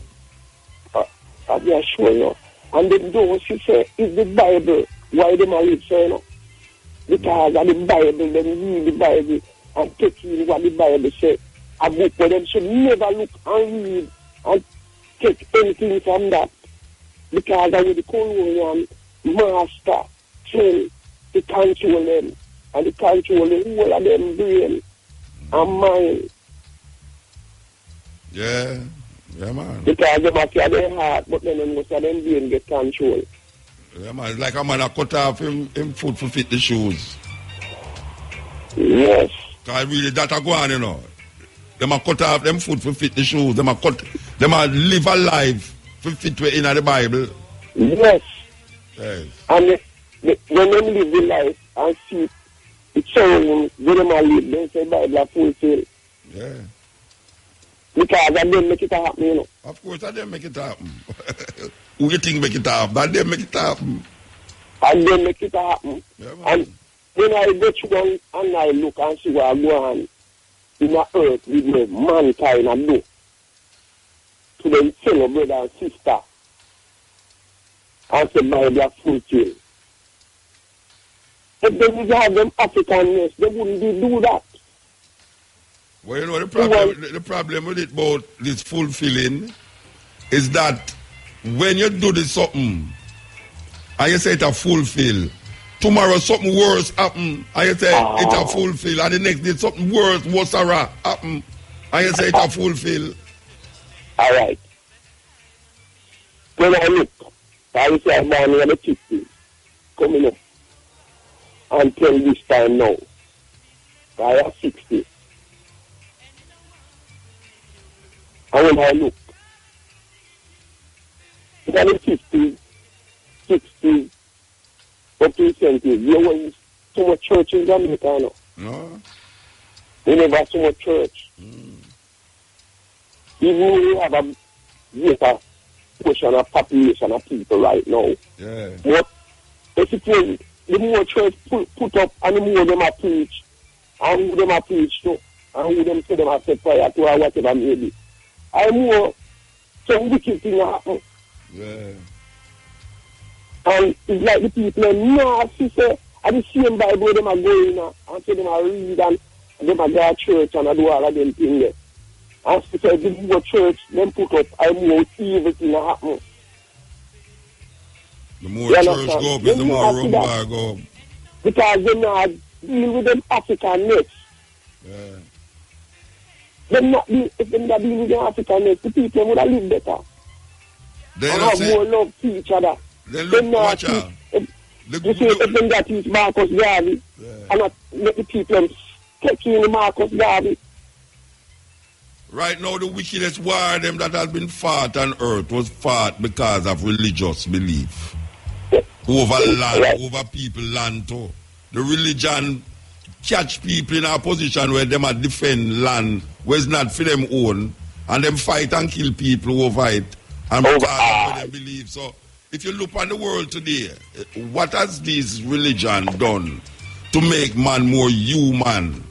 I assure you. And then those who say, is the Bible, why they live so, you know? Because of the Bible, they read the Bible and take in what the Bible says. A book where them should never look and read and take anything from that. Because of the colonial master train to control them and to control the whole of them brain and mind. Yeah. Yeah, man. Because they might have their heart, but then most of them brain get control. Yeah, man. It's like a man a cut off him foot to fit the shoes. Yes. Because really that a go on, you know. Them a cut off them foot to fit the shoes. Them a live a life to fit in the Bible. Yes. Yes. And when them live the life and see it so when them live, they say Bible fulfill. Yeah. Because I didn't make it happen, you know. Of course, I didn't make it happen. Who you think make it happen? I didn't make it happen. I didn't make it happen. Yeah, and when I go through and I look and see what I go on in the earth with the mankind and do to them fellow brother and sister and say Bible fulfill. If they would have them Africanness, they wouldn't do that. Well, you know, the problem with it about this fulfilling is that when you do this something and you say it a fulfill, tomorrow something worse happen and you say it a fulfill, and the next day something worse happen and you say it a fulfill. All right. When I look, I say I'm born in the 50s, coming up until this time now. I am 60. And when I look, in the 50s, 60s, up to the 70s, there was so much church in Jamaica now. No. We never have so much church. Even though we have a greater portion of population of people right now. Yeah. But if it was, the more church put up and the more them are preach, and who them are preach to, and who them say them are set fire to, or whatever maybe. And more, some wicked thing happen. Yeah. And it's like the people are nasty, say, and the same Bible them are going and say them are read and them are go to church and do all of them things there. And so say the more church them put up, and more evil thing happen. The more church go up, the more rumba go up. Because they not deal with them Africanness. Yeah. If they not deal with them Africanness, the people would have lived better. They and have more love to each other. They look, watch out. You see, if them that is Marcus Garvey, and not let the people take in Marcus Garvey. Right now, the wickedest war them that has been fought on earth was fought because of religious belief. Over land, over people land too. The religion catch people in a position where them are defend land where it's not for them own, and them fight and kill people over it, and because of what they believe. So, if you look on the world today, what has this religion done to make man more human?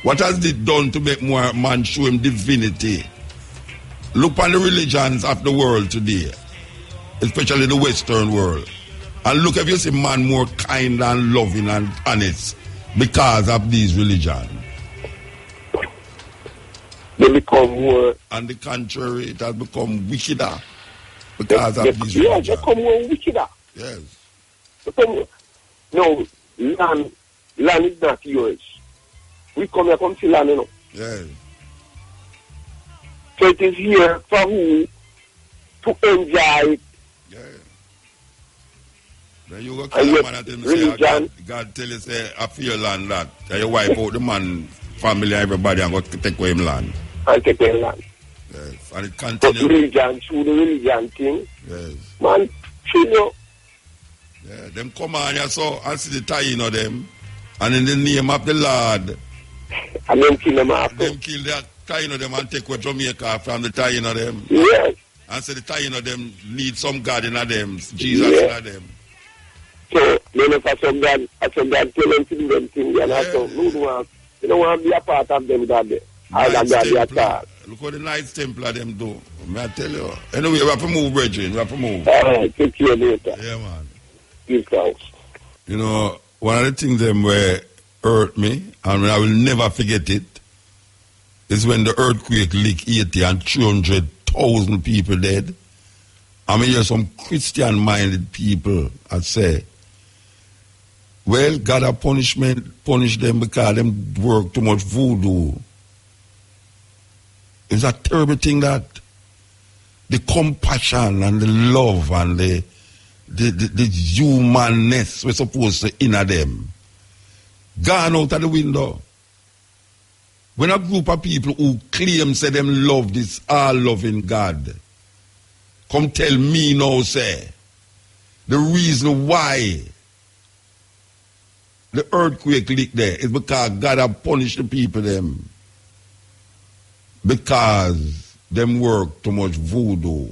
What has it done to make more man show him divinity? Look on the religions of the world today, especially the Western world, and look if you see man more kind and loving and honest because of these religions. They become more. On the contrary, it has become wickeder because of these religions. They become more wickeder. Yes. No, land is not yours. We come here come to land, you know. Yes. So it is here for who to enjoy it. Then you go kill a man and tell me, say, God tell you, say, I feel land that. And you wipe out the man, family, everybody, and go take away him land. And take away land. Yes. And it continue. But religion, through the religion thing. Yes. Man, chill. Yeah, them come on here so and see the tying of them. And in the name of the Lord. And then kill them after. Them kill the tying of them and take away Jamaica from the tying of them. Yes. And say the tying of them need some God in them, Jesus in them. So, then if I some God tell them to do them things, and I don't want, you don't want to be a part of them, God. I don't God be a part. Look what the Knights Templar them do. May I tell you. Anyway, we have to move, brethren. We have to move. All right, take care later. Yeah, man. Give thanks. You know, one of the things them where hurt me, and I will never forget it, is when the earthquake licked Haiti and 300,000 people dead. I mean, hear some Christian-minded people that say, well, God a punish them because them work too much voodoo. It's a terrible thing that the compassion and the love and the humanness we're supposed to inner them gone out of the window. When a group of people who claim say them love this all-loving God come tell me now, say, the reason why the earthquake licked there is because God have punished the people them. Because them work too much voodoo.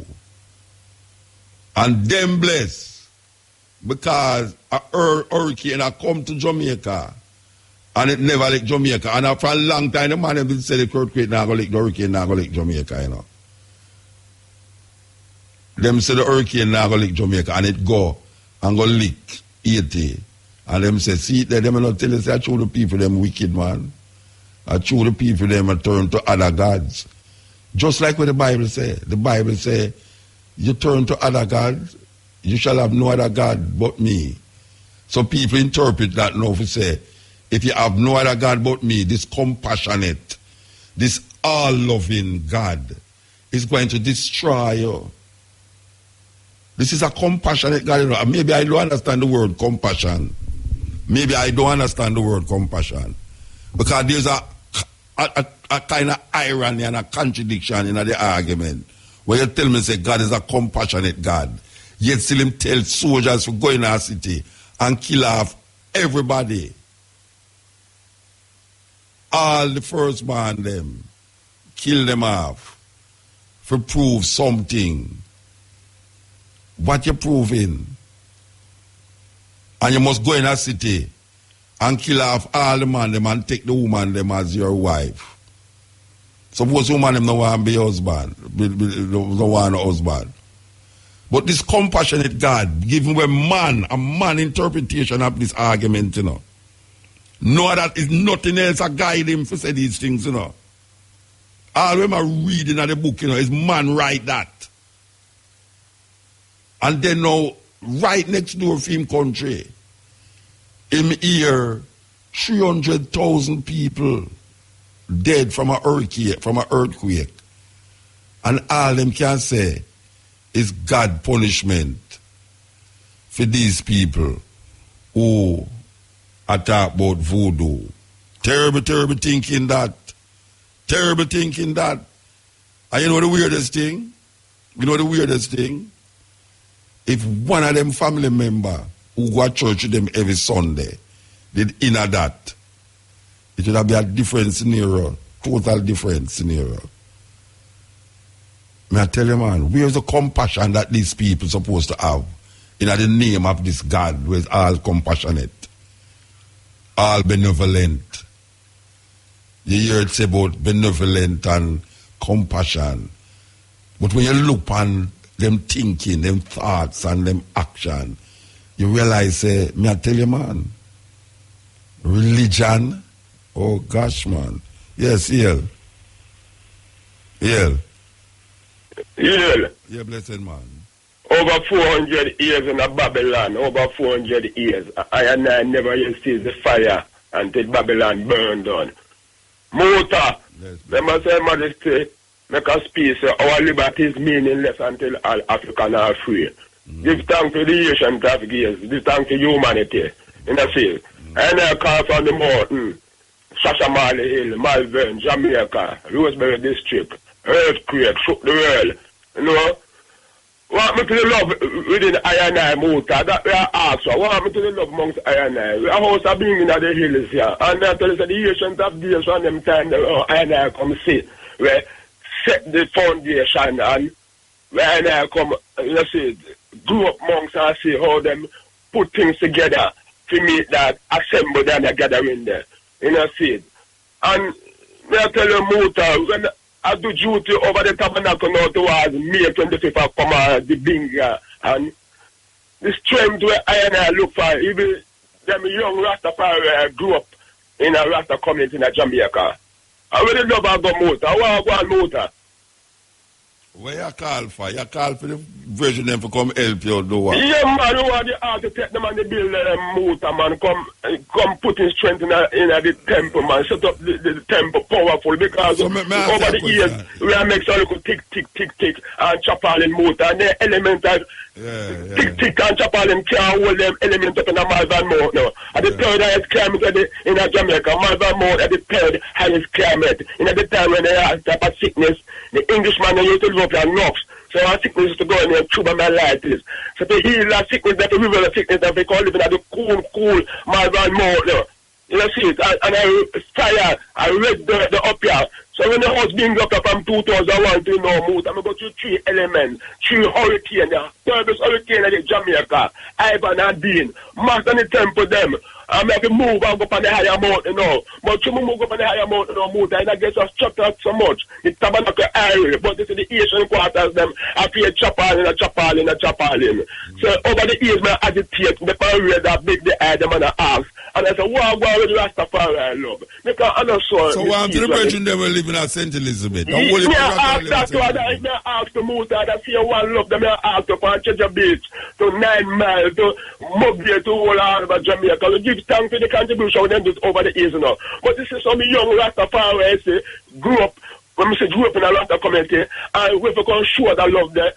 And them bless because a hurricane a come to Jamaica and it never lick Jamaica. And after a long time the man have said the earthquake now go lick the hurricane now go lick Jamaica, you know. Them say the hurricane now go lick Jamaica and it go and go lick Haiti. And them say, see, them not tell us I show the people them wicked, man. I show the people them and turn to other gods. Just like what the Bible say. The Bible say, you turn to other gods, you shall have no other God but me. So people interpret that now to say, if you have no other God but me, this compassionate, this all-loving God is going to destroy you. This is a compassionate God. You know. Maybe I don't understand the word compassion. Maybe I don't understand the word compassion. Because there's a kind of irony and a contradiction in the argument. Where you tell me, say, God is a compassionate God. Yet still him tell soldiers to go in our city and kill off everybody. All the firstborn them. Kill them off. For prove something. What you proving? And you must go in a city and kill off all the man them and take the woman them as your wife. Suppose woman them no want to be husband, no want a husband. But this compassionate God, giving a man interpretation of this argument, you know. Know that is nothing else to guide him to say these things, you know. All them are reading at the book, you know, is man write that. And then now, right next door to him country, him here, 300,000 people dead from a earthquake. And all them can say is God punishment for these people who attack about voodoo. Terrible thinking that. Terrible thinking that. And you know the weirdest thing? If one of them family member who go to church with them every Sunday did inner that, it would have been a different scenario, total different scenario. May I tell you, man, where's the compassion that these people supposed to have in the name of this God who is all compassionate, all benevolent? You hear it say about benevolent and compassion. But when you look on them thinking, them thoughts and them action, you realize, may I tell you, man, religion, oh gosh, man. Yes, Yale. Yeah, blessed man. Over 400 years in a Babylon, over 400 years. I never yet see the fire until Babylon burned down. Muta, them say, Majesty, make a speech, our liberty is meaningless until all Africans are free. Give thanks to the Asian traffickers, give thanks to humanity. In the field. And I call from the mountain, Shashamali Hill, Malvern, Jamaica, Rosebery District, earthquake, shook the world. You know? Want me to the love within I Muta, that we are asked for. Want me to the love amongst I. We are house of being in the hills here. And I tell you that the Asians have days from them time I come see. We set the foundation and when I come, let's say, grew up amongst and see how them put things together to meet that assembly and the gathering there. You know, see. And I tell you, Muta, when I do duty over the tabernacle now towards May 25th of the Binga, and the strength where I look for, even them young Rastafari grew up in a Rasta community in Jamaica. I really love about Muta. I want to go on Muta. Where you call for? You call for the Virgin them to come help you do what? Yeah, man, who want the architect them and the builder Muta, man, come put in strength in the temple, man, set up the temple powerful because over the years we are make sure you could tick, and chop all in Muta, and the element of tick, and chop all in can't hold them element up in a Malvern Mount now. At the third highest climate in Jamaica, Malvern Mount at the third highest climate. In the time when they have type of sickness, the Englishman used to live up and knocks. So our sickness is to go in there and tube my light is. So to heal that sickness, that to reveal the sickness that they call living at the cool Malvern Mount now. You know, see it, and I read the up here. So when the house being up from 2001 to now, I'm going to go to 3 elements, 3 hurricanes, Turbulence hurricane in Jamaica, Ivan and Dean, Master the temple them. I'm going to move and go up on the higher mountain now. But you move up on the higher mountain now, and I guess I've chopped out so much. The tabernacle area, but this is the Asian quarters, them, I feel chop all in. So over the years, I agitate, the parade that big the eye, them and I ask. And I said, wow, with Rastafari, I love. Because I know so one to the Virgin them will live in St. Elizabeth. I asked to move that, I see one love them, I asked to Pancheja Beach, to 9 Mile, to Mugby, to all over Jamaica. We give thanks for the contribution we do over the years now. But this is some young Rastafari, I say, grew up in a Rasta community, and we can show that love there.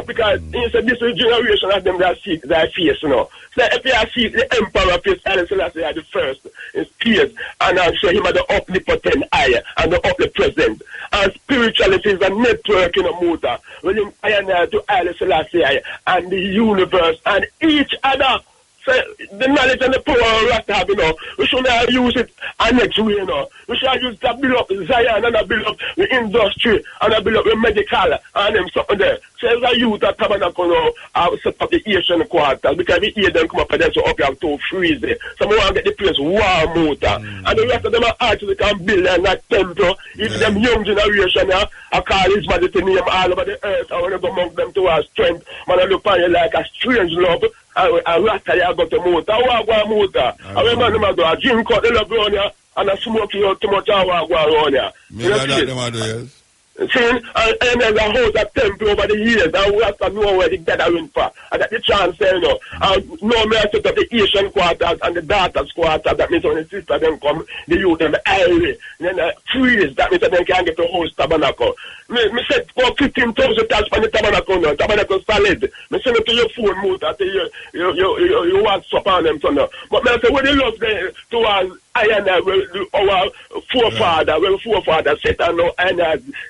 Because this is generation of them that see their face, you know. So if you see the Emperor face, Haile Selassie at the first, his peers, and I show him at the omnipotent eye and the omnipresent. And spirituality is a network in a motor, linking I to Haile Selassie and the universe and each other. So the knowledge and the power of Rasta have, you know, we should not use it next way, you know. We should use it to build up Zion and to build up the industry and to build up the medical and them something there. So as a youth at Tabernacle now, I set up the Asian quarters because we hear them come up and then so up here to freeze it. So we want to get the place war motor. And the rest of them are artists that can build in that temple. If them young generation, I call his majesty name all over the earth. I want to go among them to our strength. Man, I look on you like a strange love. I Rasta, I got the motor. I want to motor. I remember them, I drink out the love around here and I smoke you too much. I want to go around here. Me like that, them do, yes. See, and there's a house, a temple over the years, and we have to know where the gathering for. And that the chance, you know. And no, me I set up the Asian quarters and the daughters quarters. That means when the sister them come, the youth them airy. And then freeze, that means that they can get the whole tabernacle. Me set for 15,000 tax for the tabernacle now. Tabernacle solid. Me send it to your phone, move that you want to on them, so now. But me I say, when you love them towards our forefather set and now and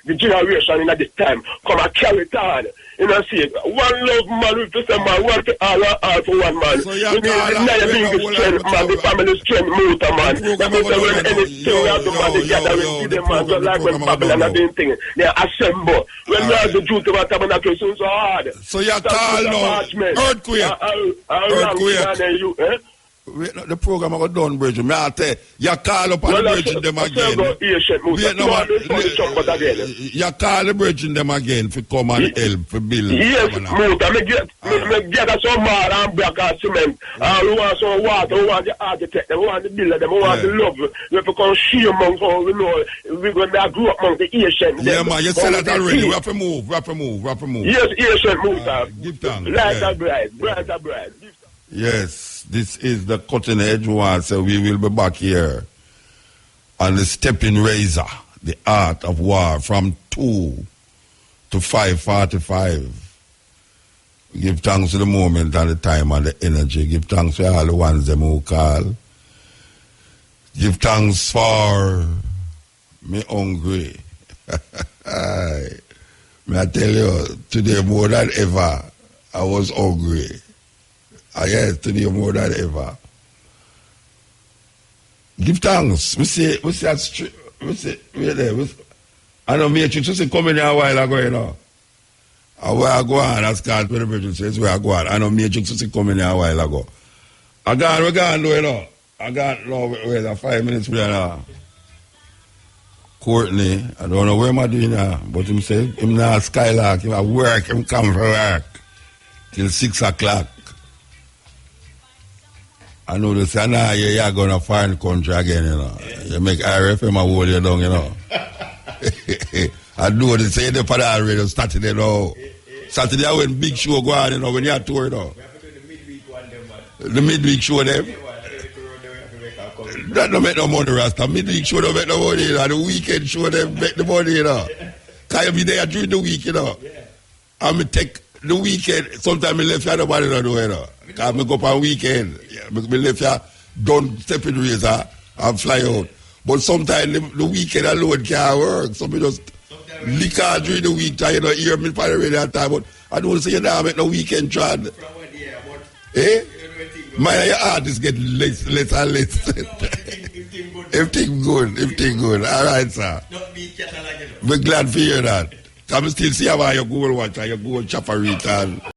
the generation in this time come and carry it on. You know, see, one love man with the same man, one to all for one man. So we need the strength, man, the family strength, motor, man. That means that when anything we have to man together, we see them, man, just like when Babylon are doing things, they assemble. When we have the duty of our tabernacle, it's so hard. So you call now, earthquake. The program I got done, Bridget. Me I tell you call up on the Bridget them again. You call the Bridget them again for come and help for build. Yes, me get some more and black and cement. We want some water, we want the architect, we want the builder, we want the love. We have to come share among how we know we're going to grow up among the Asian. Yeah, man, you said that already. We have to move. Yes, Asian move. Give thanks. Bright and bright. Yes, this is the cutting edge one, so we will be back here on the stepping razor. the art of war from 2 to 5:45. Give thanks to the moment and the time and the energy. Give thanks to all the ones them who call. Give thanks for me hungry. May I tell you, today more than ever, I was hungry. Yes, today more than ever. Give thanks. We say that's true. We say, we're there. I know me, you just come in here a while ago, you know. Where I go on, that's called when the person says where I go on. I know me, you just come in here a while ago. We gone, you know. I got, no, wait, 5 minutes now. Courtney, I don't know where am I doing now, but him say, him now Skylark, him at work, him come for work till 6 o'clock. I know they say, nah, you're going to foreign country again, you know. You make RFM a hold you down, you know. I know they say the for the radio Saturday, now. Saturday, when big show go on, you know, when you are tour, you know. The midweek show, them. That don't make no money, Rasta. Midweek show don't make no money, you know. The weekend show them make the money, you know. Can you be there during the week, you know? And me take the weekend, sometimes I left here, nobody don't know, you know. Because I go up on weekend. I left here, don't step in razor and fly out. But sometimes the weekend alone can't work. So me just lick out during the week, you know, hear me for the radio time. But I don't say you now make no weekend trad. Eh? My your artists get less and less. Everything good. All right, sir. We're glad for hear that. I'm still see how you go watch and you go chaparita.